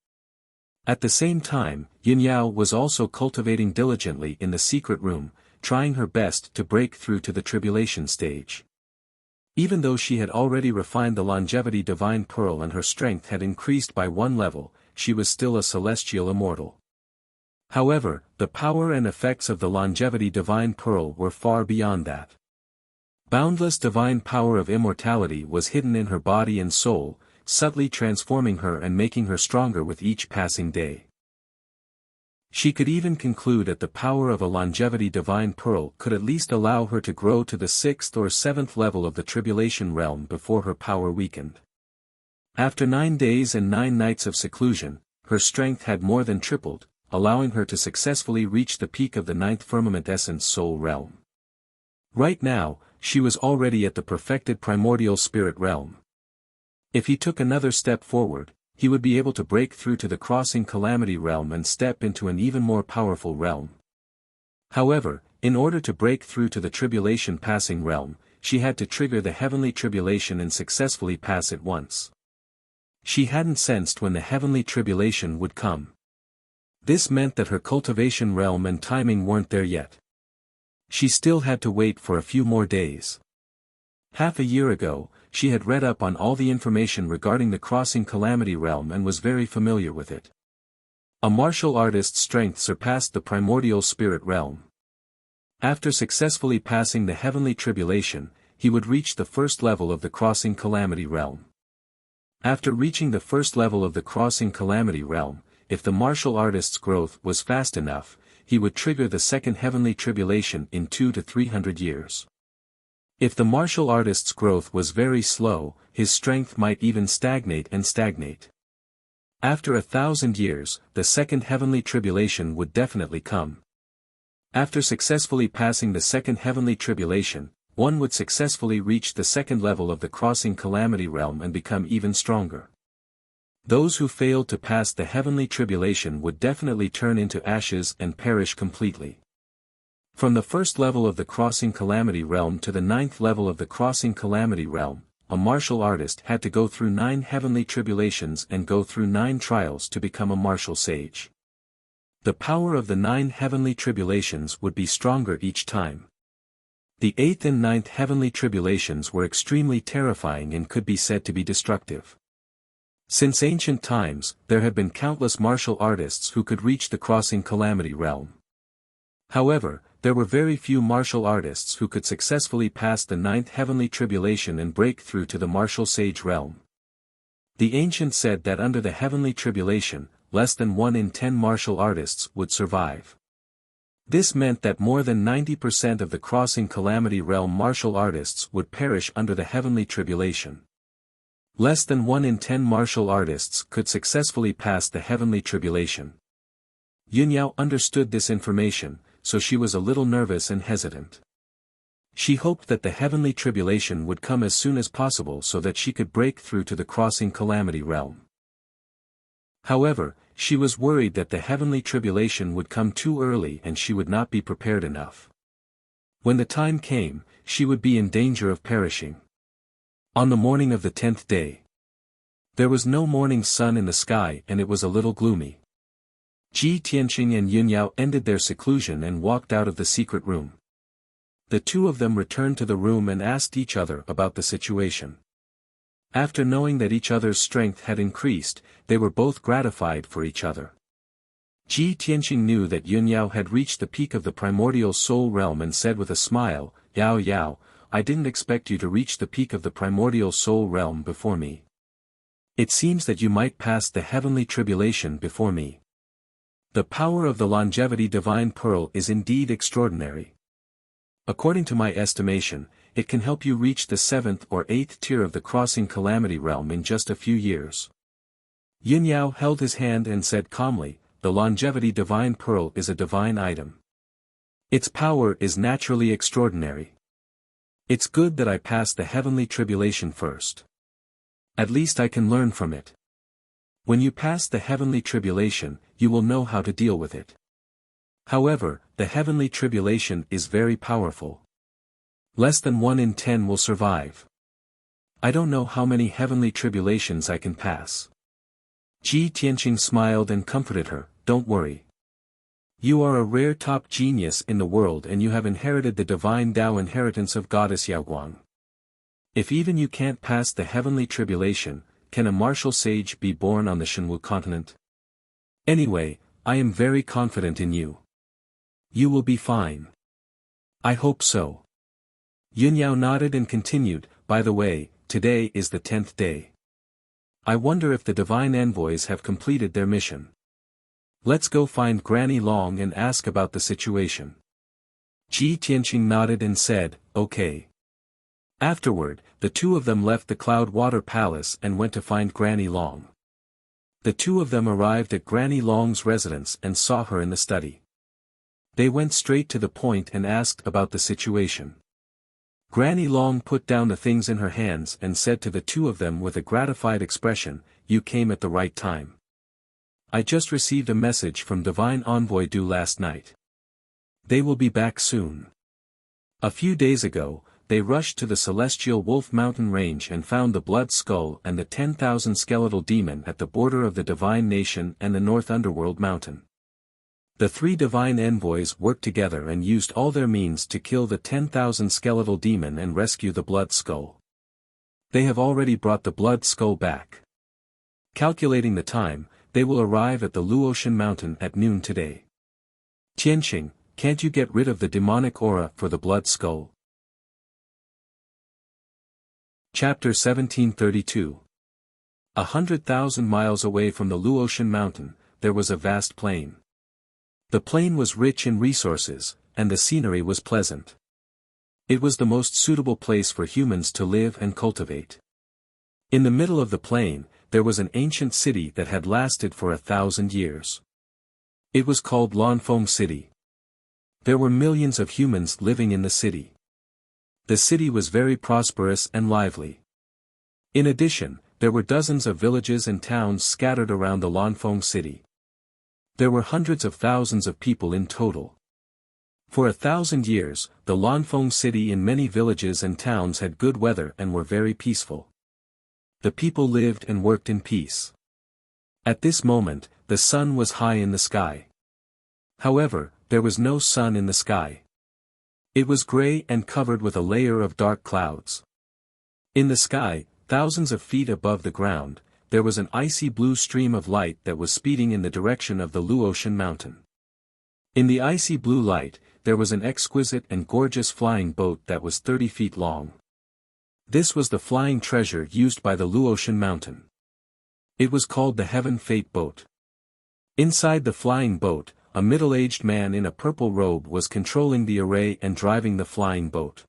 At the same time, Yunyao was also cultivating diligently in the secret room, trying her best to break through to the Tribulation stage. Even though she had already refined the Longevity Divine Pearl and her strength had increased by 1 level, she was still a celestial immortal. However, the power and effects of the longevity divine pearl were far beyond that. Boundless divine power of immortality was hidden in her body and soul, subtly transforming her and making her stronger with each passing day. She could even conclude that the power of a longevity divine pearl could at least allow her to grow to the 6th or 7th level of the tribulation realm before her power weakened. After 9 days and 9 nights of seclusion, her strength had more than tripled, allowing her to successfully reach the peak of the 9th firmament essence soul realm. Right now, she was already at the perfected primordial spirit realm. If he took another step forward, he would be able to break through to the crossing calamity realm and step into an even more powerful realm. However, in order to break through to the tribulation passing realm, she had to trigger the heavenly tribulation and successfully pass it once. She hadn't sensed when the heavenly tribulation would come. This meant that her cultivation realm and timing weren't there yet. She still had to wait for a few more days. Half a year ago, she had read up on all the information regarding the crossing calamity realm and was very familiar with it. A martial artist's strength surpassed the primordial spirit realm. After successfully passing the heavenly tribulation, he would reach the first level of the crossing calamity realm. After reaching the first level of the crossing calamity realm, if the martial artist's growth was fast enough, he would trigger the second heavenly tribulation in 200 to 300 years. If the martial artist's growth was very slow, his strength might even stagnate. After 1,000 years, the second heavenly tribulation would definitely come. After successfully passing the second heavenly tribulation, one would successfully reach the second level of the crossing calamity realm and become even stronger. Those who failed to pass the heavenly tribulation would definitely turn into ashes and perish completely. From the first level of the crossing calamity realm to the 9th level of the crossing calamity realm, a martial artist had to go through 9 heavenly tribulations and go through 9 trials to become a martial sage. The power of the 9 heavenly tribulations would be stronger each time. The 8th and 9th heavenly tribulations were extremely terrifying and could be said to be destructive. Since ancient times, there have been countless martial artists who could reach the crossing calamity realm. However, there were very few martial artists who could successfully pass the 9th heavenly tribulation and break through to the martial sage realm. The ancients said that under the heavenly tribulation, less than 1 in 10 martial artists would survive. This meant that more than 90% of the crossing calamity realm martial artists would perish under the heavenly tribulation. Less than 1 in 10 martial artists could successfully pass the heavenly tribulation. Yunyao understood this information, so she was a little nervous and hesitant. She hoped that the heavenly tribulation would come as soon as possible so that she could break through to the crossing calamity realm. However, she was worried that the heavenly tribulation would come too early and she would not be prepared enough. When the time came, she would be in danger of perishing. On the morning of the 10th day, there was no morning sun in the sky and it was a little gloomy. Ji Tianqing and Yunyao ended their seclusion and walked out of the secret room. The two of them returned to the room and asked each other about the situation. After knowing that each other's strength had increased, they were both gratified for each other. Ji Tianqing knew that Yunyao had reached the peak of the primordial soul realm and said with a smile, "Yao Yao, I didn't expect you to reach the peak of the primordial soul realm before me. It seems that you might pass the heavenly tribulation before me. The power of the longevity divine pearl is indeed extraordinary. According to my estimation, it can help you reach the 7th or 8th tier of the crossing calamity realm in just a few years." Yunyao held his hand and said calmly, "The longevity divine pearl is a divine item. Its power is naturally extraordinary. It's good that I pass the heavenly tribulation first. At least I can learn from it. When you pass the heavenly tribulation, you will know how to deal with it. However, the heavenly tribulation is very powerful. Less than 1 in 10 will survive. I don't know how many heavenly tribulations I can pass." Ji Tianqing smiled and comforted her, "Don't worry. You are a rare top genius in the world and you have inherited the divine Tao inheritance of goddess Yaoguang. If even you can't pass the heavenly tribulation, can a martial sage be born on the Shenwu continent? Anyway, I am very confident in you. You will be fine. I hope so. Yunyao nodded and continued, by the way, today is the 10th day. I wonder if the divine envoys have completed their mission. Let's go find Granny Long and ask about the situation. Ji Tianqing nodded and said, okay. Afterward, the two of them left the Cloud Water Palace and went to find Granny Long. The two of them arrived at Granny Long's residence and saw her in the study. They went straight to the point and asked about the situation. Granny Long put down the things in her hands and said to the two of them with a gratified expression, you came at the right time. I just received a message from Divine Envoy Du last night. They will be back soon. A few days ago, they rushed to the Celestial Wolf Mountain Range and found the Blood Skull and the 10,000 skeletal demon at the border of the Divine Nation and the North Underworld Mountain. The three divine envoys worked together and used all their means to kill the 10,000 skeletal demon and rescue the Blood Skull. They have already brought the Blood Skull back. Calculating the time, they will arrive at the Luotian Mountain at noon today. Tianqing, can't you get rid of the demonic aura for the Blood Skull? Chapter 1732. 100,000 miles away from the Luotian Mountain, there was a vast plain. The plain was rich in resources, and the scenery was pleasant. It was the most suitable place for humans to live and cultivate. In the middle of the plain, there was an ancient city that had lasted for 1,000 years. It was called Lanfeng City. There were millions of humans living in the city. The city was very prosperous and lively. In addition, there were dozens of villages and towns scattered around the Lanfeng City. There were hundreds of thousands of people in total. For 1,000 years, the Lanfeng City and many villages and towns had good weather and were very peaceful. The people lived and worked in peace. At this moment, the sun was high in the sky. However, there was no sun in the sky. It was gray and covered with a layer of dark clouds. In the sky, thousands of feet above the ground, there was an icy blue stream of light that was speeding in the direction of the Luotian Mountain. In the icy blue light, there was an exquisite and gorgeous flying boat that was 30 feet long. This was the flying treasure used by the Luotian Mountain. It was called the Heaven Fate Boat. Inside the flying boat, a middle-aged man in a purple robe was controlling the array and driving the flying boat.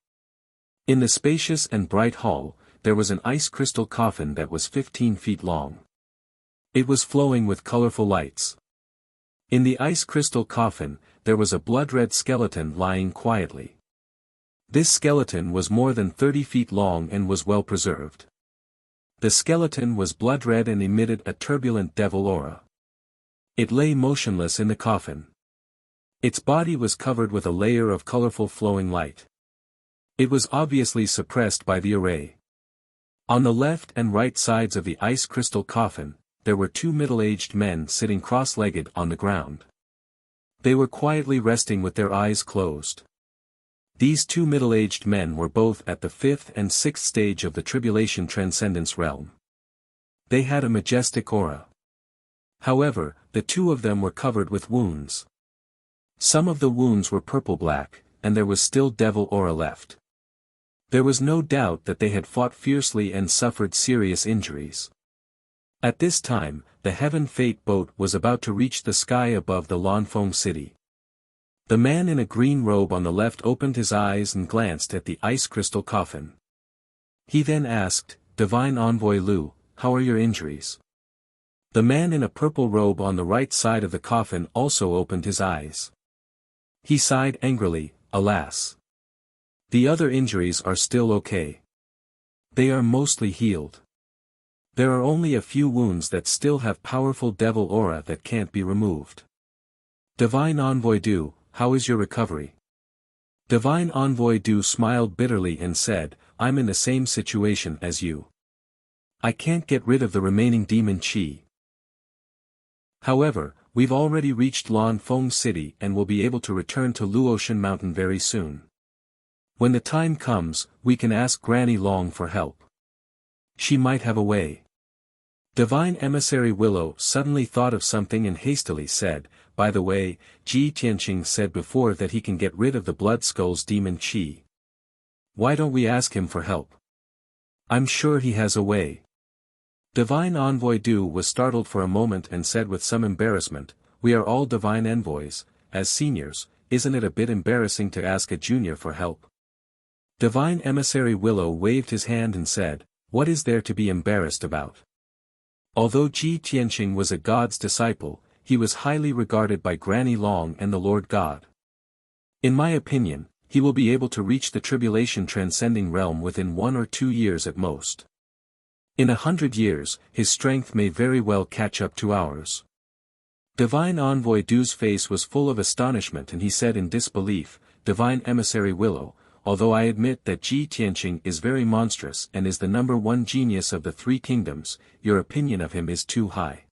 In the spacious and bright hall, there was an ice crystal coffin that was 15 feet long. It was flowing with colorful lights. In the ice crystal coffin, there was a blood-red skeleton lying quietly. This skeleton was more than 30 feet long and was well preserved. The skeleton was blood-red and emitted a turbulent devil aura. It lay motionless in the coffin. Its body was covered with a layer of colorful flowing light. It was obviously suppressed by the array. On the left and right sides of the ice crystal coffin, there were two middle-aged men sitting cross-legged on the ground. They were quietly resting with their eyes closed. These two middle-aged men were both at the 5th and 6th stage of the Tribulation Transcendence realm. They had a majestic aura. However, the two of them were covered with wounds. Some of the wounds were purple-black, and there was still devil aura left. There was no doubt that they had fought fiercely and suffered serious injuries. At this time, the Heaven Fate boat was about to reach the sky above the Lanfeng City. The man in a green robe on the left opened his eyes and glanced at the ice crystal coffin. He then asked, Divine Envoy Lu, how are your injuries? The man in a purple robe on the right side of the coffin also opened his eyes. He sighed angrily, alas. The other injuries are still okay. They are mostly healed. There are only a few wounds that still have powerful devil aura that can't be removed. Divine Envoy Du, how is your recovery? Divine Envoy Du smiled bitterly and said, I'm in the same situation as you. I can't get rid of the remaining demon chi. However, we've already reached Lanfeng City and will be able to return to Luotian Mountain very soon. When the time comes, we can ask Granny Long for help. She might have a way. Divine Emissary Willow suddenly thought of something and hastily said, "By the way, Ji Tianqing said before that he can get rid of the Blood Skull's demon qi. Why don't we ask him for help? I'm sure he has a way." Divine Envoy Du was startled for a moment and said with some embarrassment, "We are all divine envoys, as seniors, isn't it a bit embarrassing to ask a junior for help?" Divine Emissary Willow waved his hand and said, "What is there to be embarrassed about?" Although Ji Tianqing was a god's disciple, he was highly regarded by Granny Long and the Lord God. In my opinion, he will be able to reach the tribulation transcending realm within 1 or 2 years at most. In 100 years, his strength may very well catch up to ours. Divine Envoy Du's face was full of astonishment and he said in disbelief, "Divine Emissary Willow, although I admit that Ji Tianqing is very monstrous and is the #1 genius of the 3 kingdoms, your opinion of him is too high.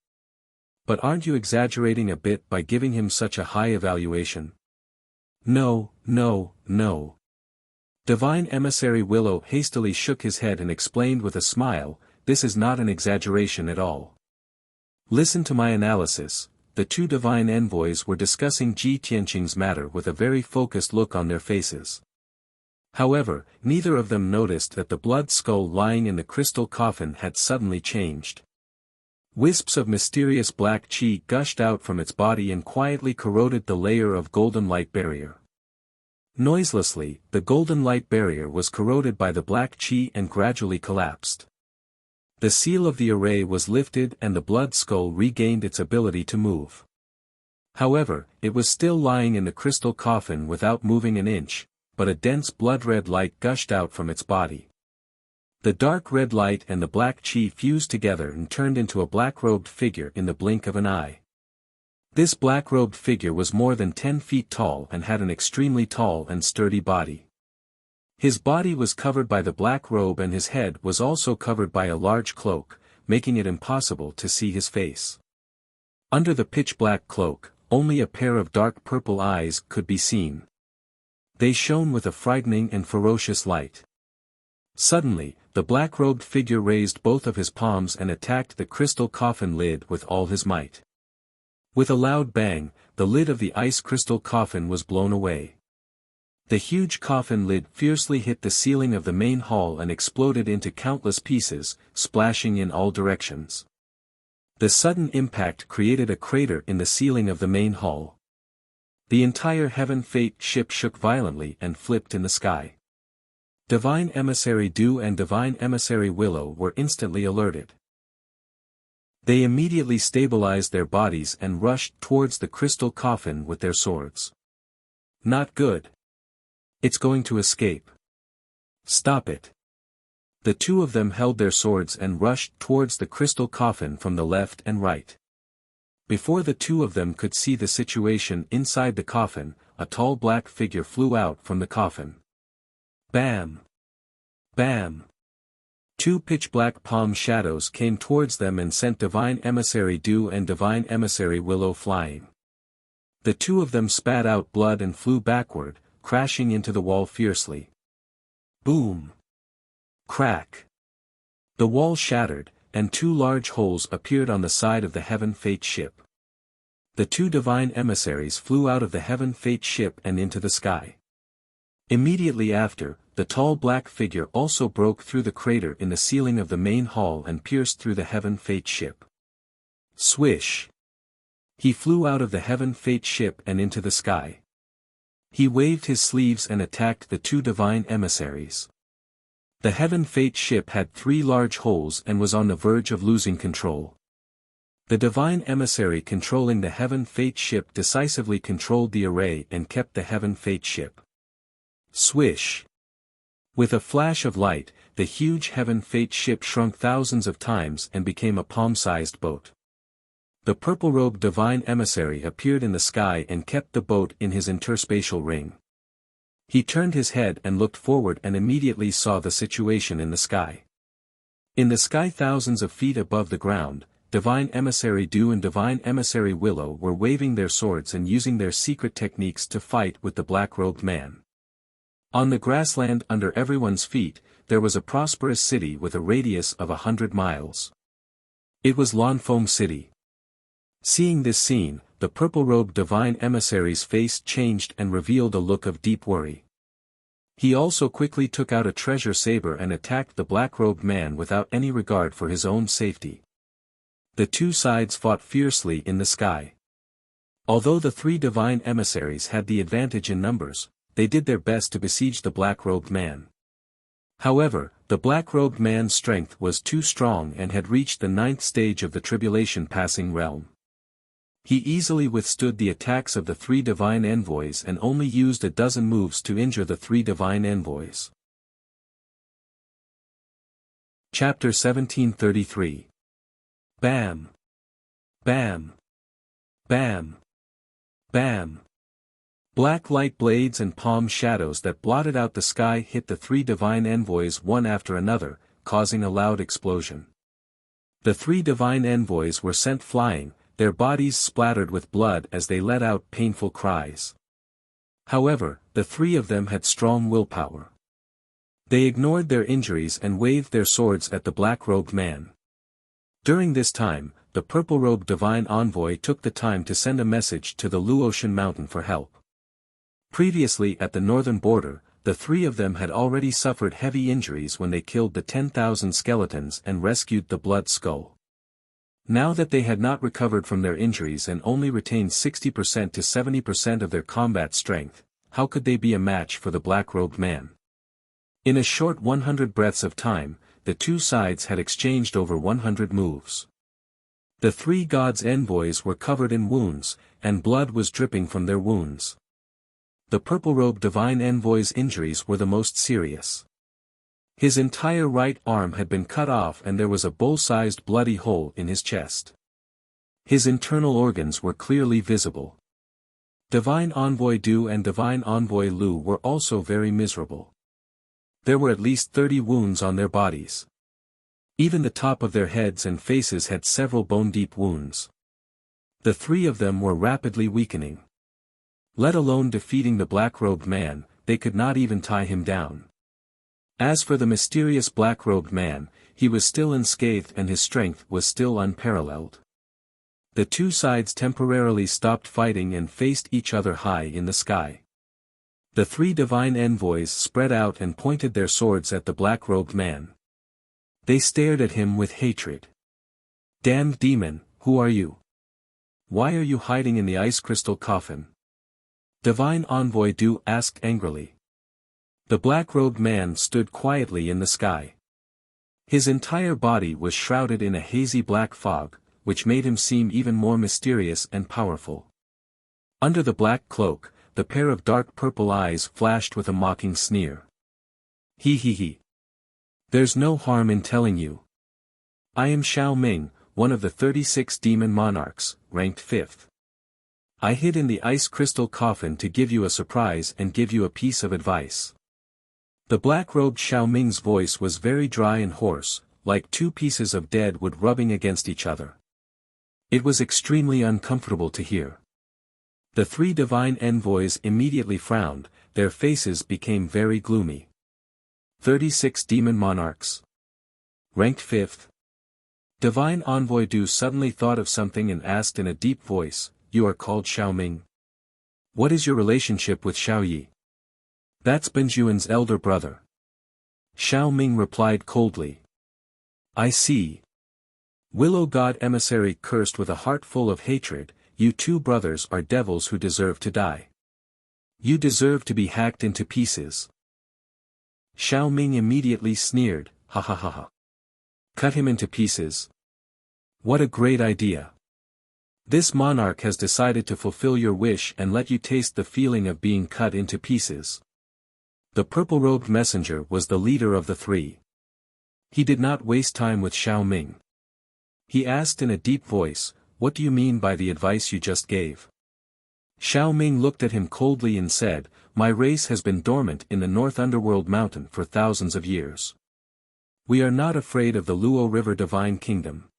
But aren't you exaggerating a bit by giving him such a high evaluation?" "No, no, no." Divine Emissary Willow hastily shook his head and explained with a smile, "This is not an exaggeration at all. Listen to my analysis." The 2 divine envoys were discussing Ji Tianqing's matter with a very focused look on their faces. However, neither of them noticed that the blood skull lying in the crystal coffin had suddenly changed. Wisps of mysterious black qi gushed out from its body and quietly corroded the layer of golden light barrier. Noiselessly, the golden light barrier was corroded by the black qi and gradually collapsed. The seal of the array was lifted and the blood skull regained its ability to move. However, it was still lying in the crystal coffin without moving an inch, but a dense blood-red light gushed out from its body. The dark red light and the black qi fused together and turned into a black-robed figure in the blink of an eye. This black-robed figure was more than 10 feet tall and had an extremely tall and sturdy body. His body was covered by the black robe and his head was also covered by a large cloak, making it impossible to see his face. Under the pitch-black cloak, only a pair of dark purple eyes could be seen. They shone with a frightening and ferocious light. Suddenly, the black-robed figure raised both of his palms and attacked the crystal coffin lid with all his might. With a loud bang, the lid of the ice crystal coffin was blown away. The huge coffin lid fiercely hit the ceiling of the main hall and exploded into countless pieces, splashing in all directions. The sudden impact created a crater in the ceiling of the main hall. The entire Heaven Fate ship shook violently and flipped in the sky. Divine Emissary Du and Divine Emissary Willow were instantly alerted. They immediately stabilized their bodies and rushed towards the crystal coffin with their swords. "Not good. It's going to escape. Stop it." The 2 of them held their swords and rushed towards the crystal coffin from the left and right. Before the 2 of them could see the situation inside the coffin, a tall black figure flew out from the coffin. Bam! Bam! 2 pitch-black palm shadows came towards them and sent Divine Emissary Du and Divine Emissary Willow flying. The 2 of them spat out blood and flew backward, crashing into the wall fiercely. Boom! Crack! The wall shattered, and 2 large holes appeared on the side of the Heaven Fate ship. The 2 divine emissaries flew out of the Heaven Fate ship and into the sky. Immediately after, the tall black figure also broke through the crater in the ceiling of the main hall and pierced through the Heaven Fate ship. Swish! He flew out of the Heaven Fate ship and into the sky. He waved his sleeves and attacked the 2 divine emissaries. The Heaven Fate ship had 3 large holes and was on the verge of losing control. The divine emissary controlling the Heaven Fate ship decisively controlled the array and kept the Heaven Fate ship. Swish! With a flash of light, the huge Heaven Fate ship shrunk thousands of times and became a palm-sized boat. The purple-robed divine emissary appeared in the sky and kept the boat in his interspatial ring. He turned his head and looked forward and immediately saw the situation in the sky. In the sky thousands of feet above the ground, Divine Emissary Du and Divine Emissary Willow were waving their swords and using their secret techniques to fight with the black-robed man. On the grassland under everyone's feet, there was a prosperous city with a radius of 100 miles. It was Lanfeng City. Seeing this scene, the purple-robed divine emissary's face changed and revealed a look of deep worry. He also quickly took out a treasure saber and attacked the black-robed man without any regard for his own safety. The two sides fought fiercely in the sky. Although the three divine emissaries had the advantage in numbers, they did their best to besiege the black-robed man. However, the black-robed man's strength was too strong and had reached the 9th stage of the tribulation-passing realm. He easily withstood the attacks of the three divine envoys and only used a dozen moves to injure the three divine envoys. Chapter 1733. Bam! Bam! Bam! Bam! Black light blades and palm shadows that blotted out the sky hit the three divine envoys one after another, causing a loud explosion. The three divine envoys were sent flying, their bodies splattered with blood as they let out painful cries. However, the three of them had strong willpower. They ignored their injuries and waved their swords at the black-robed man. During this time, the purple-robed divine envoy took the time to send a message to the Luotian mountain for help. Previously at the northern border, the three of them had already suffered heavy injuries when they killed the 10,000 skeletons and rescued the blood skull. Now that they had not recovered from their injuries and only retained 60% to 70% of their combat strength, how could they be a match for the black-robed man? In a short 100 breaths of time, the two sides had exchanged over 100 moves. The three gods' envoys were covered in wounds, and blood was dripping from their wounds. The purple-robed divine envoy's injuries were the most serious. His entire right arm had been cut off and there was a bull-sized bloody hole in his chest. His internal organs were clearly visible. Divine Envoy Du and Divine Envoy Lu were also very miserable. There were at least 30 wounds on their bodies. Even the top of their heads and faces had several bone-deep wounds. The three of them were rapidly weakening. Let alone defeating the black-robed man, they could not even tie him down. As for the mysterious black-robed man, he was still unscathed and his strength was still unparalleled. The two sides temporarily stopped fighting and faced each other high in the sky. The three divine envoys spread out and pointed their swords at the black-robed man. They stared at him with hatred. "Damned demon, who are you? Why are you hiding in the ice crystal coffin?" Divine Envoy Du asked angrily. The black-robed man stood quietly in the sky. His entire body was shrouded in a hazy black fog, which made him seem even more mysterious and powerful. Under the black cloak, the pair of dark purple eyes flashed with a mocking sneer. He. There's no harm in telling you. I am Xiao Ming, one of the 36 demon monarchs, ranked 5th. I hid in the ice crystal coffin to give you a surprise and give you a piece of advice. The black-robed Xiao Ming's voice was very dry and hoarse, like two pieces of dead wood rubbing against each other. It was extremely uncomfortable to hear. The three divine envoys immediately frowned, their faces became very gloomy. 36 demon monarchs. Ranked 5th. Divine Envoy Du suddenly thought of something and asked in a deep voice, "You are called Xiao Ming? What is your relationship with Xiao Yi?" "That's Benjuan's elder brother." Xiao Ming replied coldly. "I see. Willow God emissary cursed with a heart full of hatred, you two brothers are devils who deserve to die. You deserve to be hacked into pieces." Xiao Ming immediately sneered, "Ha ha ha ha. Cut him into pieces. What a great idea. This monarch has decided to fulfill your wish and let you taste the feeling of being cut into pieces." The purple-robed messenger was the leader of the three. He did not waste time with Xiao Ming. He asked in a deep voice, "What do you mean by the advice you just gave?" Xiao Ming looked at him coldly and said, "My race has been dormant in the North Underworld Mountain for thousands of years. We are not afraid of the Luo River Divine Kingdom.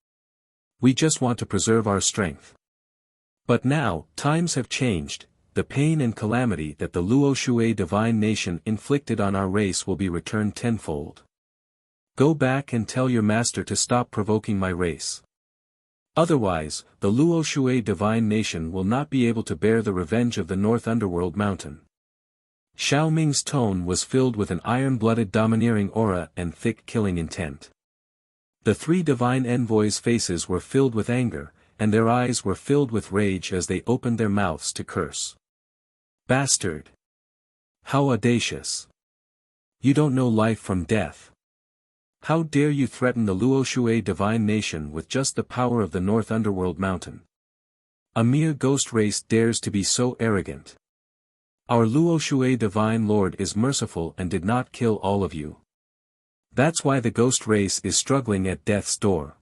We just want to preserve our strength. But now, times have changed. The pain and calamity that the Luo Shui divine nation inflicted on our race will be returned tenfold. Go back and tell your master to stop provoking my race." Otherwise, the Luo Shui divine nation will not be able to bear the revenge of the North Underworld Mountain. Xiao Ming's tone was filled with an iron-blooded domineering aura and thick killing intent. The three divine envoys' faces were filled with anger, and their eyes were filled with rage as they opened their mouths to curse. Bastard! How audacious! You don't know life from death. How dare you threaten the Luo Shui divine nation with just the power of the North Underworld Mountain? A mere ghost race dares to be so arrogant. Our Luo Shui divine lord is merciful and did not kill all of you. That's why the ghost race is struggling at death's door.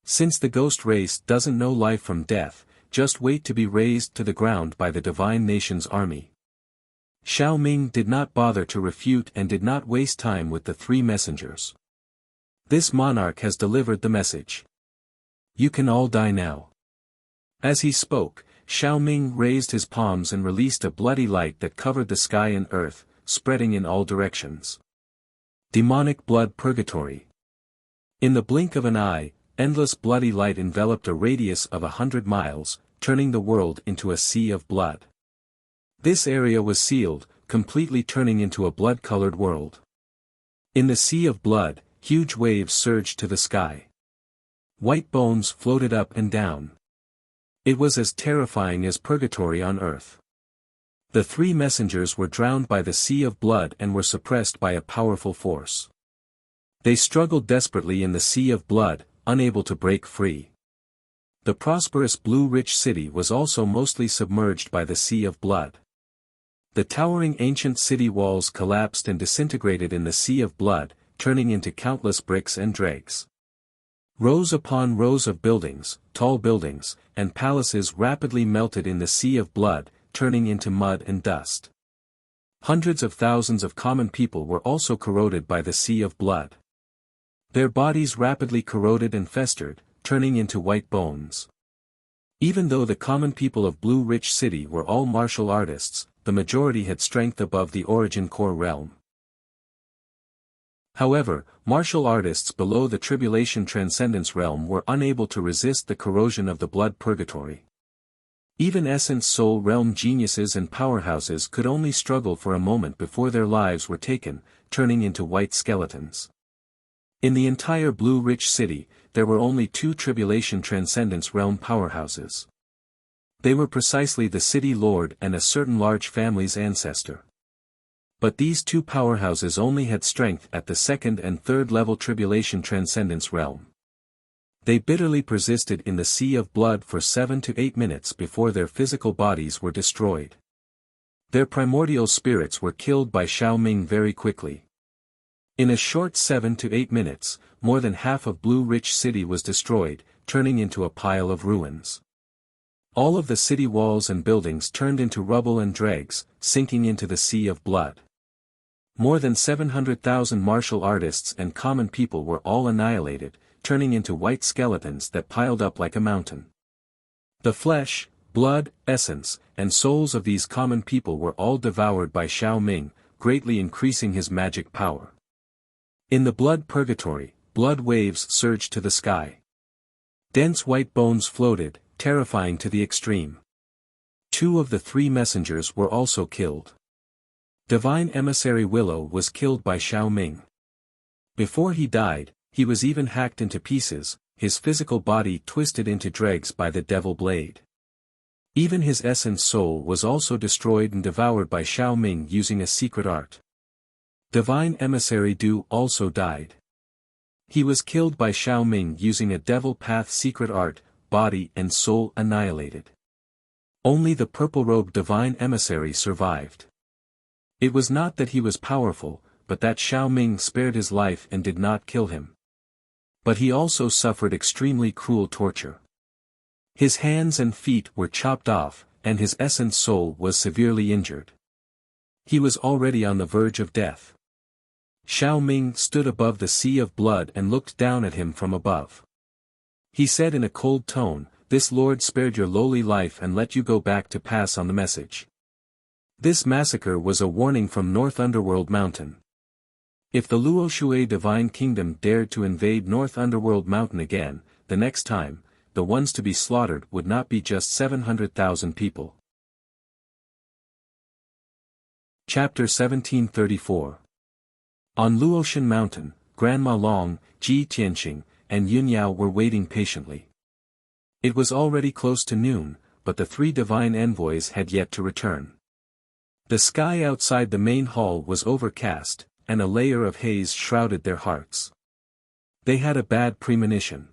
Since the ghost race doesn't know life from death, just wait to be razed to the ground by the divine nation's army. Xiao Ming did not bother to refute and did not waste time with the three messengers. This monarch has delivered the message. You can all die now. As he spoke, Xiao Ming raised his palms and released a bloody light that covered the sky and earth, spreading in all directions. Demonic blood purgatory. In the blink of an eye, endless bloody light enveloped a radius of 100 miles, turning the world into a sea of blood. This area was sealed, completely turning into a blood-colored world. In the sea of blood, huge waves surged to the sky. White bones floated up and down. It was as terrifying as purgatory on earth. The three messengers were drowned by the sea of blood and were suppressed by a powerful force. They struggled desperately in the sea of blood, unable to break free. The prosperous Blue Rich City was also mostly submerged by the sea of blood. The towering ancient city walls collapsed and disintegrated in the sea of blood, turning into countless bricks and dregs. Rows upon rows of buildings, tall buildings, and palaces rapidly melted in the sea of blood, turning into mud and dust. Hundreds of thousands of common people were also corroded by the sea of blood. Their bodies rapidly corroded and festered, turning into white bones. Even though the common people of Blue Rich City were all martial artists, the majority had strength above the origin core realm. However, martial artists below the Tribulation Transcendence realm were unable to resist the corrosion of the blood purgatory. Even Essence Soul realm geniuses and powerhouses could only struggle for a moment before their lives were taken, turning into white skeletons. In the entire Blue Rich City, there were only two Tribulation Transcendence realm powerhouses. They were precisely the city lord and a certain large family's ancestor. But these two powerhouses only had strength at the second and third level Tribulation Transcendence realm. They bitterly persisted in the sea of blood for 7 to 8 minutes before their physical bodies were destroyed. Their primordial spirits were killed by Xiao Ming very quickly. In a short 7 to 8 minutes, more than half of Blue Rich City was destroyed, turning into a pile of ruins. All of the city walls and buildings turned into rubble and dregs, sinking into the sea of blood. More than 700,000 martial artists and common people were all annihilated, turning into white skeletons that piled up like a mountain. The flesh, blood, essence, and souls of these common people were all devoured by Xiao Ming, greatly increasing his magic power. In the blood purgatory, blood waves surged to the sky. Dense white bones floated, terrifying to the extreme. 2 of the 3 messengers were also killed. Divine Emissary Willow was killed by Xiao Ming. Before he died, he was even hacked into pieces, his physical body twisted into dregs by the Devil Blade. Even his essence soul was also destroyed and devoured by Xiao Ming using a secret art. Divine Emissary Du also died. He was killed by Xiao Ming using a Devil Path secret art, body and soul annihilated. Only the purple-robed Divine Emissary survived. It was not that he was powerful, but that Xiao Ming spared his life and did not kill him. But he also suffered extremely cruel torture. His hands and feet were chopped off, and his essence soul was severely injured. He was already on the verge of death. Xiao Ming stood above the sea of blood and looked down at him from above. He said in a cold tone, "This Lord spared your lowly life and let you go back to pass on the message." This massacre was a warning from North Underworld Mountain. If the Luo Shui Divine Kingdom dared to invade North Underworld Mountain again, the next time, the ones to be slaughtered would not be just 700,000 people. Chapter 1734. On Luotian Mountain, Grandma Long, Ji Tianqing, and Yunyao were waiting patiently. It was already close to noon, but the three divine envoys had yet to return. The sky outside the main hall was overcast, and a layer of haze shrouded their hearts. They had a bad premonition.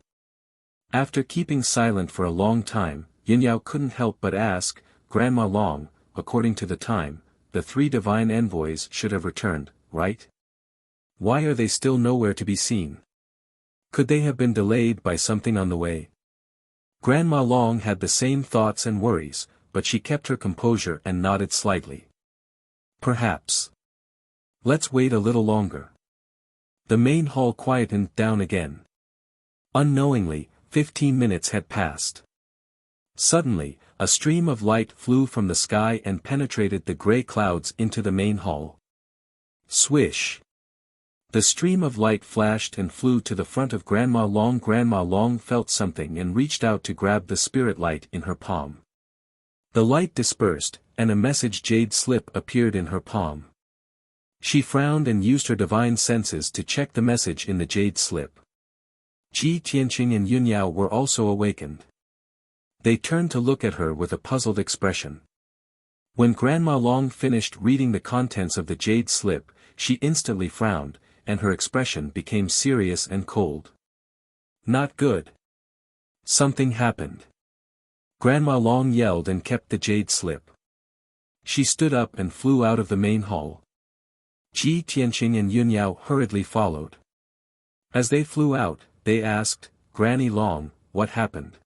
After keeping silent for a long time, Yunyao couldn't help but ask, "Grandma Long, according to the time, the three divine envoys should have returned, right? Why are they still nowhere to be seen? Could they have been delayed by something on the way?" Grandma Long had the same thoughts and worries, but she kept her composure and nodded slightly. "Perhaps. Let's wait a little longer." The main hall quietened down again. Unknowingly, 15 minutes had passed. Suddenly, a stream of light flew from the sky and penetrated the gray clouds into the main hall. Swish! The stream of light flashed and flew to the front of Grandma Long. Grandma Long felt something and reached out to grab the spirit light in her palm. The light dispersed, and a message jade slip appeared in her palm. She frowned and used her divine senses to check the message in the jade slip. Ji Tianqing and Yunyao were also awakened. They turned to look at her with a puzzled expression. When Grandma Long finished reading the contents of the jade slip, she instantly frowned, and her expression became serious and cold. "Not good. Something happened." Grandma Long yelled and kept the jade slip. She stood up and flew out of the main hall. Ji Tianqing and Yunyao hurriedly followed. As they flew out, they asked, "Granny Long, what happened?"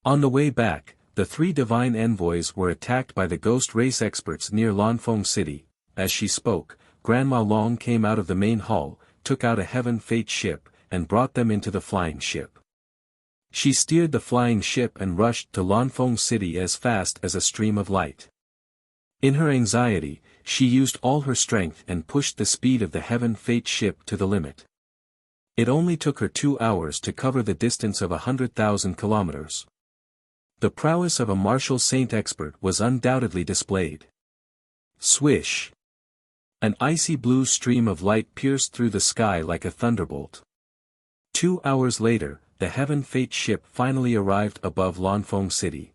On the way back, the three divine envoys were attacked by the ghost race experts near Lanfeng City. As she spoke, Grandma Long came out of the main hall, took out a heaven fate ship, and brought them into the flying ship. She steered the flying ship and rushed to Lanfeng City as fast as a stream of light. In her anxiety, she used all her strength and pushed the speed of the heaven fate ship to the limit. It only took her 2 hours to cover the distance of 100,000 kilometers. The prowess of a martial saint expert was undoubtedly displayed. Swish! An icy blue stream of light pierced through the sky like a thunderbolt. 2 hours later, the heaven fate ship finally arrived above Lanfeng City.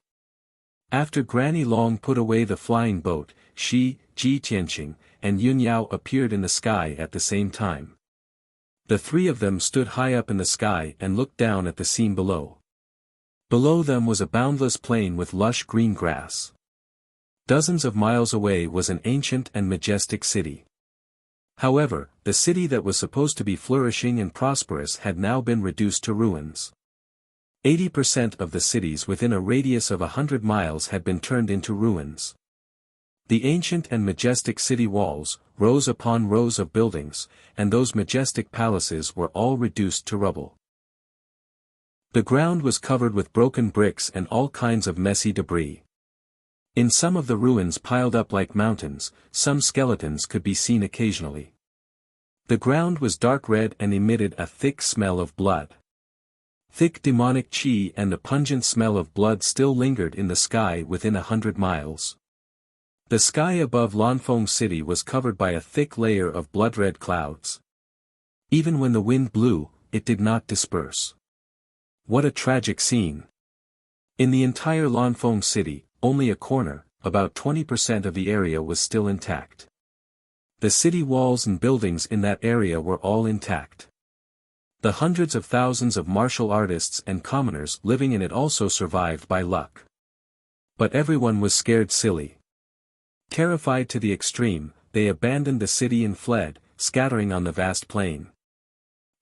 After Granny Long put away the flying boat, she, Ji Tianqing, and Yunyao appeared in the sky at the same time. The three of them stood high up in the sky and looked down at the scene below. Below them was a boundless plain with lush green grass. Dozens of miles away was an ancient and majestic city. However, the city that was supposed to be flourishing and prosperous had now been reduced to ruins. 80% of the cities within a radius of 100 miles had been turned into ruins. The ancient and majestic city walls, rows upon rows of buildings, and those majestic palaces were all reduced to rubble. The ground was covered with broken bricks and all kinds of messy debris. In some of the ruins piled up like mountains, some skeletons could be seen occasionally. The ground was dark red and emitted a thick smell of blood. Thick demonic qi and a pungent smell of blood still lingered in the sky within 100 miles. The sky above Lanfeng City was covered by a thick layer of blood-red clouds. Even when the wind blew, it did not disperse. What a tragic scene! In the entire Lanfeng City, only a corner, about 20% of the area was still intact. The city walls and buildings in that area were all intact. The hundreds of thousands of martial artists and commoners living in it also survived by luck. But everyone was scared silly. Terrified to the extreme, they abandoned the city and fled, scattering on the vast plain.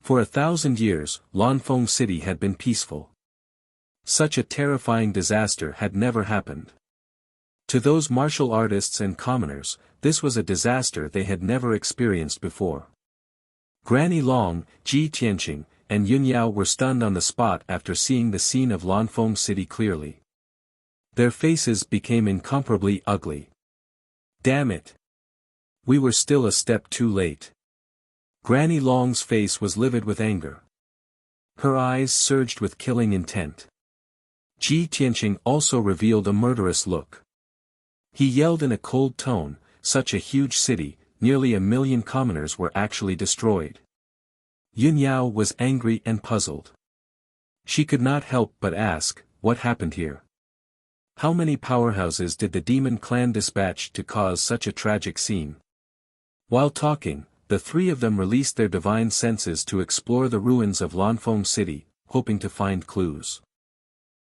For 1,000 years, Lanfeng City had been peaceful. Such a terrifying disaster had never happened. To those martial artists and commoners, this was a disaster they had never experienced before. Granny Long, Ji Tianqing, and Yunyao were stunned on the spot after seeing the scene of Lanfeng City clearly. Their faces became incomparably ugly. Damn it! We were still a step too late. Granny Long's face was livid with anger. Her eyes surged with killing intent. Ji Tianqing also revealed a murderous look. He yelled in a cold tone, such a huge city, nearly 1,000,000 commoners were actually destroyed. Yun Yao was angry and puzzled. She could not help but ask, what happened here? How many powerhouses did the demon clan dispatch to cause such a tragic scene? While talking, the three of them released their divine senses to explore the ruins of Lanfeng City, hoping to find clues.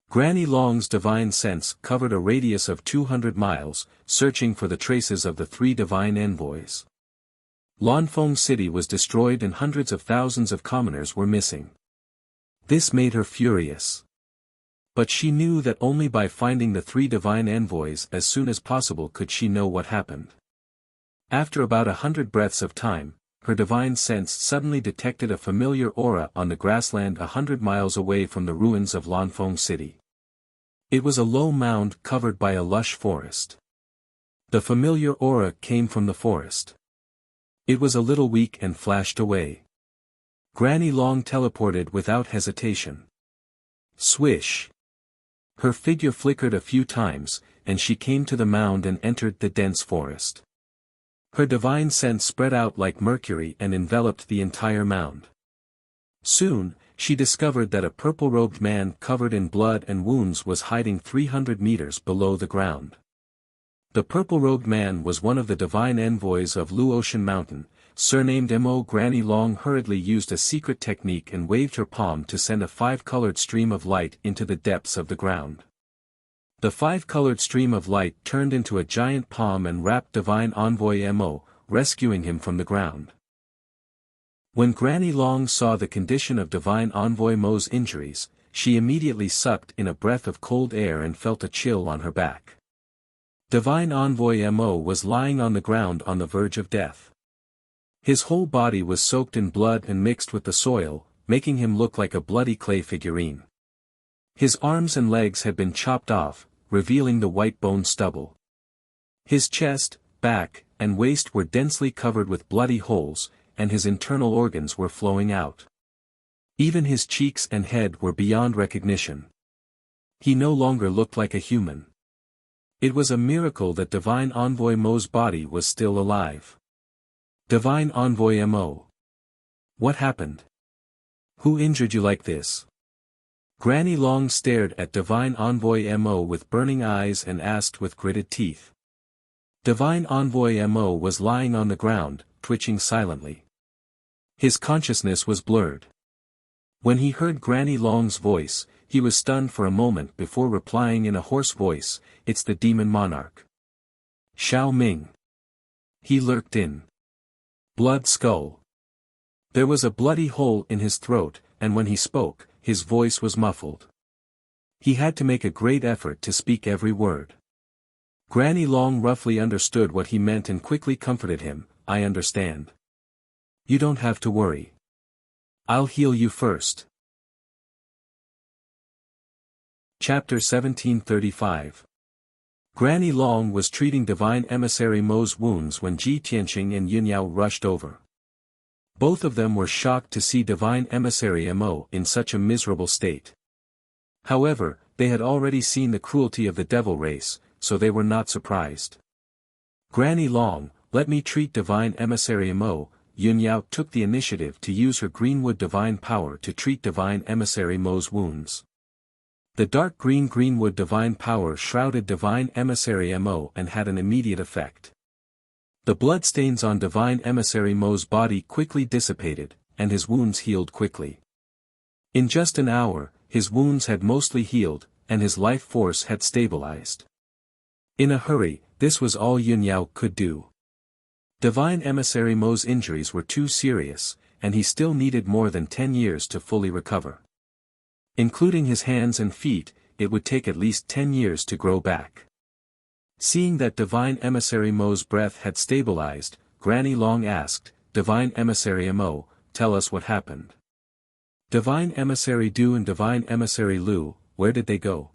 Granny Long's divine sense covered a radius of 200 miles, searching for the traces of the three divine envoys. Lanfeng City was destroyed and hundreds of thousands of commoners were missing. This made her furious. But she knew that only by finding the three divine envoys as soon as possible could she know what happened. After about 100 breaths of time, her divine sense suddenly detected a familiar aura on the grassland 100 miles away from the ruins of Lanfeng City. It was a low mound covered by a lush forest. The familiar aura came from the forest. It was a little weak and flashed away. Granny Long teleported without hesitation. Swish! Her figure flickered a few times, and she came to the mound and entered the dense forest. Her divine sense spread out like mercury and enveloped the entire mound. Soon, she discovered that a purple-robed man covered in blood and wounds was hiding 300 meters below the ground. The purple-robed man was one of the divine envoys of Luotian Mountain, surnamed Mo. Granny Long hurriedly used a secret technique and waved her palm to send a 5-colored stream of light into the depths of the ground. The 5-colored stream of light turned into a giant palm and wrapped divine envoy Mo, rescuing him from the ground. When Granny Long saw the condition of divine envoy Mo's injuries, she immediately sucked in a breath of cold air and felt a chill on her back. Divine envoy Mo was lying on the ground on the verge of death. His whole body was soaked in blood and mixed with the soil, making him look like a bloody clay figurine. His arms and legs had been chopped off, revealing the white bone stubble. His chest, back, and waist were densely covered with bloody holes, and his internal organs were flowing out. Even his cheeks and head were beyond recognition. He no longer looked like a human. It was a miracle that divine envoy Mo's body was still alive. Divine envoy Mo. What happened? Who injured you like this? Granny Long stared at divine envoy Mo with burning eyes and asked with gritted teeth. Divine envoy Mo was lying on the ground, twitching silently. His consciousness was blurred. When he heard Granny Long's voice, he was stunned for a moment before replying in a hoarse voice, "It's the demon monarch. Xiao Ming." He lurked in. Blood skull. There was a bloody hole in his throat, and when he spoke, his voice was muffled. He had to make a great effort to speak every word. Granny Long roughly understood what he meant and quickly comforted him, "I understand. You don't have to worry. I'll heal you first." Chapter 1735. Granny Long was treating divine emissary Mo's wounds when Ji Tianqing and Yun Yao rushed over. Both of them were shocked to see divine emissary Mo in such a miserable state. However, they had already seen the cruelty of the devil race, so they were not surprised. "Granny Long, let me treat divine emissary Mo." Yun Yao took the initiative to use her greenwood divine power to treat divine emissary Mo's wounds. The dark green greenwood divine power shrouded divine emissary Mo and had an immediate effect. The bloodstains on divine emissary Mo's body quickly dissipated, and his wounds healed quickly. In just an hour, his wounds had mostly healed, and his life force had stabilized. In a hurry, this was all Yun Yao could do. Divine emissary Mo's injuries were too serious, and he still needed more than 10 years to fully recover. Including his hands and feet, it would take at least 10 years to grow back. Seeing that divine emissary Mo's breath had stabilized, Granny Long asked, "Divine emissary Mo, tell us what happened." Divine emissary Du and divine emissary Lu, where did they go?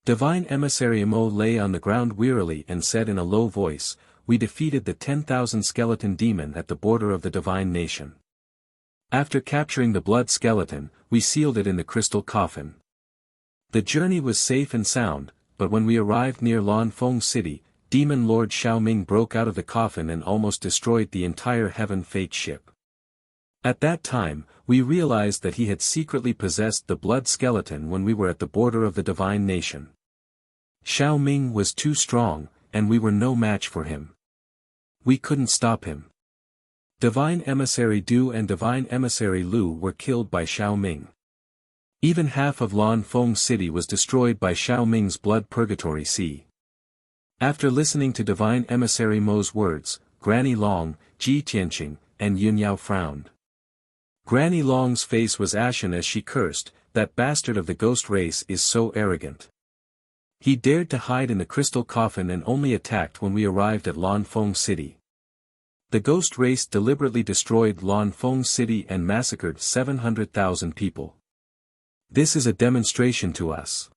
Divine emissary Mo lay on the ground wearily and said in a low voice, "We defeated the 10,000 skeleton demon at the border of the divine nation. After capturing the blood skeleton, we sealed it in the crystal coffin. The journey was safe and sound, but when we arrived near Lanfeng City, Demon Lord Xiaoming broke out of the coffin and almost destroyed the entire Heaven Fate ship. At that time, we realized that he had secretly possessed the blood skeleton when we were at the border of the divine nation. Xiaoming was too strong, and we were no match for him. We couldn't stop him. Divine Emissary Du and Divine Emissary Lu were killed by Xiaoming. Even half of Lanfeng City was destroyed by Xiaoming's blood purgatory sea. After listening to Divine Emissary Mo's words, Granny Long, Ji Tianqing, and Yunyao frowned. Granny Long's face was ashen as she cursed, "That bastard of the ghost race is so arrogant. He dared to hide in the crystal coffin and only attacked when we arrived at Lanfeng City. The ghost race deliberately destroyed Lanfeng City and massacred 700,000 people. This is a demonstration to us."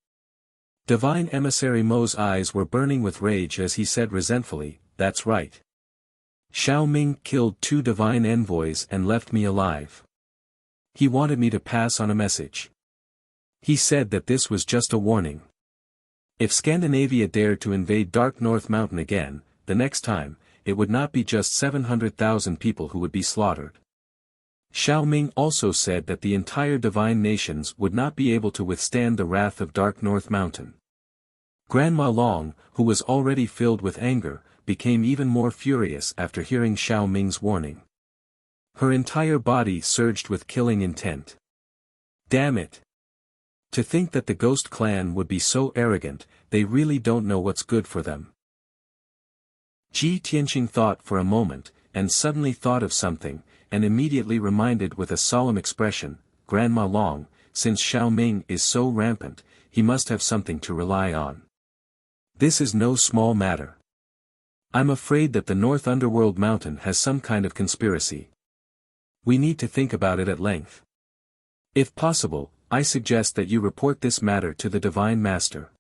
Divine Emissary Mo's eyes were burning with rage as he said resentfully, "That's right. Xiaoming killed 2 divine envoys and left me alive. He wanted me to pass on a message. He said that this was just a warning. If Scandinavia dared to invade Dark North Mountain again, the next time, it would not be just 700,000 people who would be slaughtered. Xiaoming also said that the entire divine nations would not be able to withstand the wrath of Dark North Mountain." Grandma Long, who was already filled with anger, became even more furious after hearing Xiaoming's warning. Her entire body surged with killing intent. Damn it! To think that the Ghost Clan would be so arrogant, they really don't know what's good for them. Ji Tianqing thought for a moment, and suddenly thought of something, and immediately reminded with a solemn expression, "Grandma Long, since Xiaoming is so rampant, he must have something to rely on. This is no small matter. I'm afraid that the North Underworld Mountain has some kind of conspiracy. We need to think about it at length. If possible, I suggest that you report this matter to the Divine Master."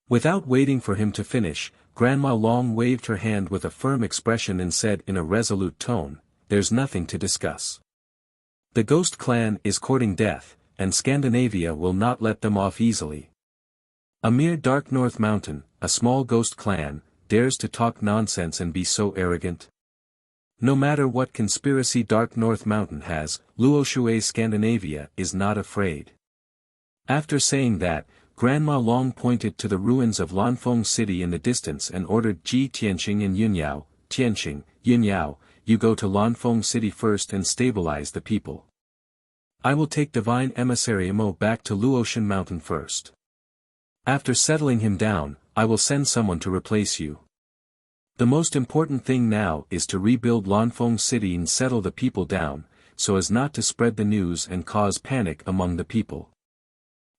Without waiting for him to finish, Grandma Long waved her hand with a firm expression and said in a resolute tone, "There's nothing to discuss. The Ghost Clan is courting death, and Scandinavia will not let them off easily. A mere Dark North Mountain, a small ghost clan, dares to talk nonsense and be so arrogant? No matter what conspiracy Dark North Mountain has, Luoshui's Scandinavia is not afraid." After saying that, Grandma Long pointed to the ruins of Lanfeng City in the distance and ordered Ji Tianqing and Yunyao, "Tianqing, Yunyao, you go to Lanfeng City first and stabilize the people. I will take Divine Emissary Mo back to Luotian Mountain first. After settling him down, I will send someone to replace you. The most important thing now is to rebuild Lanfeng City and settle the people down, so as not to spread the news and cause panic among the people."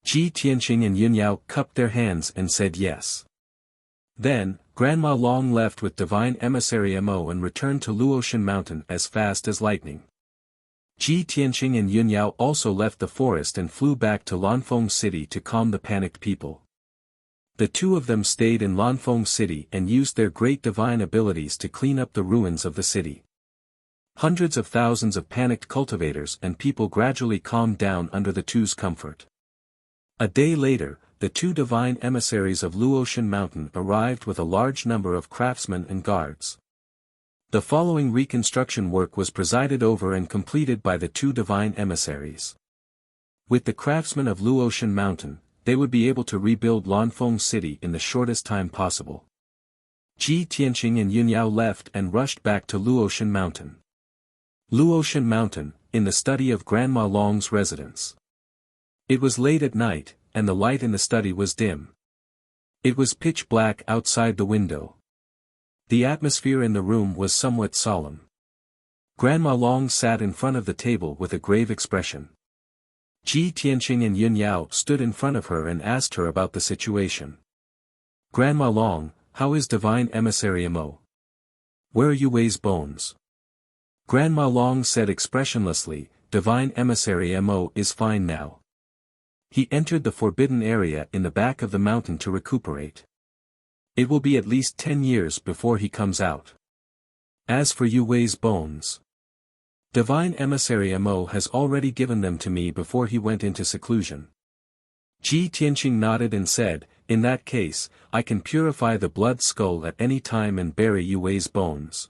Ji Tianqing and Yunyao cupped their hands and said yes. Then, Grandma Long left with Divine Emissary Mo and returned to Luotian Mountain as fast as lightning. Ji Tianqing and Yunyao also left the forest and flew back to Lanfeng City to calm the panicked people. The two of them stayed in Lanfeng City and used their great divine abilities to clean up the ruins of the city. Hundreds of thousands of panicked cultivators and people gradually calmed down under the two's comfort. A day later, the 2 divine emissaries of Luotian Mountain arrived with a large number of craftsmen and guards. The following reconstruction work was presided over and completed by the 2 divine emissaries. With the craftsmen of Luotian Mountain, they would be able to rebuild Lanfeng City in the shortest time possible. Ji Tianqing and Yunyao left and rushed back to Luotian Mountain. Luotian Mountain, in the study of Grandma Long's residence. It was late at night, and the light in the study was dim. It was pitch black outside the window. The atmosphere in the room was somewhat solemn. Grandma Long sat in front of the table with a grave expression. Ji Tianqing and Yunyao stood in front of her and asked her about the situation. "Grandma Long, how is Divine Emissary Mo? Where are Yu Wei's bones?" Grandma Long said expressionlessly, "Divine Emissary Mo is fine now. He entered the forbidden area in the back of the mountain to recuperate. It will be at least 10 years before he comes out. As for Yu Wei's bones, Divine Emissary Mo has already given them to me before he went into seclusion." Ji Tianqing nodded and said, "In that case, I can purify the blood skull at any time and bury Yu Wei's bones."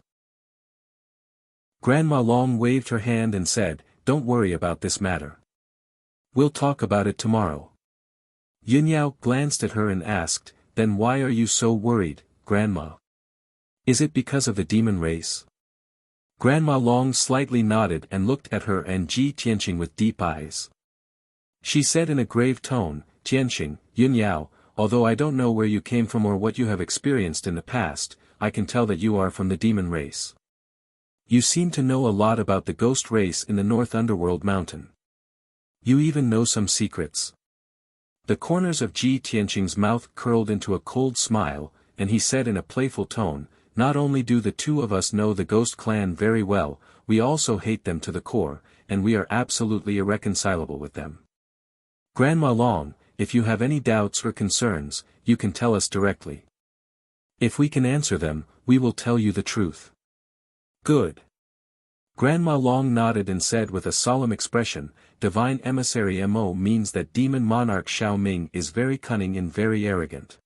Grandma Long waved her hand and said, "Don't worry about this matter. We'll talk about it tomorrow." Yunyao glanced at her and asked, "Then why are you so worried, Grandma? Is it because of the demon race?" Grandma Long slightly nodded and looked at her and Ji Tianqing with deep eyes. She said in a grave tone, "Tianqing, Yunyao, although I don't know where you came from or what you have experienced in the past, I can tell that you are from the demon race. You seem to know a lot about the ghost race in the North Underworld Mountain. You even know some secrets." The corners of Ji Tianqing's mouth curled into a cold smile, and he said in a playful tone, "Not only do the two of us know the ghost clan very well, we also hate them to the core, and we are absolutely irreconcilable with them. Grandma Long, if you have any doubts or concerns, you can tell us directly. If we can answer them, we will tell you the truth." "Good." Grandma Long nodded and said with a solemn expression, "Divine Emissary Mo means that Demon Monarch Xiao Ming is very cunning and very arrogant.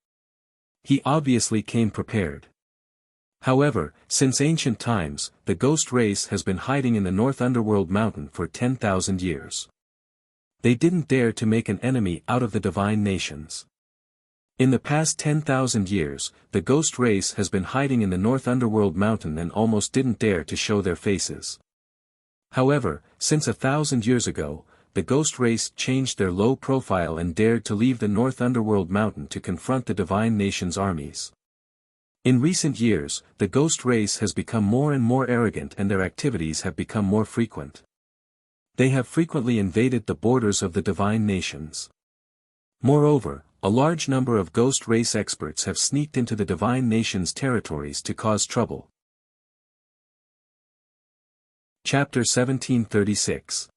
He obviously came prepared. However, since ancient times, the ghost race has been hiding in the North Underworld Mountain for 10,000 years. They didn't dare to make an enemy out of the divine nations. In the past 10,000 years, the ghost race has been hiding in the North Underworld Mountain and almost didn't dare to show their faces. However, since 1,000 years ago, the ghost race changed their low profile and dared to leave the North Underworld Mountain to confront the divine nation's armies. In recent years, the ghost race has become more and more arrogant and their activities have become more frequent. They have frequently invaded the borders of the divine nations. Moreover, a large number of ghost race experts have sneaked into the divine nations' territories to cause trouble. Chapter 1736.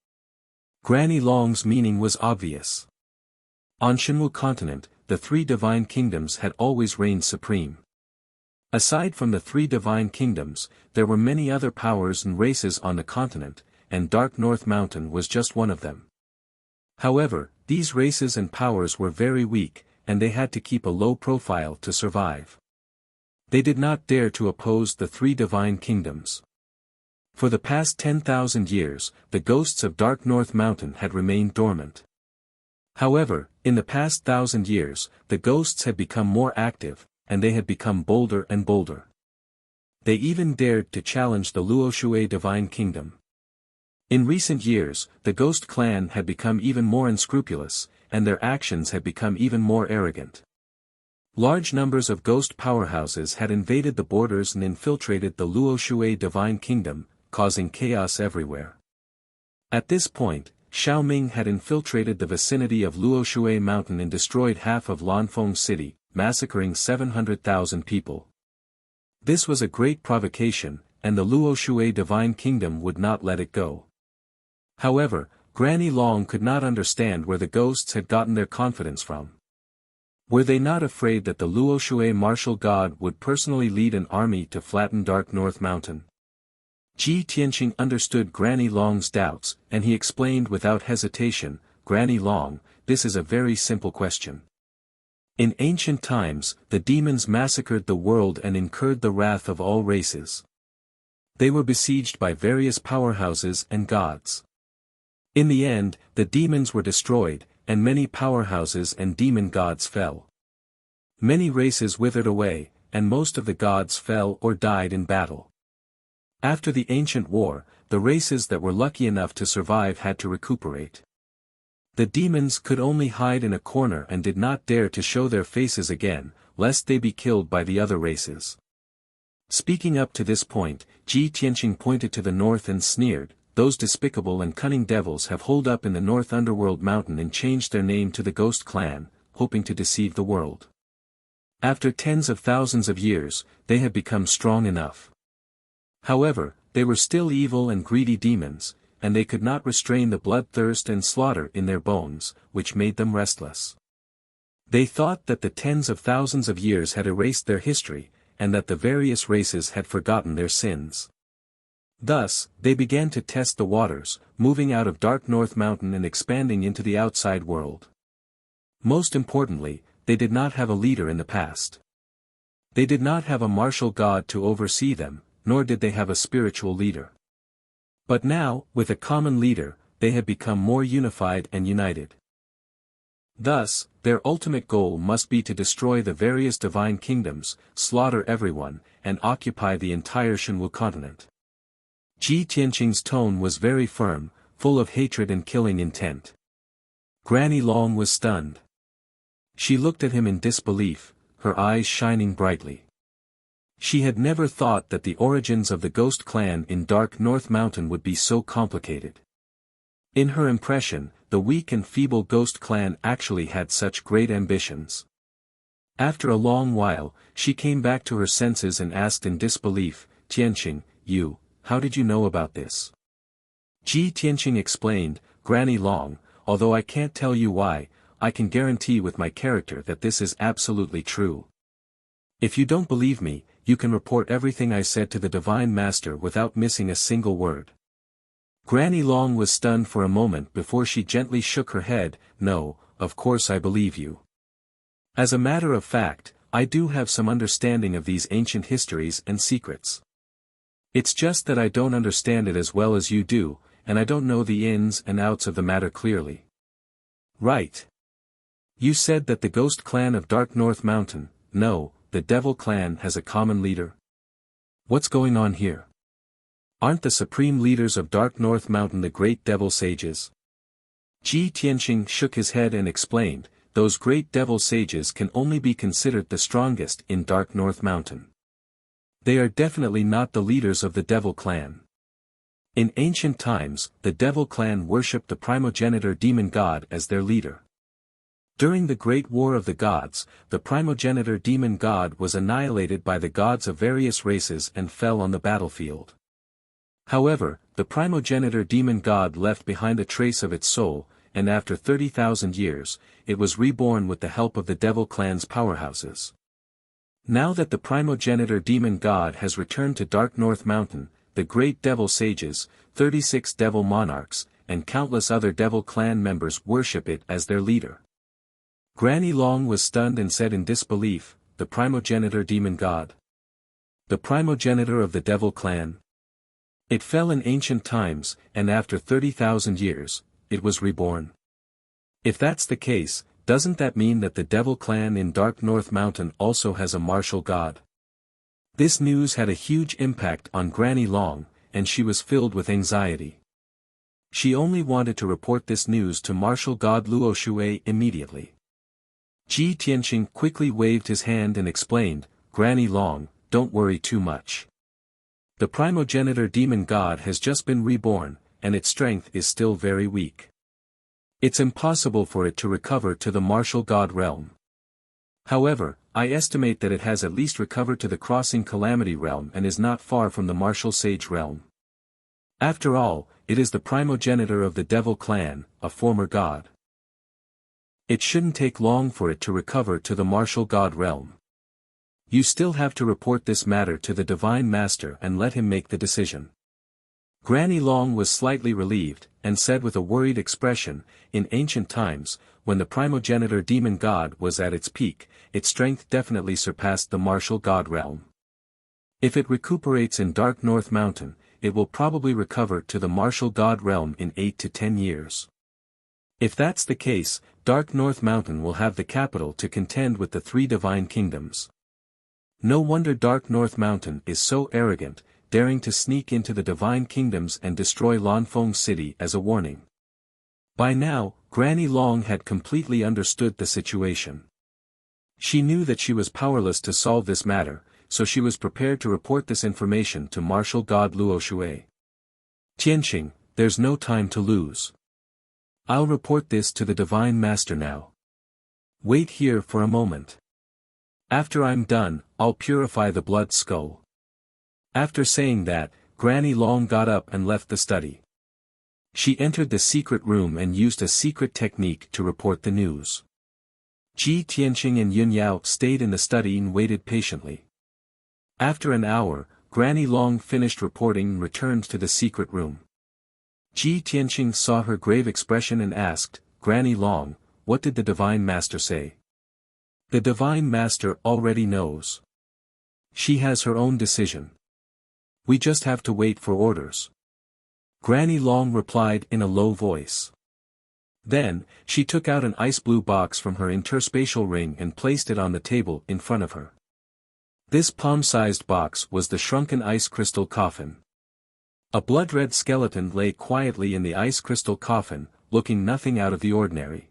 Granny Long's meaning was obvious. On Shenwu continent, the three divine kingdoms had always reigned supreme. Aside from the three divine kingdoms, there were many other powers and races on the continent, and Dark North Mountain was just one of them. However, these races and powers were very weak, and they had to keep a low profile to survive. They did not dare to oppose the three divine kingdoms. For the past 10,000 years, the ghosts of Dark North Mountain had remained dormant. However, in the past 1,000 years, the ghosts had become more active, and they had become bolder and bolder. They even dared to challenge the Luoshui divine kingdom. In recent years, the ghost clan had become even more unscrupulous, and their actions had become even more arrogant. Large numbers of ghost powerhouses had invaded the borders and infiltrated the Luoshui divine kingdom, causing chaos everywhere. At this point, Xiao Ming had infiltrated the vicinity of Luoshui Mountain and destroyed half of Lanfeng City, massacring 700,000 people. This was a great provocation, and the Luoshui divine kingdom would not let it go. However, Granny Long could not understand where the ghosts had gotten their confidence from. Were they not afraid that the Luoshui martial god would personally lead an army to flatten Dark North Mountain? Ji Tianqing understood Granny Long's doubts, and he explained without hesitation, "Granny Long, this is a very simple question. In ancient times, the demons massacred the world and incurred the wrath of all races. They were besieged by various powerhouses and gods. In the end, the demons were destroyed, and many powerhouses and demon gods fell. Many races withered away, and most of the gods fell or died in battle. After the ancient war, the races that were lucky enough to survive had to recuperate. The demons could only hide in a corner and did not dare to show their faces again, lest they be killed by the other races." Speaking up to this point, Ji Tianqing pointed to the north and sneered, "Those despicable and cunning devils have holed up in the North Underworld Mountain and changed their name to the Ghost Clan, hoping to deceive the world. After tens of thousands of years, they have become strong enough. However, they were still evil and greedy demons, and they could not restrain the bloodthirst and slaughter in their bones, which made them restless. They thought that the tens of thousands of years had erased their history, and that the various races had forgotten their sins. Thus, they began to test the waters, moving out of Dark North Mountain and expanding into the outside world. Most importantly, they did not have a leader in the past. They did not have a martial god to oversee them, nor did they have a spiritual leader. But now, with a common leader, they had become more unified and united. Thus, their ultimate goal must be to destroy the various divine kingdoms, slaughter everyone, and occupy the entire Shenwu continent. Ji Tianqing's tone was very firm, full of hatred and killing intent. Granny Long was stunned. She looked at him in disbelief, her eyes shining brightly. She had never thought that the origins of the Ghost Clan in Dark North Mountain would be so complicated. In her impression, the weak and feeble Ghost Clan actually had such great ambitions. After a long while, she came back to her senses and asked in disbelief, "Tianqing, how did you know about this?" Ji Tianqing explained, "Granny Long, although I can't tell you why, I can guarantee with my character that this is absolutely true. If you don't believe me, you can report everything I said to the Divine Master without missing a single word." Granny Long was stunned for a moment before she gently shook her head. "No, of course I believe you. As a matter of fact, I do have some understanding of these ancient histories and secrets. It's just that I don't understand it as well as you do, and I don't know the ins and outs of the matter clearly." "Right. You said that the Ghost Clan of Dark North Mountain, no, the Devil Clan has a common leader. What's going on here? Aren't the supreme leaders of Dark North Mountain the great Devil Sages?" Ji Tianqing shook his head and explained, "Those great Devil Sages can only be considered the strongest in Dark North Mountain. They are definitely not the leaders of the Devil Clan. In ancient times, the Devil Clan worshipped the primogenitor demon god as their leader. During the Great War of the Gods, the primogenitor demon god was annihilated by the gods of various races and fell on the battlefield. However, the primogenitor demon god left behind a trace of its soul, and after 30,000 years, it was reborn with the help of the Devil Clan's powerhouses. Now that the primogenitor demon god has returned to Dark North Mountain, the great Devil Sages, 36 Devil Monarchs, and countless other Devil Clan members worship it as their leader." Granny Long was stunned and said in disbelief, "The primogenitor demon god? The primogenitor of the Devil Clan? It fell in ancient times, and after 30,000 years, it was reborn. If that's the case, doesn't that mean that the Devil Clan in Dark North Mountain also has a martial god?" This news had a huge impact on Granny Long, and she was filled with anxiety. She only wanted to report this news to martial god Luo Shui immediately. Ji Tianqing quickly waved his hand and explained, "Granny Long, don't worry too much. The primogenitor demon god has just been reborn, and its strength is still very weak. It's impossible for it to recover to the martial god realm. However, I estimate that it has at least recovered to the crossing calamity realm and is not far from the martial sage realm. After all, it is the primogenitor of the Devil Clan, a former god. It shouldn't take long for it to recover to the martial god realm. You still have to report this matter to the Divine Master and let him make the decision." Granny Long was slightly relieved, and said with a worried expression, "In ancient times, when the primogenitor demon god was at its peak, its strength definitely surpassed the martial god realm. If it recuperates in Dark North Mountain, it will probably recover to the martial god realm in 8 to 10 years. If that's the case, Dark North Mountain will have the capital to contend with the 3 divine kingdoms. No wonder Dark North Mountain is so arrogant, daring to sneak into the divine kingdoms and destroy Lanfeng City as a warning." By now, Granny Long had completely understood the situation. She knew that she was powerless to solve this matter, so she was prepared to report this information to martial god Luo Shui. "Tianqing, there's no time to lose. I'll report this to the Divine Master now. Wait here for a moment. After I'm done, I'll purify the blood skull." After saying that, Granny Long got up and left the study. She entered the secret room and used a secret technique to report the news. Ji Tianqing and Yun Yao stayed in the study and waited patiently. After an hour, Granny Long finished reporting and returned to the secret room. Ji Tianqing saw her grave expression and asked, "Granny Long, what did the Divine Master say? The Divine Master already knows. She has her own decision. We just have to wait for orders. Granny Long replied in a low voice. Then, she took out an ice blue box from her interspatial ring and placed it on the table in front of her. This palm-sized box was the shrunken ice crystal coffin. A blood-red skeleton lay quietly in the ice crystal coffin, looking nothing out of the ordinary.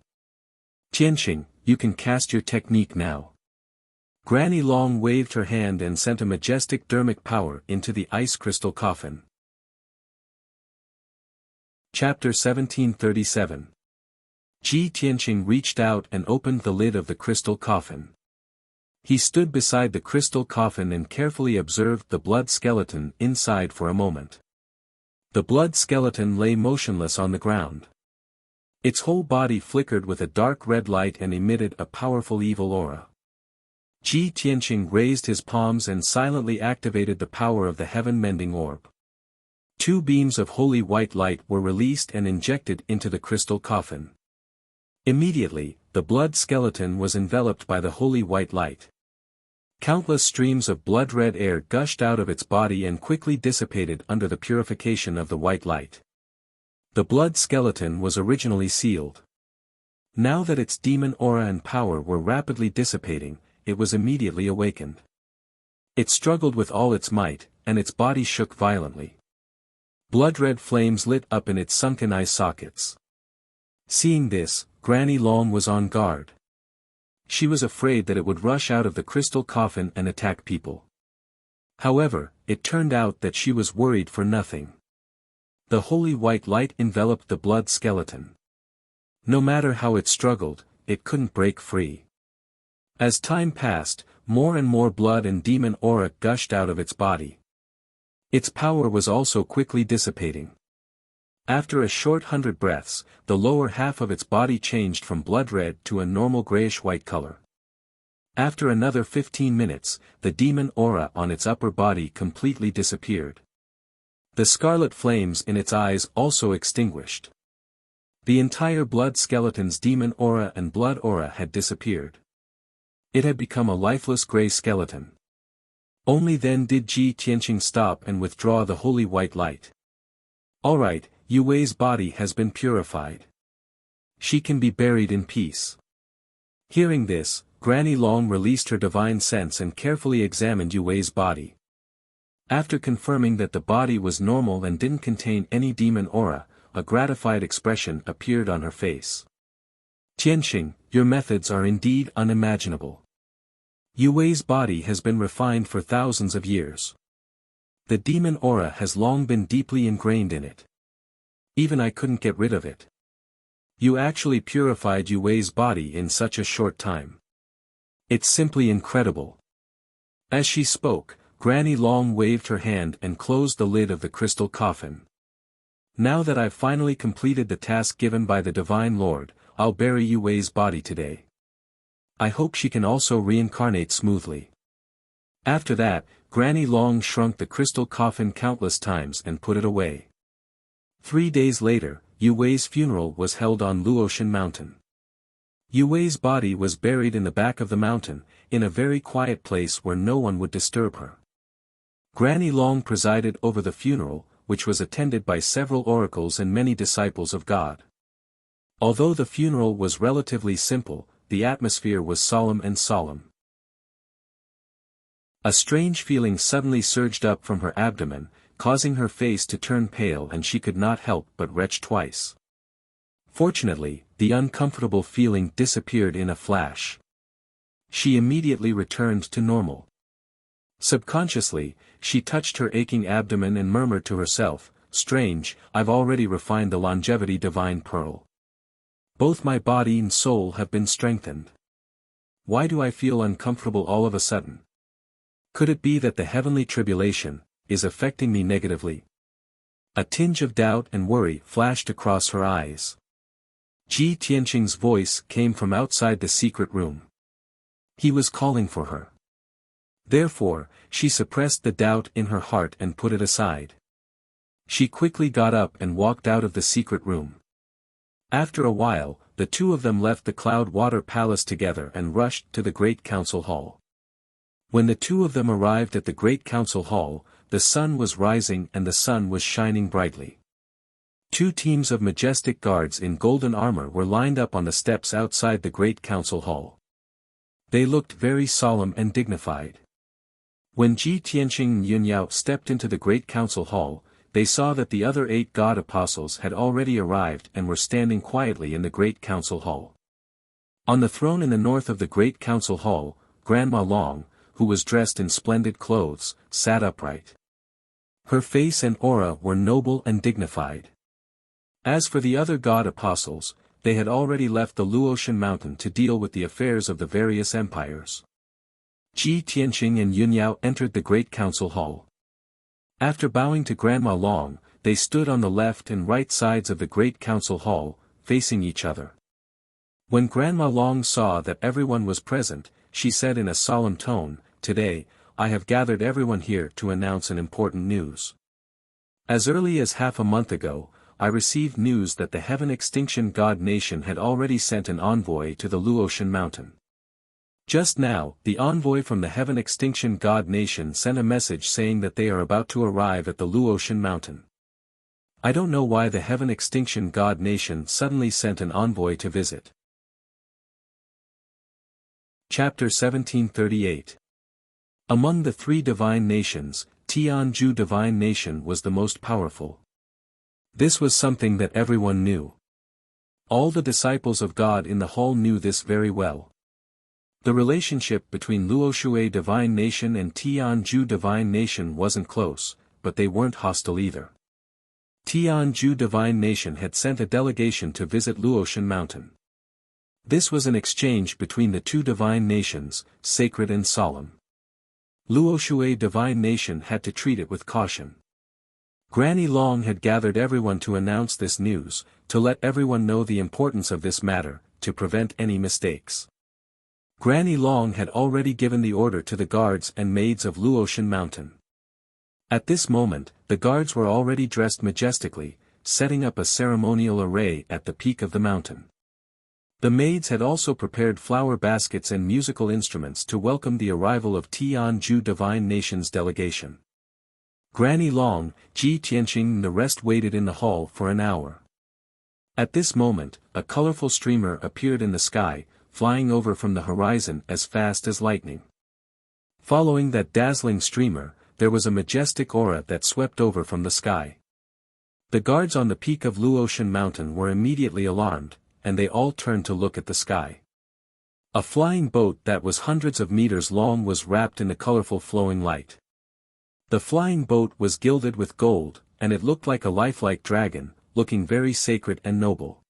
Tianqing, you can cast your technique now. Granny Long waved her hand and sent a majestic dermic power into the ice crystal coffin. Chapter 1737. Ji Tianqing reached out and opened the lid of the crystal coffin. He stood beside the crystal coffin and carefully observed the blood skeleton inside for a moment. The blood skeleton lay motionless on the ground. Its whole body flickered with a dark red light and emitted a powerful evil aura. Ji Tianqing raised his palms and silently activated the power of the heaven-mending orb. 2 beams of holy white light were released and injected into the crystal coffin. Immediately, the blood skeleton was enveloped by the holy white light. Countless streams of blood-red air gushed out of its body and quickly dissipated under the purification of the white light. The blood skeleton was originally sealed. Now that its demon aura and power were rapidly dissipating, it was immediately awakened. It struggled with all its might, and its body shook violently. Blood-red flames lit up in its sunken eye sockets. Seeing this, Granny Long was on guard. She was afraid that it would rush out of the crystal coffin and attack people. However, it turned out that she was worried for nothing. The holy white light enveloped the blood skeleton. No matter how it struggled, it couldn't break free. As time passed, more and more blood and demon aura gushed out of its body. Its power was also quickly dissipating. After a short 100 breaths, the lower half of its body changed from blood red to a normal grayish-white color. After another 15 minutes, the demon aura on its upper body completely disappeared. The scarlet flames in its eyes also extinguished. The entire blood skeleton's demon aura and blood aura had disappeared. It had become a lifeless gray skeleton. Only then did Ji Tianqing stop and withdraw the holy white light. Alright, Yu Wei's body has been purified. She can be buried in peace. Hearing this, Granny Long released her divine sense and carefully examined Yu Wei's body. After confirming that the body was normal and didn't contain any demon aura, a gratified expression appeared on her face. Tianqing, your methods are indeed unimaginable. Yu Wei's body has been refined for thousands of years. The demon aura has long been deeply ingrained in it. Even I couldn't get rid of it. You actually purified Yu Wei's body in such a short time. It's simply incredible. As she spoke, Granny Long waved her hand and closed the lid of the crystal coffin. Now that I've finally completed the task given by the Divine Lord, I'll bury Yu Wei's body today. I hope she can also reincarnate smoothly. After that, Granny Long shrunk the crystal coffin countless times and put it away. 3 days later, Yu Wei's funeral was held on Luotian Mountain. Yu Wei's body was buried in the back of the mountain, in a very quiet place where no one would disturb her. Granny Long presided over the funeral, which was attended by several oracles and many disciples of God. Although the funeral was relatively simple, the atmosphere was solemn and solemn. A strange feeling suddenly surged up from her abdomen, causing her face to turn pale, and she could not help but retch twice. Fortunately, the uncomfortable feeling disappeared in a flash. She immediately returned to normal. Subconsciously, she touched her aching abdomen and murmured to herself, "Strange, I've already refined the longevity divine pearl. Both my body and soul have been strengthened. Why do I feel uncomfortable all of a sudden? Could it be that the heavenly tribulation is affecting me negatively?" A tinge of doubt and worry flashed across her eyes. Ji Tianqing's voice came from outside the secret room. He was calling for her. Therefore, she suppressed the doubt in her heart and put it aside. She quickly got up and walked out of the secret room. After a while, the two of them left the Cloud Water Palace together and rushed to the Great Council Hall. When the two of them arrived at the Great Council Hall, the sun was rising and the sun was shining brightly. Two teams of majestic guards in golden armor were lined up on the steps outside the Great Council Hall. They looked very solemn and dignified. When Ji Tianqing and Yunyao stepped into the Great Council Hall, they saw that the other 8 God Apostles had already arrived and were standing quietly in the Great Council Hall. On the throne in the north of the Great Council Hall, Grandma Long, who was dressed in splendid clothes, sat upright. Her face and aura were noble and dignified. As for the other God Apostles, they had already left the Luotian Mountain to deal with the affairs of the various empires. Ji Tianqing and Yunyao entered the Great Council Hall. After bowing to Grandma Long, they stood on the left and right sides of the Great Council Hall, facing each other. When Grandma Long saw that everyone was present, she said in a solemn tone, "Today, I have gathered everyone here to announce an important news. As early as half a month ago, I received news that the Heaven Extinction God Nation had already sent an envoy to the Luotian Mountain. Just now, the envoy from the Heaven Extinction God Nation sent a message saying that they are about to arrive at the Luotian Mountain. I don't know why the Heaven Extinction God Nation suddenly sent an envoy to visit." Chapter 1738. Among the 3 divine nations, Tianju Divine Nation was the most powerful. This was something that everyone knew. All the disciples of God in the hall knew this very well. The relationship between Luoshui Divine Nation and Tianju Divine Nation wasn't close, but they weren't hostile either. Tianju Divine Nation had sent a delegation to visit Luotian Mountain. This was an exchange between the 2 divine nations, sacred and solemn. Luoshui Divine Nation had to treat it with caution. Granny Long had gathered everyone to announce this news, to let everyone know the importance of this matter, to prevent any mistakes. Granny Long had already given the order to the guards and maids of Luotian Mountain. At this moment, the guards were already dressed majestically, setting up a ceremonial array at the peak of the mountain. The maids had also prepared flower baskets and musical instruments to welcome the arrival of Tianju Divine Nation's delegation. Granny Long, Ji Tianqing and the rest waited in the hall for an hour. At this moment, a colorful streamer appeared in the sky, flying over from the horizon as fast as lightning. Following that dazzling streamer, there was a majestic aura that swept over from the sky. The guards on the peak of Luotian Mountain were immediately alarmed, and they all turned to look at the sky. A flying boat that was hundreds of meters long was wrapped in the colorful flowing light. The flying boat was gilded with gold, and it looked like a lifelike dragon, looking very sacred and noble.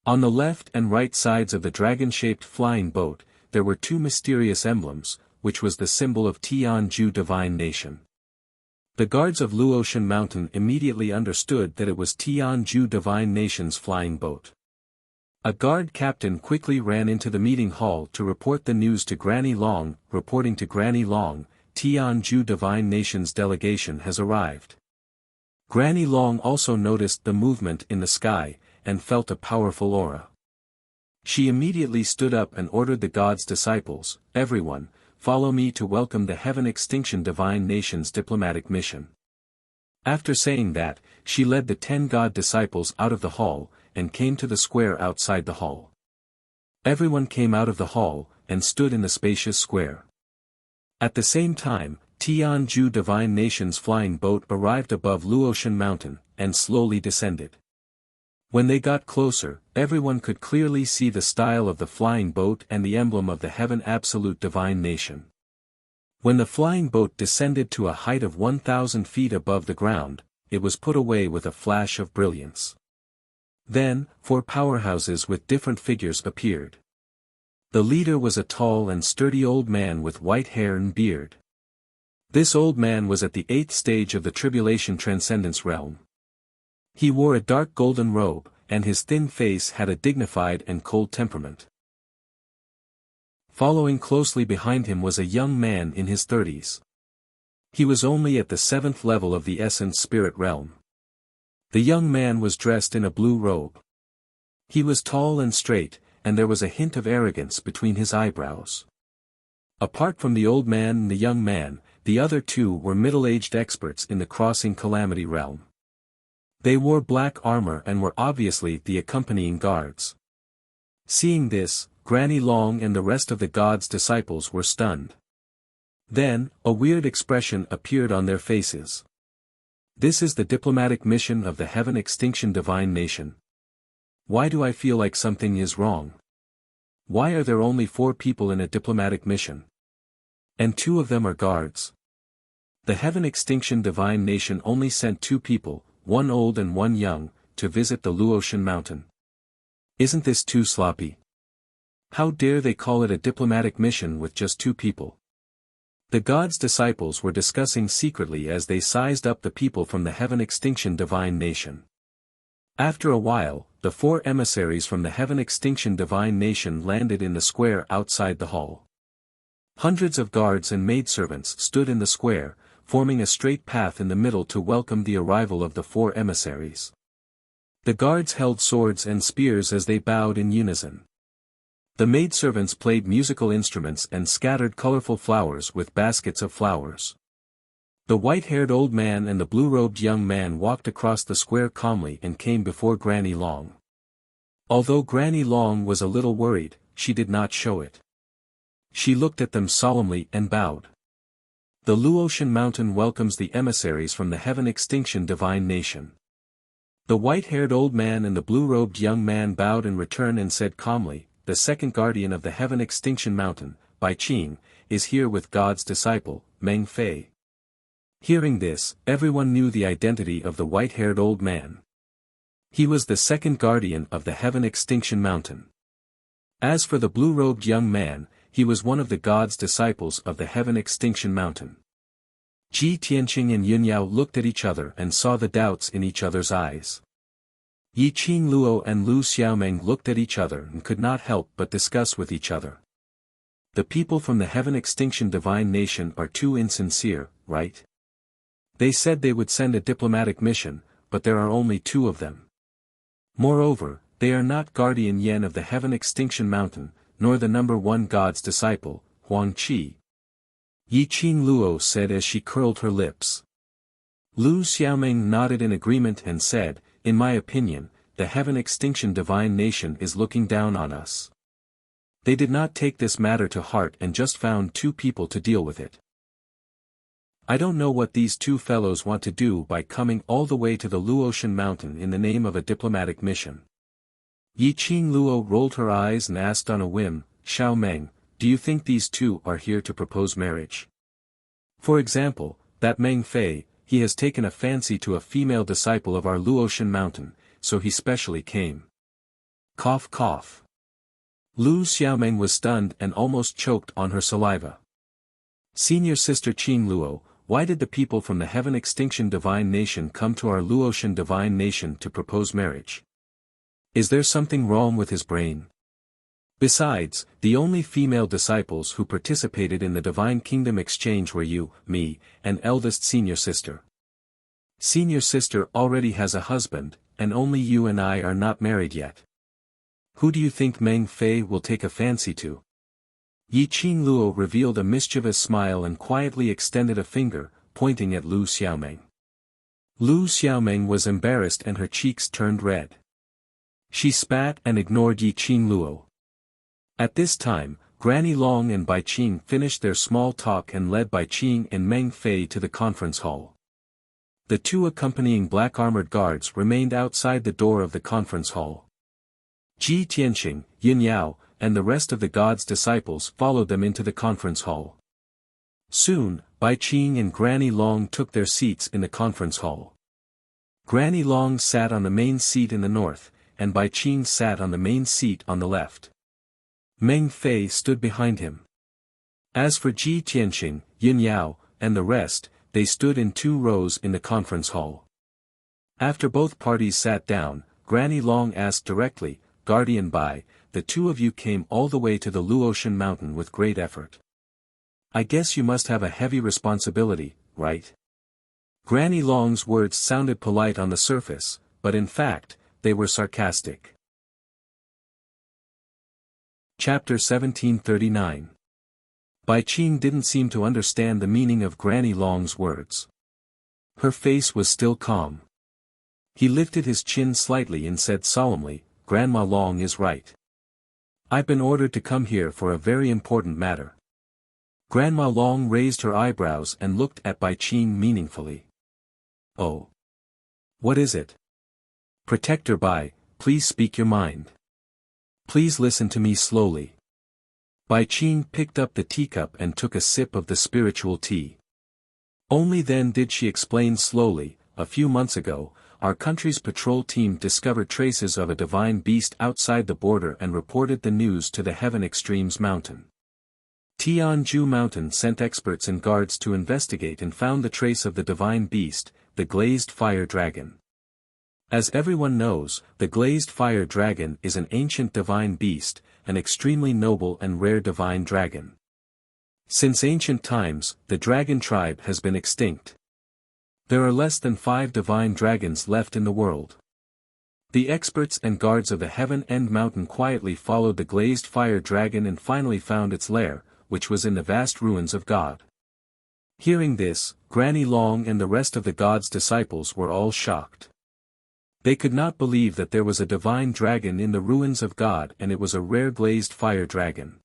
On the left and right sides of the dragon-shaped flying boat, there were 2 mysterious emblems, which was the symbol of Tianju Divine Nation. The guards of Luotian Mountain immediately understood that it was Tianju Divine Nation's flying boat. A guard captain quickly ran into the meeting hall to report the news to Granny Long, reporting to Granny Long, "Tianju Divine Nation's delegation has arrived." Granny Long also noticed the movement in the sky, and felt a powerful aura. She immediately stood up and ordered the god's disciples, "Everyone, follow me to welcome the Heaven Extinction Divine Nation's diplomatic mission." After saying that, she led the 10 god disciples out of the hall, and came to the square outside the hall. Everyone came out of the hall, and stood in the spacious square. At the same time, Tianju Divine Nation's flying boat arrived above Luotian Mountain, and slowly descended. When they got closer, everyone could clearly see the style of the flying boat and the emblem of the Heaven Absolute Divine Nation. When the flying boat descended to a height of 1,000 feet above the ground, it was put away with a flash of brilliance. Then, 4 powerhouses with different figures appeared. The leader was a tall and sturdy old man with white hair and beard. This old man was at the 8th stage of the Tribulation Transcendence realm. He wore a dark golden robe, and his thin face had a dignified and cold temperament. Following closely behind him was a young man in his 30s. He was only at the 7th level of the Essence Spirit realm. The young man was dressed in a blue robe. He was tall and straight, and there was a hint of arrogance between his eyebrows. Apart from the old man and the young man, the other two were middle-aged experts in the crossing calamity realm. They wore black armor and were obviously the accompanying guards. Seeing this, Granny Long and the rest of the god's disciples were stunned. Then, a weird expression appeared on their faces. This is the diplomatic mission of the Heaven Extinction Divine Nation. Why do I feel like something is wrong? Why are there only 4 people in a diplomatic mission? And 2 of them are guards. The Heaven Extinction Divine Nation only sent 2 people, one old and one young, to visit the Luotian mountain. Isn't this too sloppy? How dare they call it a diplomatic mission with just 2 people? The god's disciples were discussing secretly as they sized up the people from the Heaven Extinction Divine Nation. After a while, the 4 emissaries from the Heaven Extinction Divine Nation landed in the square outside the hall. Hundreds of guards and maidservants stood in the square, forming a straight path in the middle to welcome the arrival of the 4 emissaries. The guards held swords and spears as they bowed in unison. The maidservants played musical instruments and scattered colorful flowers with baskets of flowers. The white-haired old man and the blue-robed young man walked across the square calmly and came before Granny Long. Although Granny Long was a little worried, she did not show it. She looked at them solemnly and bowed. The Luotian mountain welcomes the emissaries from the Heaven Extinction Divine Nation. The white-haired old man and the blue-robed young man bowed in return and said calmly, the second guardian of the Heaven Extinction Mountain, Bai Qing, is here with God's disciple, Meng Fei. Hearing this, everyone knew the identity of the white-haired old man. He was the second guardian of the Heaven Extinction Mountain. As for the blue-robed young man, he was one of the god's disciples of the Heaven Extinction Mountain. Ji Tianqing and Yun Yao looked at each other and saw the doubts in each other's eyes. Yi Qing Luo and Lu Xiaomeng looked at each other and could not help but discuss with each other. The people from the Heaven Extinction Divine Nation are too insincere, right? They said they would send a diplomatic mission, but there are only 2 of them. Moreover, they are not Guardian Yen of the Heaven Extinction Mountain, nor the number 1 god's disciple, Huang Qi. Yi Qing Luo said as she curled her lips. Lu Xiaomeng nodded in agreement and said, in my opinion, the Heaven Extinction Divine Nation is looking down on us. They did not take this matter to heart and just found 2 people to deal with it. I don't know what these 2 fellows want to do by coming all the way to the Luotian mountain in the name of a diplomatic mission. Yi Qing Luo rolled her eyes and asked on a whim, Xiao Meng, do you think these 2 are here to propose marriage? For example, that Meng Fei, he has taken a fancy to a female disciple of our Luotian mountain, so he specially came. Cough cough. Lu Xiaomeng was stunned and almost choked on her saliva. Senior Sister Qing Luo, why did the people from the Heaven Extinction Divine Nation come to our Luotian Divine Nation to propose marriage? Is there something wrong with his brain? Besides, the only female disciples who participated in the Divine Kingdom exchange were you, me, and eldest Senior Sister. Senior Sister already has a husband, and only you and I are not married yet. Who do you think Meng Fei will take a fancy to? Yi Qing Luo revealed a mischievous smile and quietly extended a finger, pointing at Lu Xiaomeng. Lu Xiaomeng was embarrassed and her cheeks turned red. She spat and ignored Yi Qing Luo. At this time, Granny Long and Bai Qing finished their small talk and led Bai Qing and Meng Fei to the conference hall. The 2 accompanying black-armored guards remained outside the door of the conference hall. Ji Tianqing, Yin Yao, and the rest of the god's disciples followed them into the conference hall. Soon, Bai Qing and Granny Long took their seats in the conference hall. Granny Long sat on the main seat in the north, and Bai Qing sat on the main seat on the left. Meng Fei stood behind him. As for Ji Tianqing, Yin Yao, and the rest, they stood in 2 rows in the conference hall. After both parties sat down, Granny Long asked directly, Guardian Bai, the 2 of you came all the way to the Luotian mountain with great effort. I guess you must have a heavy responsibility, right? Granny Long's words sounded polite on the surface, but in fact, they were sarcastic. Chapter 1739. Bai Qing didn't seem to understand the meaning of Granny Long's words. Her face was still calm. He lifted his chin slightly and said solemnly, "Grandma Long is right. I've been ordered to come here for a very important matter." Grandma Long raised her eyebrows and looked at Bai Qing meaningfully. "Oh. What is it? Protector Bai, please speak your mind. Please listen to me slowly." Bai Qing picked up the teacup and took a sip of the spiritual tea. Only then did she explain slowly, "A few months ago, our country's patrol team discovered traces of a divine beast outside the border and reported the news to the Heaven Extremes Mountain. Tianju Mountain sent experts and guards to investigate and found the trace of the divine beast, the glazed fire dragon. As everyone knows, the glazed fire dragon is an ancient divine beast, an extremely noble and rare divine dragon. Since ancient times, the dragon tribe has been extinct. There are less than 5 divine dragons left in the world. The experts and guards of the Heaven End Mountain quietly followed the glazed fire dragon and finally found its lair, which was in the vast ruins of God." Hearing this, Granny Long and the rest of the god's disciples were all shocked. They could not believe that there was a divine dragon in the ruins of God and it was a rare glazed fire dragon.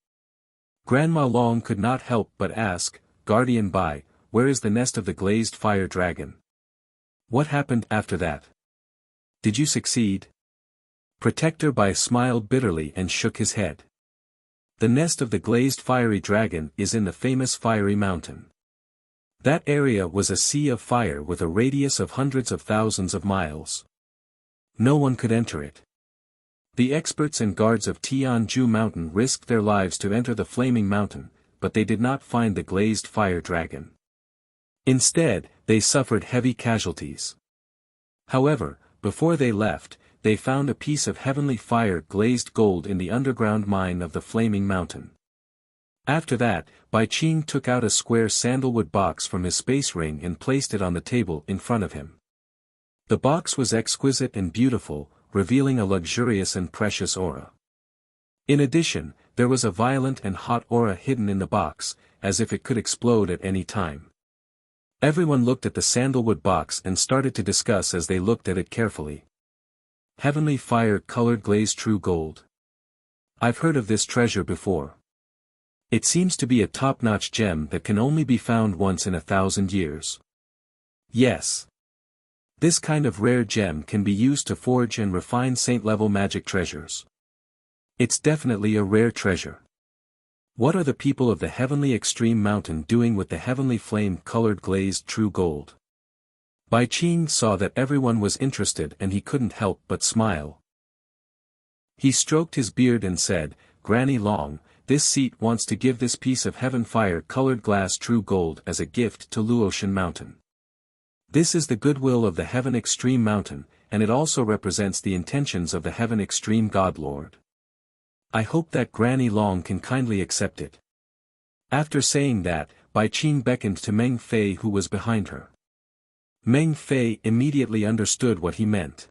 Grandma Long could not help but ask, "Guardian Bai, where is the nest of the glazed fire dragon? What happened after that? Did you succeed?" Protector Bai smiled bitterly and shook his head. "The nest of the glazed fiery dragon is in the famous Fiery Mountain. That area was a sea of fire with a radius of hundreds of thousands of miles. No one could enter it. The experts and guards of Tianju Mountain risked their lives to enter the flaming mountain, but they did not find the glazed fire dragon. Instead, they suffered heavy casualties. However, before they left, they found a piece of heavenly fire glazed gold in the underground mine of the flaming mountain." After that, Bai Qing took out a square sandalwood box from his space ring and placed it on the table in front of him. The box was exquisite and beautiful, revealing a luxurious and precious aura. In addition, there was a violent and hot aura hidden in the box, as if it could explode at any time. Everyone looked at the sandalwood box and started to discuss as they looked at it carefully. "Heavenly fire-colored glazed true gold. I've heard of this treasure before. It seems to be a top-notch gem that can only be found once in 1,000 years. Yes. This kind of rare gem can be used to forge and refine saint-level magic treasures. It's definitely a rare treasure. What are the people of the Heavenly Extreme Mountain doing with the heavenly flame-colored glazed true gold?" Bai Qing saw that everyone was interested and he couldn't help but smile. He stroked his beard and said, "Granny Long, this seat wants to give this piece of heaven fire-colored glass true gold as a gift to Luotian Mountain. This is the goodwill of the Heaven Extreme Mountain, and it also represents the intentions of the Heaven Extreme God Lord. I hope that Granny Long can kindly accept it." After saying that, Bai Qing beckoned to Meng Fei who was behind her. Meng Fei immediately understood what he meant.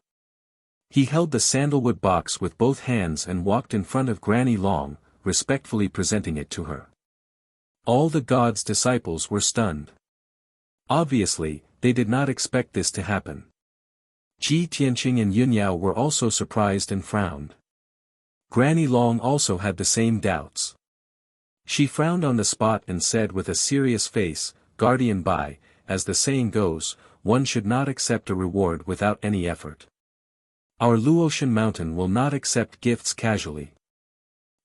He held the sandalwood box with both hands and walked in front of Granny Long, respectfully presenting it to her. All the god's disciples were stunned. Obviously, they did not expect this to happen. Ji Tianqing and Yunyao were also surprised and frowned. Granny Long also had the same doubts. She frowned on the spot and said with a serious face, "Guardian Bai, as the saying goes, one should not accept a reward without any effort. Our Luotian Mountain will not accept gifts casually.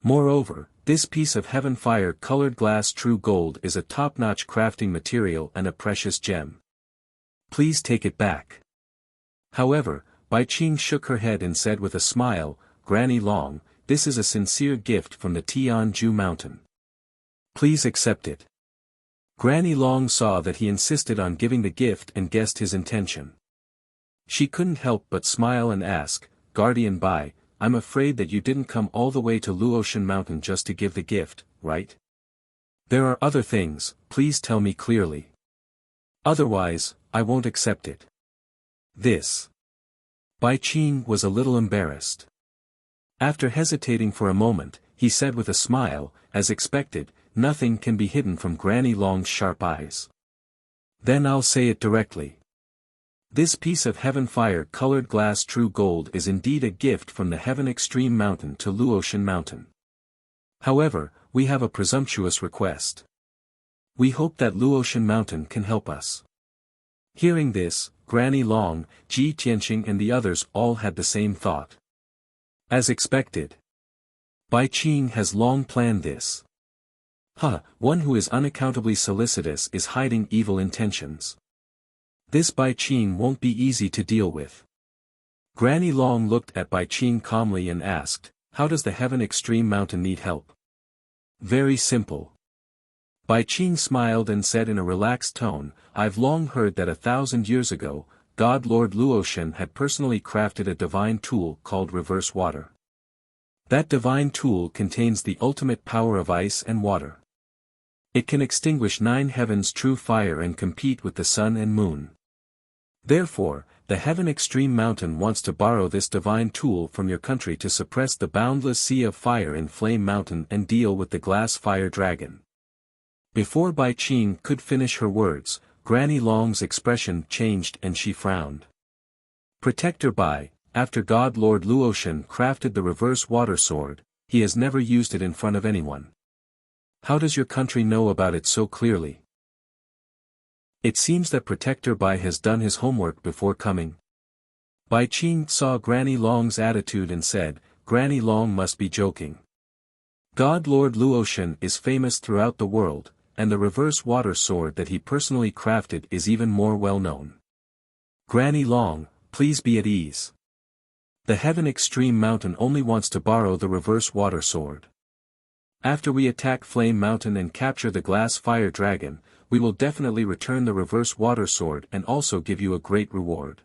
Moreover, this piece of heaven fire-colored glass true gold is a top-notch crafting material and a precious gem. Please take it back." However, Bai Qing shook her head and said with a smile, "Granny Long, this is a sincere gift from the Tianju Mountain. Please accept it." Granny Long saw that he insisted on giving the gift and guessed his intention. She couldn't help but smile and ask, "Guardian Bai, I'm afraid that you didn't come all the way to Luotian Mountain just to give the gift, right? There are other things, please tell me clearly. Otherwise, I won't accept it." This. Bai Qing was a little embarrassed. After hesitating for a moment, he said with a smile, as expected, "Nothing can be hidden from Granny Long's sharp eyes." "Then I'll say it directly. This piece of heaven fire-colored glass true gold is indeed a gift from the Heaven Extreme Mountain to Luotian Mountain. However, we have a presumptuous request. We hope that Luotian Mountain can help us." Hearing this, Granny Long, Ji Tianqing and the others all had the same thought. As expected, Bai Qing has long planned this. One who is unaccountably solicitous is hiding evil intentions. This Bai Qing won't be easy to deal with. Granny Long looked at Bai Qing calmly and asked, "How does the Heaven Extreme Mountain need help?" "Very simple." Bai Qing smiled and said in a relaxed tone, "I've long heard that 1,000 years ago, God Lord Luotian had personally crafted a divine tool called reverse water. That divine tool contains the ultimate power of ice and water. It can extinguish 9 heavens' true fire and compete with the sun and moon. Therefore, the Heaven Extreme Mountain wants to borrow this divine tool from your country to suppress the boundless sea of fire in Flame Mountain and deal with the glass fire dragon." Before Bai Qing could finish her words, Granny Long's expression changed and she frowned. "Protector Bai, after God Lord Luotian crafted the reverse water sword, he has never used it in front of anyone. How does your country know about it so clearly? It seems that Protector Bai has done his homework before coming." Bai Qing saw Granny Long's attitude and said, "Granny Long must be joking. God Lord Luotian is famous throughout the world, and the reverse water sword that he personally crafted is even more well known. Granny Long, please be at ease. The Heaven Extreme Mountain only wants to borrow the reverse water sword. After we attack Flame Mountain and capture the glass fire dragon, we will definitely return the reverse water sword and also give you a great reward."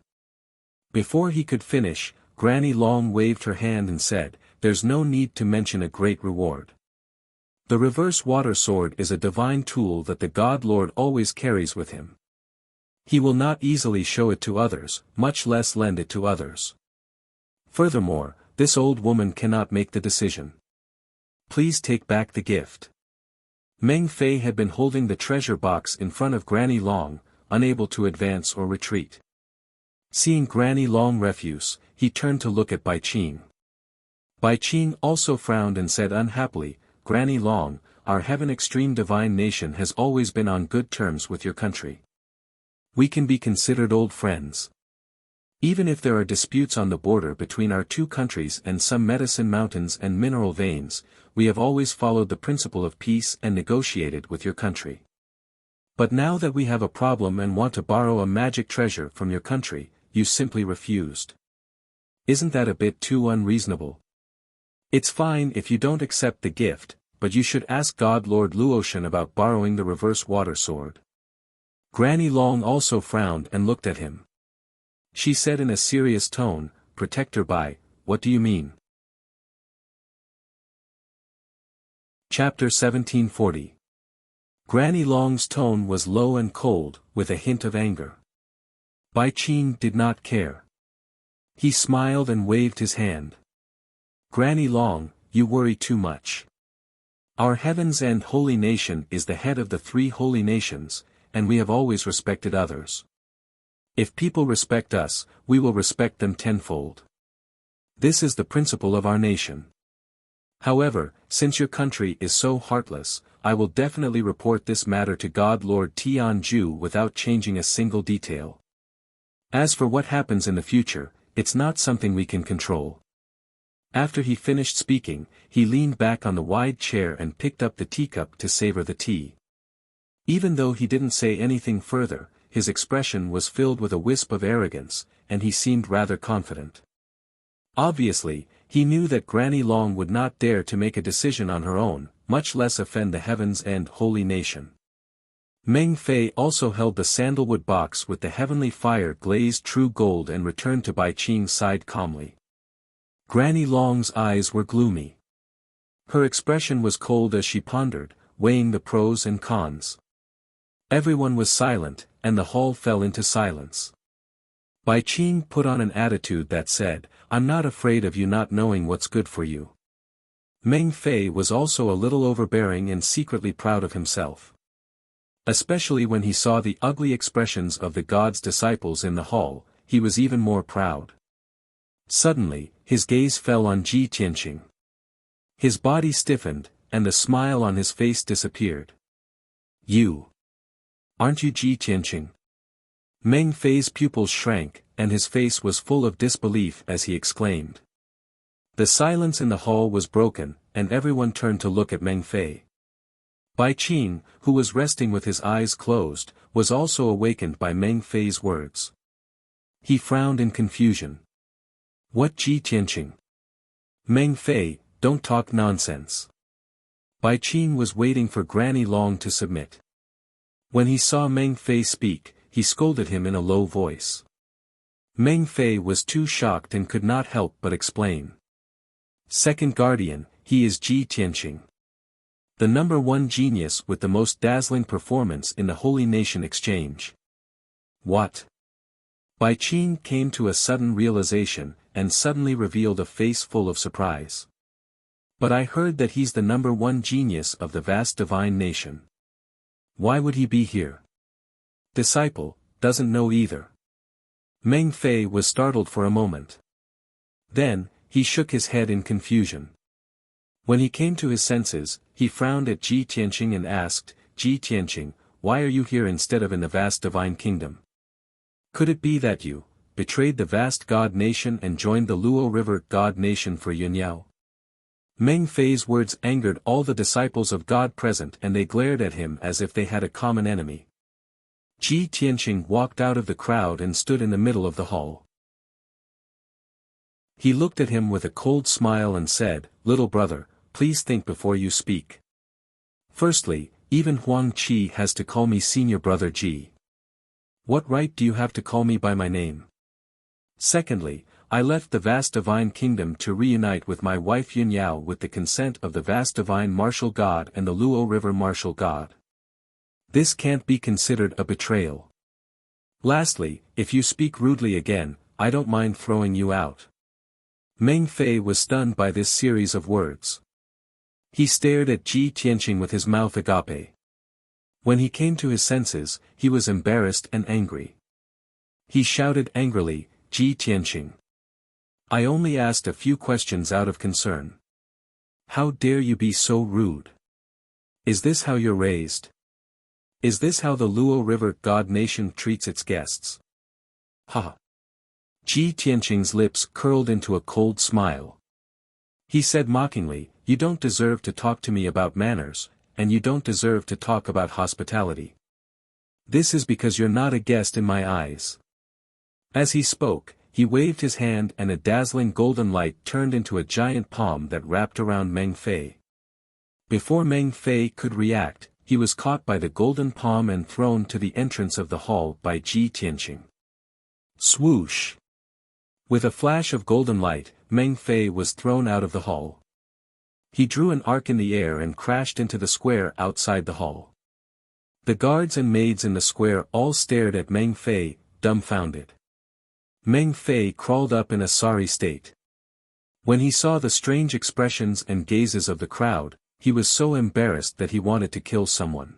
Before he could finish, Granny Long waved her hand and said, "There's no need to mention a great reward. The reverse water sword is a divine tool that the God Lord always carries with him. He will not easily show it to others, much less lend it to others. Furthermore, this old woman cannot make the decision. Please take back the gift." Meng Fei had been holding the treasure box in front of Granny Long, unable to advance or retreat. Seeing Granny Long refuse, he turned to look at Bai Qing. Bai Qing also frowned and said unhappily, "Granny Long, our Heaven Extreme Divine Nation has always been on good terms with your country. We can be considered old friends. Even if there are disputes on the border between our two countries and some medicine mountains and mineral veins, we have always followed the principle of peace and negotiated with your country. But now that we have a problem and want to borrow a magic treasure from your country, you simply refused. Isn't that a bit too unreasonable? It's fine if you don't accept the gift, but you should ask God Lord Luotian about borrowing the reverse water sword." Granny Long also frowned and looked at him. She said in a serious tone, "Protector Bai, what do you mean?" Chapter 1740. Granny Long's tone was low and cold, with a hint of anger. Bai Qing did not care. He smiled and waved his hand. "Granny Long, you worry too much. Our Heaven's End holy nation is the head of the 3 holy nations, and we have always respected others. If people respect us, we will respect them tenfold. This is the principle of our nation. However, since your country is so heartless, I will definitely report this matter to God Lord Tianju without changing a single detail. As for what happens in the future, it's not something we can control." After he finished speaking, he leaned back on the wide chair and picked up the teacup to savor the tea. Even though he didn't say anything further, his expression was filled with a wisp of arrogance, and he seemed rather confident. Obviously, he knew that Granny Long would not dare to make a decision on her own, much less offend the Heaven's End holy nation. Meng Fei also held the sandalwood box with the heavenly fire glazed true gold and returned to Bai Qing's side calmly. Granny Long's eyes were gloomy. Her expression was cold as she pondered, weighing the pros and cons. Everyone was silent, and the hall fell into silence. Bai Qing put on an attitude that said, "I'm not afraid of you not knowing what's good for you." Meng Fei was also a little overbearing and secretly proud of himself. Especially when he saw the ugly expressions of the god's disciples in the hall, he was even more proud. Suddenly, his gaze fell on Ji Tianqing. His body stiffened, and the smile on his face disappeared. "You. Aren't you Ji Tianqing?" Meng Fei's pupils shrank, and his face was full of disbelief as he exclaimed. The silence in the hall was broken, and everyone turned to look at Meng Fei. Bai Qing, who was resting with his eyes closed, was also awakened by Meng Fei's words. He frowned in confusion. "What, Ji Tianqing? Meng Fei, don't talk nonsense." Bai Qing was waiting for Granny Long to submit. When he saw Meng Fei speak, he scolded him in a low voice. Meng Fei was too shocked and could not help but explain. "Second guardian, he is Ji Tianqing. The #1 genius with the most dazzling performance in the Holy Nation Exchange." "What?" Bai Qing came to a sudden realization, and suddenly revealed a face full of surprise. "But I heard that he's the #1 genius of the vast divine nation. Why would he be here?" "Disciple, doesn't know either." Meng Fei was startled for a moment. Then, he shook his head in confusion. When he came to his senses, he frowned at Ji Tianqing and asked, "Ji Tianqing, why are you here instead of in the vast divine kingdom? Could it be that you betrayed the vast god nation and joined the Luo River god nation for Yunyao?" Meng Fei's words angered all the disciples of God present, and they glared at him as if they had a common enemy. Ji Tianqing walked out of the crowd and stood in the middle of the hall. He looked at him with a cold smile and said, "Little brother, please think before you speak. Firstly, even Huang Qi has to call me senior brother Ji. What right do you have to call me by my name? Secondly, I left the vast divine kingdom to reunite with my wife Yunyao with the consent of the vast divine martial god and the Luo River martial god. This can't be considered a betrayal. Lastly, if you speak rudely again, I don't mind throwing you out." Meng Fei was stunned by this series of words. He stared at Ji Tianqing with his mouth agape. When he came to his senses, he was embarrassed and angry. He shouted angrily, "Ji Tianqing! I only asked a few questions out of concern. How dare you be so rude? Is this how you're raised? Is this how the Luo River god nation treats its guests? Ha!" Ji Tianqing's lips curled into a cold smile. He said mockingly, "You don't deserve to talk to me about manners, and you don't deserve to talk about hospitality. This is because you're not a guest in my eyes." As he spoke, he waved his hand and a dazzling golden light turned into a giant palm that wrapped around Meng Fei. Before Meng Fei could react, he was caught by the golden palm and thrown to the entrance of the hall by Ji Tianqing. Swoosh! With a flash of golden light, Meng Fei was thrown out of the hall. He drew an arc in the air and crashed into the square outside the hall. The guards and maids in the square all stared at Meng Fei, dumbfounded. Meng Fei crawled up in a sorry state. When he saw the strange expressions and gazes of the crowd, he was so embarrassed that he wanted to kill someone.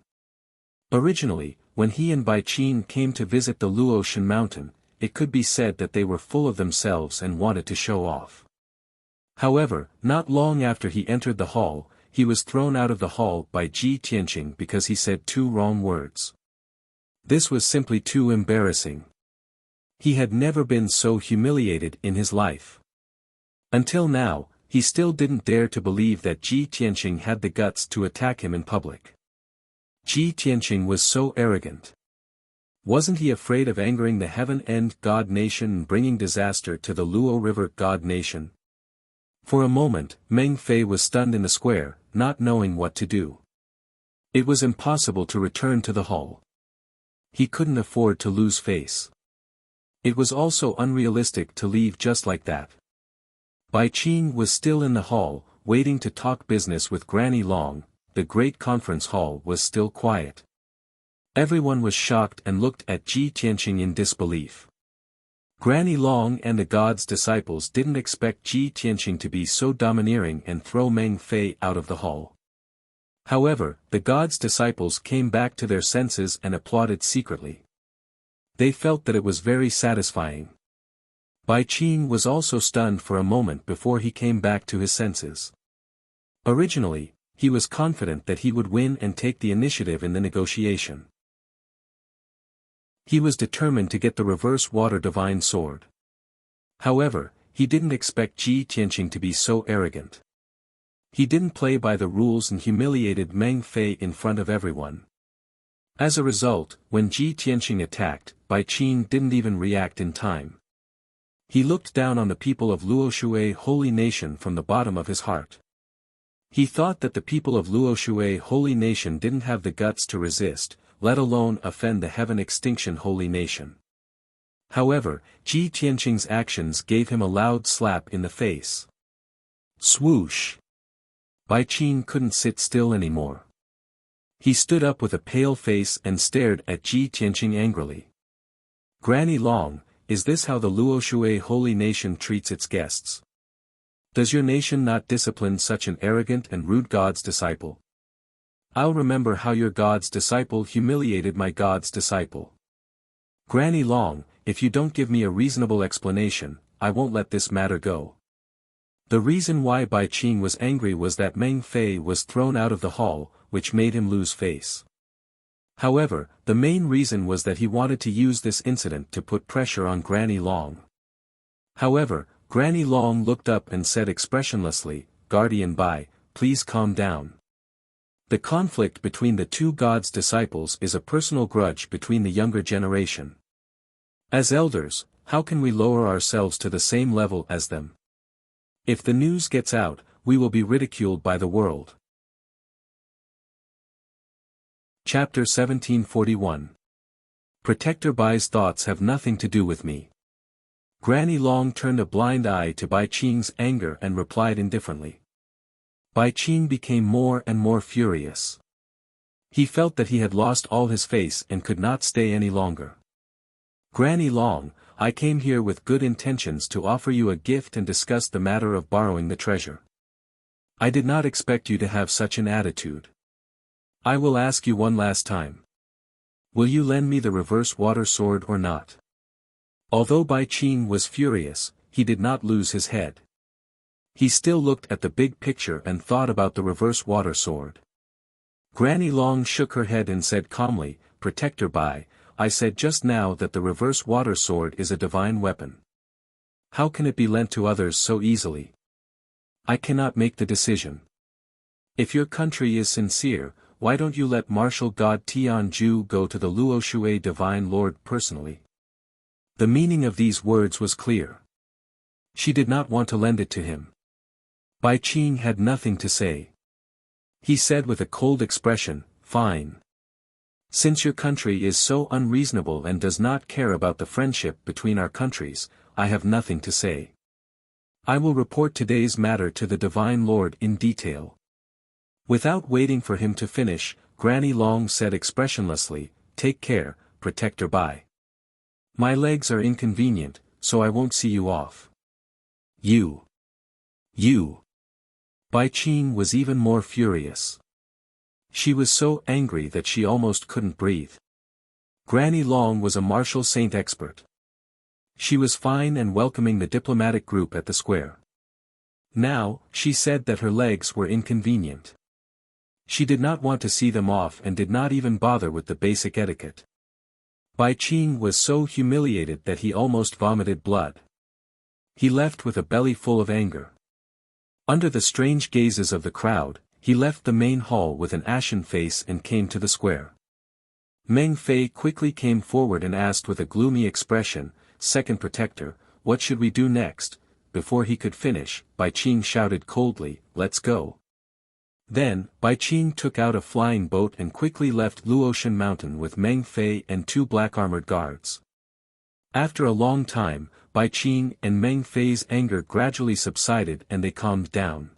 Originally, when he and Bai Qing came to visit the Luoshan mountain, it could be said that they were full of themselves and wanted to show off. However, not long after he entered the hall, he was thrown out of the hall by Ji Tianqing because he said 2 wrong words. This was simply too embarrassing. He had never been so humiliated in his life. Until now, he still didn't dare to believe that Ji Tianqing had the guts to attack him in public. Ji Tianqing was so arrogant. Wasn't he afraid of angering the Heaven-End God Nation and bringing disaster to the Luo River God Nation? For a moment, Meng Fei was stunned in the square, not knowing what to do. It was impossible to return to the hall. He couldn't afford to lose face. It was also unrealistic to leave just like that. Bai Qing was still in the hall, waiting to talk business with Granny Long. The great conference hall was still quiet. Everyone was shocked and looked at Ji Tianqing in disbelief. Granny Long and the god's disciples didn't expect Ji Tianqing to be so domineering and throw Meng Fei out of the hall. However, the god's disciples came back to their senses and applauded secretly. They felt that it was very satisfying. Bai Qing was also stunned for a moment before he came back to his senses. Originally, he was confident that he would win and take the initiative in the negotiation. He was determined to get the reverse water divine sword. However, he didn't expect Ji Tianqing to be so arrogant. He didn't play by the rules and humiliated Meng Fei in front of everyone. As a result, when Ji Tianqing attacked, Bai Qing didn't even react in time. He looked down on the people of Luoshui Holy Nation from the bottom of his heart. He thought that the people of Luoshui Holy Nation didn't have the guts to resist, let alone offend the Heaven Extinction Holy Nation. However, Ji Tianqing's actions gave him a loud slap in the face. Swoosh! Bai Qing couldn't sit still anymore. He stood up with a pale face and stared at Ji Tianqing angrily. Granny Long, is this how the Luoshui Holy Nation treats its guests? Does your nation not discipline such an arrogant and rude god's disciple? I'll remember how your god's disciple humiliated my god's disciple. Granny Long, if you don't give me a reasonable explanation, I won't let this matter go. The reason why Bai Qing was angry was that Meng Fei was thrown out of the hall, which made him lose face. However, the main reason was that he wanted to use this incident to put pressure on Granny Long. However, Granny Long looked up and said expressionlessly, "Guardian Bai, please calm down. The conflict between the two gods' disciples is a personal grudge between the younger generation. As elders, how can we lower ourselves to the same level as them? If the news gets out, we will be ridiculed by the world." Chapter 1741. Protector Bai's thoughts have nothing to do with me. Granny Long turned a blind eye to Bai Qing's anger and replied indifferently. Bai Qing became more and more furious. He felt that he had lost all his face and could not stay any longer. Granny Long, I came here with good intentions to offer you a gift and discuss the matter of borrowing the treasure. I did not expect you to have such an attitude. I will ask you one last time. Will you lend me the reverse water sword or not? Although Bai Qing was furious, he did not lose his head. He still looked at the big picture and thought about the reverse water sword. Granny Long shook her head and said calmly, "Protector Bai, I said just now that the reverse water sword is a divine weapon. How can it be lent to others so easily? I cannot make the decision. If your country is sincere, why don't you let martial god Tianju go to the Luoshui Divine Lord personally?" The meaning of these words was clear. She did not want to lend it to him. Bai Qing had nothing to say. He said with a cold expression, "Fine. Since your country is so unreasonable and does not care about the friendship between our countries, I have nothing to say. I will report today's matter to the Divine Lord in detail." Without waiting for him to finish, Granny Long said expressionlessly, "Take care, Protector Bai. My legs are inconvenient, so I won't see you off." You. Bai Qing was even more furious. She was so angry that she almost couldn't breathe. Granny Long was a martial saint expert. She was fine and welcoming the diplomatic group at the square. Now, she said that her legs were inconvenient. She did not want to see them off and did not even bother with the basic etiquette. Bai Qing was so humiliated that he almost vomited blood. He left with a belly full of anger. Under the strange gazes of the crowd, he left the main hall with an ashen face and came to the square. Meng Fei quickly came forward and asked with a gloomy expression, "Second Protector, what should we do next?" Before he could finish, Bai Qing shouted coldly, "Let's go." Then, Bai Qing took out a flying boat and quickly left Luotian Mountain with Meng Fei and 2 black-armored guards. After a long time, Bai Qing and Meng Fei's anger gradually subsided and they calmed down.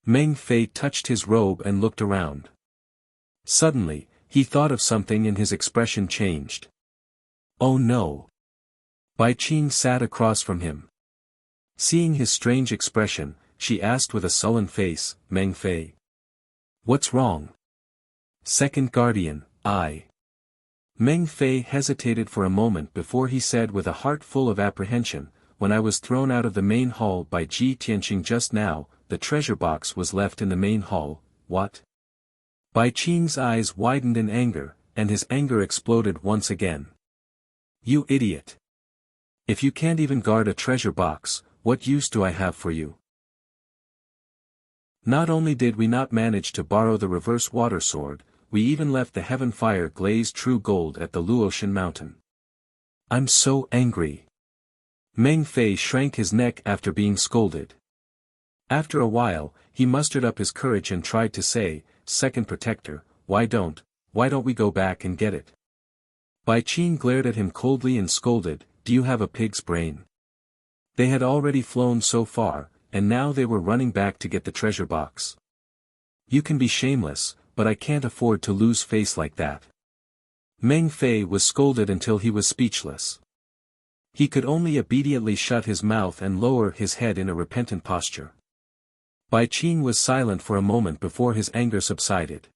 Meng Fei touched his robe and looked around. Suddenly, he thought of something and his expression changed. "Oh no! Bai Qing sat across from him. Seeing his strange expression, she asked with a sullen face, Meng Fei. What's wrong? Second guardian, I. Meng Fei hesitated for a moment before he said with a heart full of apprehension, when I was thrown out of the main hall by Ji Tianqing just now, the treasure box was left in the main hall. What? Bai Qing's eyes widened in anger, and his anger exploded once again. You idiot! If you can't even guard a treasure box, what use do I have for you? Not only did we not manage to borrow the reverse water sword, we even left the heaven fire glazed true gold at the Luotian mountain. I'm so angry. Meng Fei shrank his neck after being scolded. After a while, he mustered up his courage and tried to say, Second protector, why don't we go back and get it? Bai Qing glared at him coldly and scolded, do you have a pig's brain? They had already flown so far, and now they were running back to get the treasure box. You can be shameless, but I can't afford to lose face like that. Meng Fei was scolded until he was speechless. He could only obediently shut his mouth and lower his head in a repentant posture. Bai Qing was silent for a moment before his anger subsided.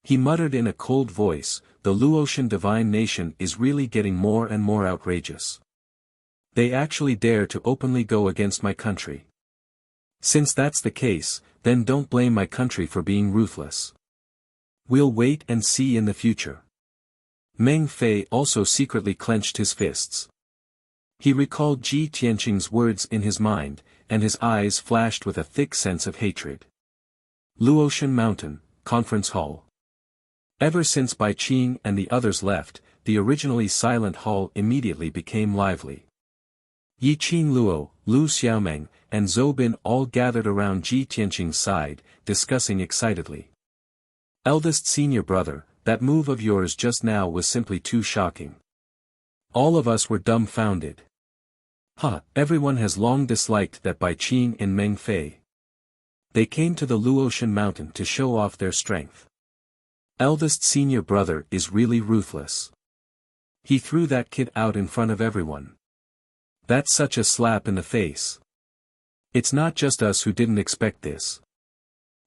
He muttered in a cold voice, the Luotian divine nation is really getting more and more outrageous. They actually dare to openly go against my country. Since that's the case, then don't blame my country for being ruthless. We'll wait and see in the future. Meng Fei also secretly clenched his fists. He recalled Ji Tianqing's words in his mind, and his eyes flashed with a thick sense of hatred. Luotian Mountain, Conference Hall. Ever since Bai Qing and the others left, the originally silent hall immediately became lively. Yi Qing Luo, Lu Xiaomeng, and Zhou Bin all gathered around Ji Tianqing's side, discussing excitedly. Eldest senior brother, that move of yours just now was simply too shocking. All of us were dumbfounded. Everyone has long disliked that Bai Qing and Meng Fei. They came to the Luotian mountain to show off their strength. Eldest senior brother is really ruthless. He threw that kid out in front of everyone. That's such a slap in the face. It's not just us who didn't expect this.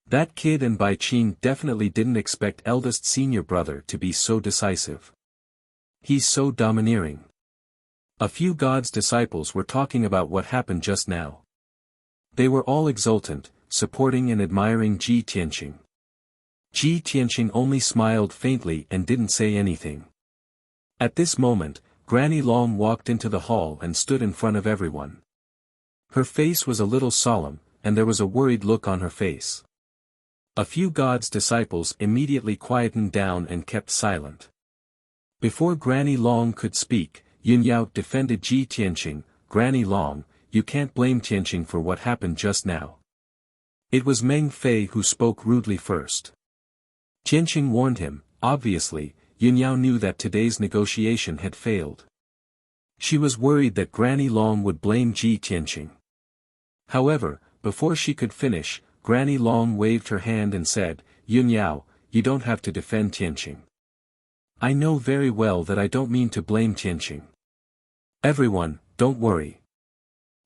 That kid and Bai Qing definitely didn't expect eldest senior brother to be so decisive. He's so domineering. A few God's disciples were talking about what happened just now. They were all exultant, supporting and admiring Ji Tianqing. Ji Tianqing only smiled faintly and didn't say anything. At this moment, Granny Long walked into the hall and stood in front of everyone. Her face was a little solemn, and there was a worried look on her face. A few God's disciples immediately quietened down and kept silent. Before Granny Long could speak, Yun Yao defended Ji Tianqing. Granny Long, you can't blame Tianqing for what happened just now. It was Meng Fei who spoke rudely first. Tianqing warned him. Obviously, Yun Yao knew that today's negotiation had failed. She was worried that Granny Long would blame Ji Tianqing. However, before she could finish, Granny Long waved her hand and said, Yun Yao, you don't have to defend Tianqing. I know very well that I don't mean to blame Tianqing. Everyone, don't worry.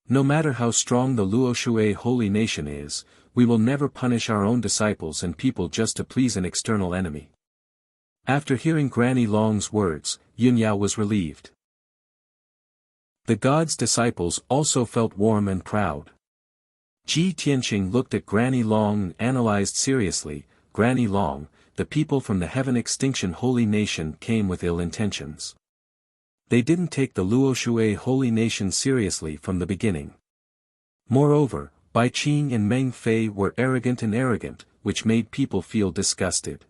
No matter how strong the Luoshui holy nation is, we will never punish our own disciples and people just to please an external enemy. After hearing Granny Long's words, Yun Yao was relieved. The God's disciples also felt warm and proud. Ji Tianqing looked at Granny Long and analyzed seriously. Granny Long, the people from the Heaven Extinction Holy Nation came with ill intentions. They didn't take the Luoshui Holy Nation seriously from the beginning. Moreover, Bai Qing and Meng Fei were arrogant, which made people feel disgusted.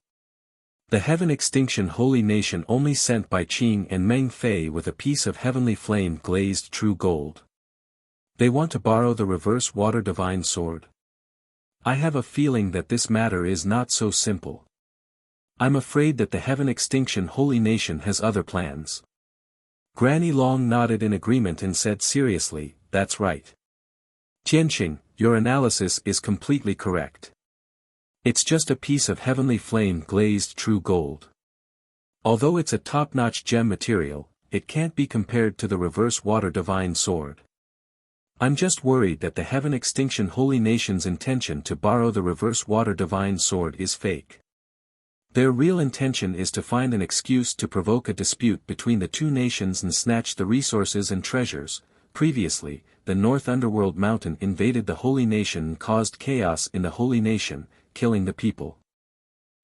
The Heaven Extinction Holy Nation only sent Bai Qing and Meng Fei with a piece of heavenly flame glazed true gold. They want to borrow the reverse water divine sword. I have a feeling that this matter is not so simple. I'm afraid that the Heaven Extinction Holy Nation has other plans. Granny Long nodded in agreement and said seriously, that's right. Tianqing, your analysis is completely correct. It's just a piece of heavenly flame glazed true gold. Although it's a top-notch gem material, it can't be compared to the reverse water divine sword. I'm just worried that the Heaven Extinction Holy Nation's intention to borrow the reverse water divine sword is fake. Their real intention is to find an excuse to provoke a dispute between the two nations and snatch the resources and treasures. Previously, the North Underworld Mountain invaded the Holy Nation and caused chaos in the Holy Nation, killing the people.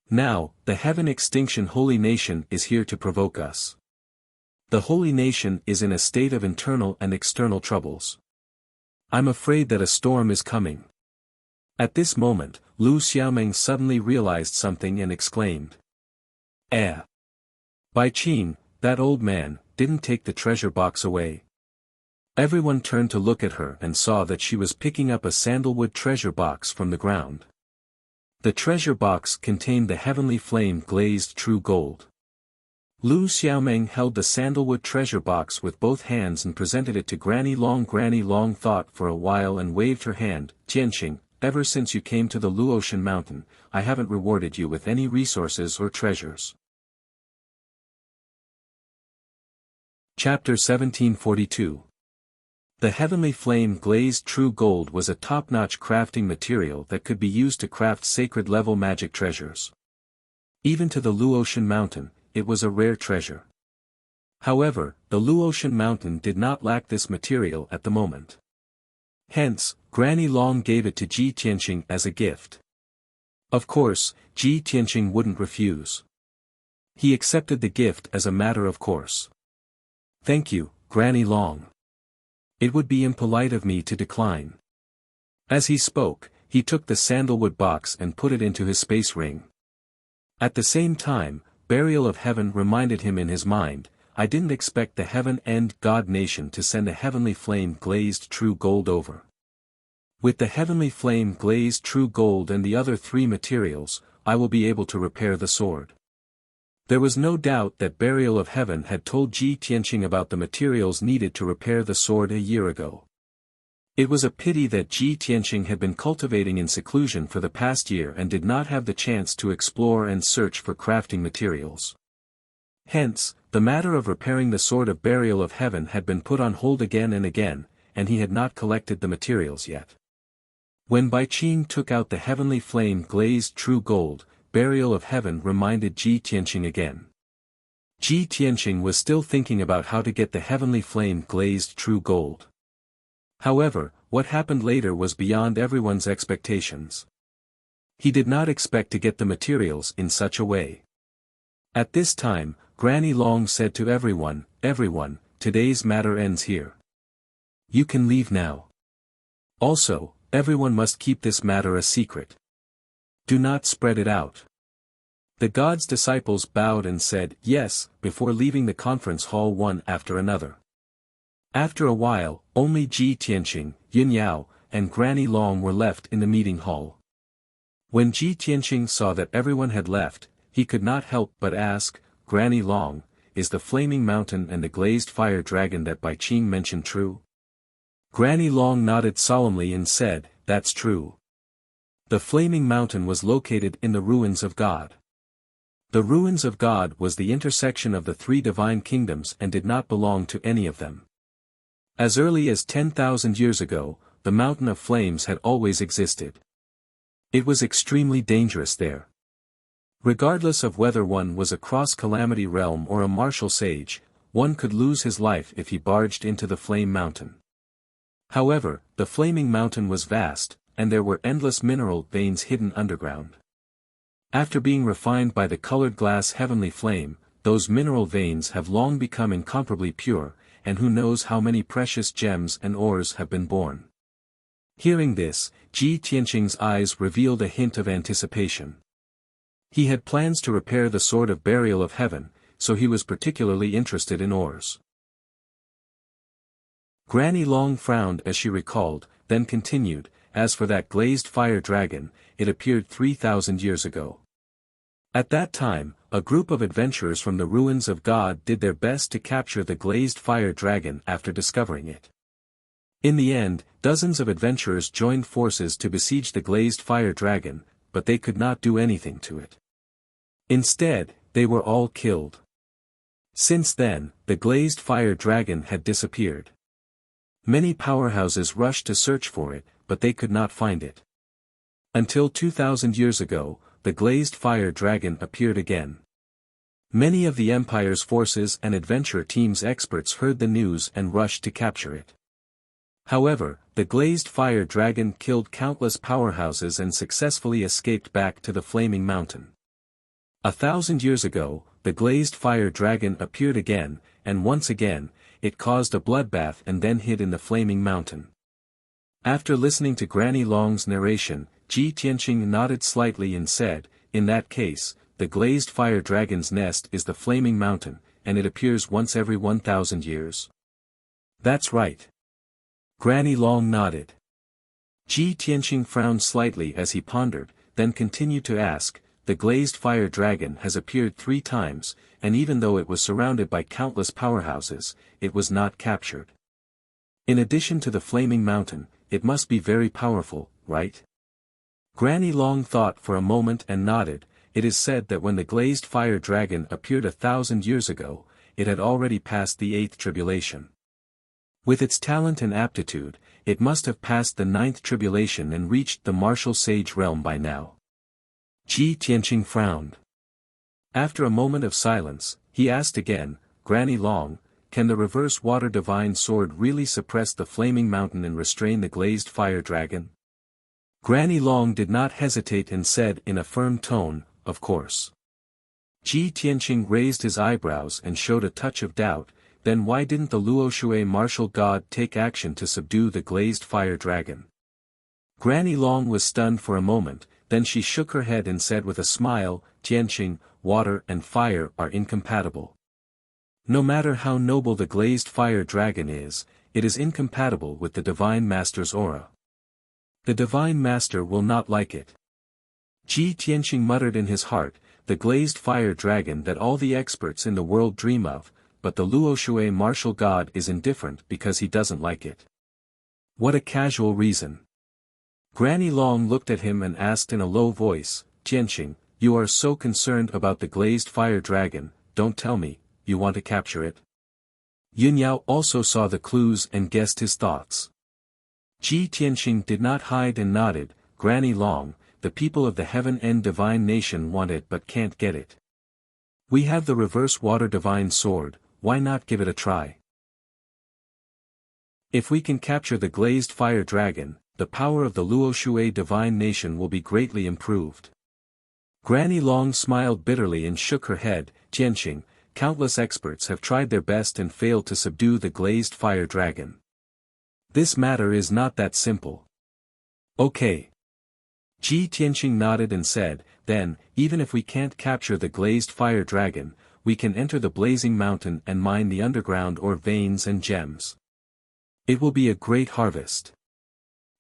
Now, the Heaven Extinction Holy Nation is here to provoke us. The Holy Nation is in a state of internal and external troubles. I'm afraid that a storm is coming. At this moment, Lu Xiaomeng suddenly realized something and exclaimed. Bai Qing, that old man, didn't take the treasure box away. Everyone turned to look at her and saw that she was picking up a sandalwood treasure box from the ground. The treasure box contained the heavenly flame glazed true gold. Lu Xiaomeng held the sandalwood treasure box with both hands and presented it to Granny Long. Granny Long thought for a while and waved her hand. Tianqing, ever since you came to the Luotian Mountain, I haven't rewarded you with any resources or treasures. Chapter 1742. The heavenly flame glazed true gold was a top-notch crafting material that could be used to craft sacred-level magic treasures. Even to the Luotian Mountain, it was a rare treasure. However, the Luotian Mountain did not lack this material at the moment. Hence, Granny Long gave it to Ji Tianqing as a gift. Of course, Ji Tianqing wouldn't refuse. He accepted the gift as a matter of course. Thank you, Granny Long. It would be impolite of me to decline. As he spoke, he took the sandalwood box and put it into his space ring. At the same time, Burial of Heaven reminded him in his mind, I didn't expect the Heaven End God Nation to send a heavenly flame glazed true gold over. With the heavenly flame glazed true gold and the other 3 materials, I will be able to repair the sword. There was no doubt that Burial of Heaven had told Ji Tianqing about the materials needed to repair the sword a year ago. It was a pity that Ji Tianqing had been cultivating in seclusion for the past year and did not have the chance to explore and search for crafting materials. Hence, the matter of repairing the sword of Burial of Heaven had been put on hold again and again, and he had not collected the materials yet. When Bai Qing took out the heavenly flame glazed true gold, Burial of Heaven reminded Ji Tianqing again. Ji Tianqing was still thinking about how to get the heavenly flame glazed true gold. However, what happened later was beyond everyone's expectations. He did not expect to get the materials in such a way. At this time, Granny Long said to everyone, today's matter ends here. You can leave now. Also, everyone must keep this matter a secret. Do not spread it out. The god's disciples bowed and said yes, before leaving the conference hall one after another. After a while, only Ji Tianqing, Yin Yao, and Granny Long were left in the meeting hall. When Ji Tianqing saw that everyone had left, he could not help but ask, Granny Long, is the flaming mountain and the glazed fire dragon that Bai Qing mentioned true? Granny Long nodded solemnly and said, that's true. The flaming mountain was located in the ruins of God. The ruins of God was the intersection of the 3 divine kingdoms and did not belong to any of them. As early as 10,000 years ago, the mountain of flames had always existed. It was extremely dangerous there. Regardless of whether one was a cross-calamity realm or a martial sage, one could lose his life if he barged into the flame mountain. However, the flaming mountain was vast, and there were endless mineral veins hidden underground. After being refined by the colored glass heavenly flame, those mineral veins have long become incomparably pure, and who knows how many precious gems and ores have been born. Hearing this, Ji Tianqing's eyes revealed a hint of anticipation. He had plans to repair the sword of Burial of Heaven, so he was particularly interested in ores. Granny Long frowned as she recalled, then continued, as for that glazed fire dragon, it appeared 3,000 years ago. At that time, a group of adventurers from the ruins of God did their best to capture the glazed fire dragon after discovering it. In the end, dozens of adventurers joined forces to besiege the glazed fire dragon, but they could not do anything to it. Instead, they were all killed. Since then, the glazed fire dragon had disappeared. Many powerhouses rushed to search for it, but they could not find it. Until 2,000 years ago, the glazed fire dragon appeared again. Many of the Empire's forces and adventure team's experts heard the news and rushed to capture it. However, the glazed fire dragon killed countless powerhouses and successfully escaped back to the Flaming Mountain. 1,000 years ago, the glazed fire dragon appeared again, and once again, it caused a bloodbath and then hid in the Flaming Mountain. After listening to Granny Long's narration, Ji Tianqing nodded slightly and said, "In that case, the glazed fire dragon's nest is the Flaming Mountain, and it appears once every 1,000 years. That's right." Granny Long nodded. Ji Tianqing frowned slightly as he pondered, then continued to ask, "The glazed fire dragon has appeared 3 times, and even though it was surrounded by countless powerhouses, it was not captured. In addition to the Flaming Mountain, it must be very powerful, right?" Granny Long thought for a moment and nodded. It is said that when the glazed fire dragon appeared 1,000 years ago, it had already passed the 8th tribulation. With its talent and aptitude, it must have passed the 9th tribulation and reached the martial sage realm by now. Ji Tianqing frowned. After a moment of silence, he asked again, "Granny Long, can the reverse water divine sword really suppress the Flaming Mountain and restrain the glazed fire dragon?" Granny Long did not hesitate and said in a firm tone, "Of course." Ji Tianqing raised his eyebrows and showed a touch of doubt. Then why didn't the Luoshui martial god take action to subdue the glazed fire dragon? Granny Long was stunned for a moment, then she shook her head and said with a smile, "Tianqing, water and fire are incompatible. No matter how noble the glazed fire dragon is, it is incompatible with the Divine Master's aura. The Divine Master will not like it." Ji Tianqing muttered in his heart, "The glazed fire dragon that all the experts in the world dream of, but the Luoshui martial god is indifferent because he doesn't like it. What a casual reason." Granny Long looked at him and asked in a low voice, "Tianqing, you are so concerned about the glazed fire dragon, don't tell me, you want to capture it?" Yun Yao also saw the clues and guessed his thoughts. Ji Tianqing did not hide and nodded, "Granny Long, the people of the Heaven End Divine Nation want it but can't get it. We have the reverse water divine sword, why not give it a try? If we can capture the glazed fire dragon, the power of the Luoshui divine nation will be greatly improved." Granny Long smiled bitterly and shook her head, "Tianqing, countless experts have tried their best and failed to subdue the glazed fire dragon. This matter is not that simple." "Okay." Ji Tianqing nodded and said, "Then, even if we can't capture the glazed fire dragon, we can enter the blazing mountain and mine the underground ore veins and gems. It will be a great harvest."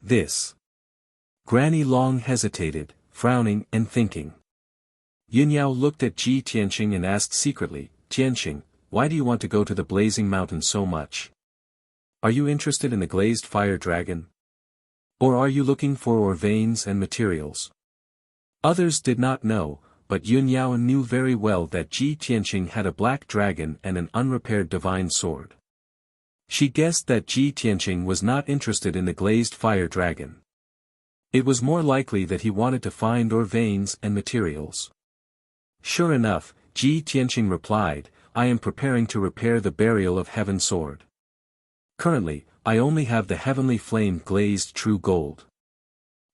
This. Granny Long hesitated, frowning and thinking. Yun Yao looked at Ji Tianqing and asked secretly, "Tianqing, why do you want to go to the blazing mountain so much? Are you interested in the glazed fire dragon? Or are you looking for ore veins and materials?" Others did not know, but Yun Yao knew very well that Ji Tianqing had a black dragon and an unrepaired divine sword. She guessed that Ji Tianqing was not interested in the glazed fire dragon. It was more likely that he wanted to find ore veins and materials. Sure enough, Ji Tianqing replied, "I am preparing to repair the burial of Heaven sword. Currently, I only have the heavenly flame glazed true gold.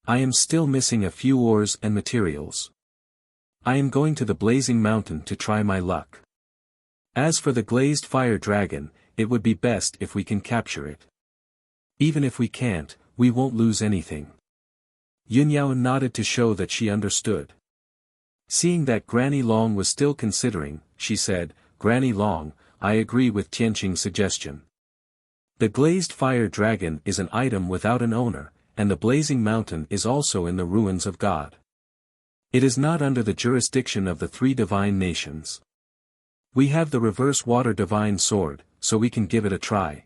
I am still missing a few ores and materials. I am going to the blazing mountain to try my luck. As for the glazed fire dragon, it would be best if we can capture it. Even if we can't, we won't lose anything." Yun Yao nodded to show that she understood. Seeing that Granny Long was still considering, she said, "Granny Long, I agree with Tianqing's suggestion. The glazed fire dragon is an item without an owner, and the blazing mountain is also in the ruins of God. It is not under the jurisdiction of the 3 divine nations. We have the reverse water divine sword, so we can give it a try.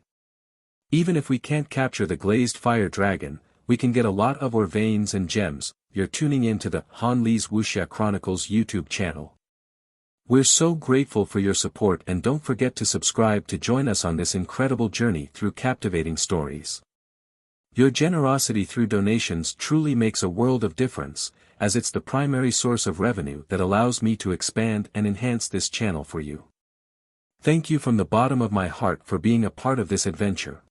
Even if we can't capture the glazed fire dragon, we can get a lot of ore veins and gems." You're tuning in to the Han Li's Wuxia Chronicles YouTube channel. We're so grateful for your support, and don't forget to subscribe to join us on this incredible journey through captivating stories. Your generosity through donations truly makes a world of difference, as it's the primary source of revenue that allows me to expand and enhance this channel for you. Thank you from the bottom of my heart for being a part of this adventure.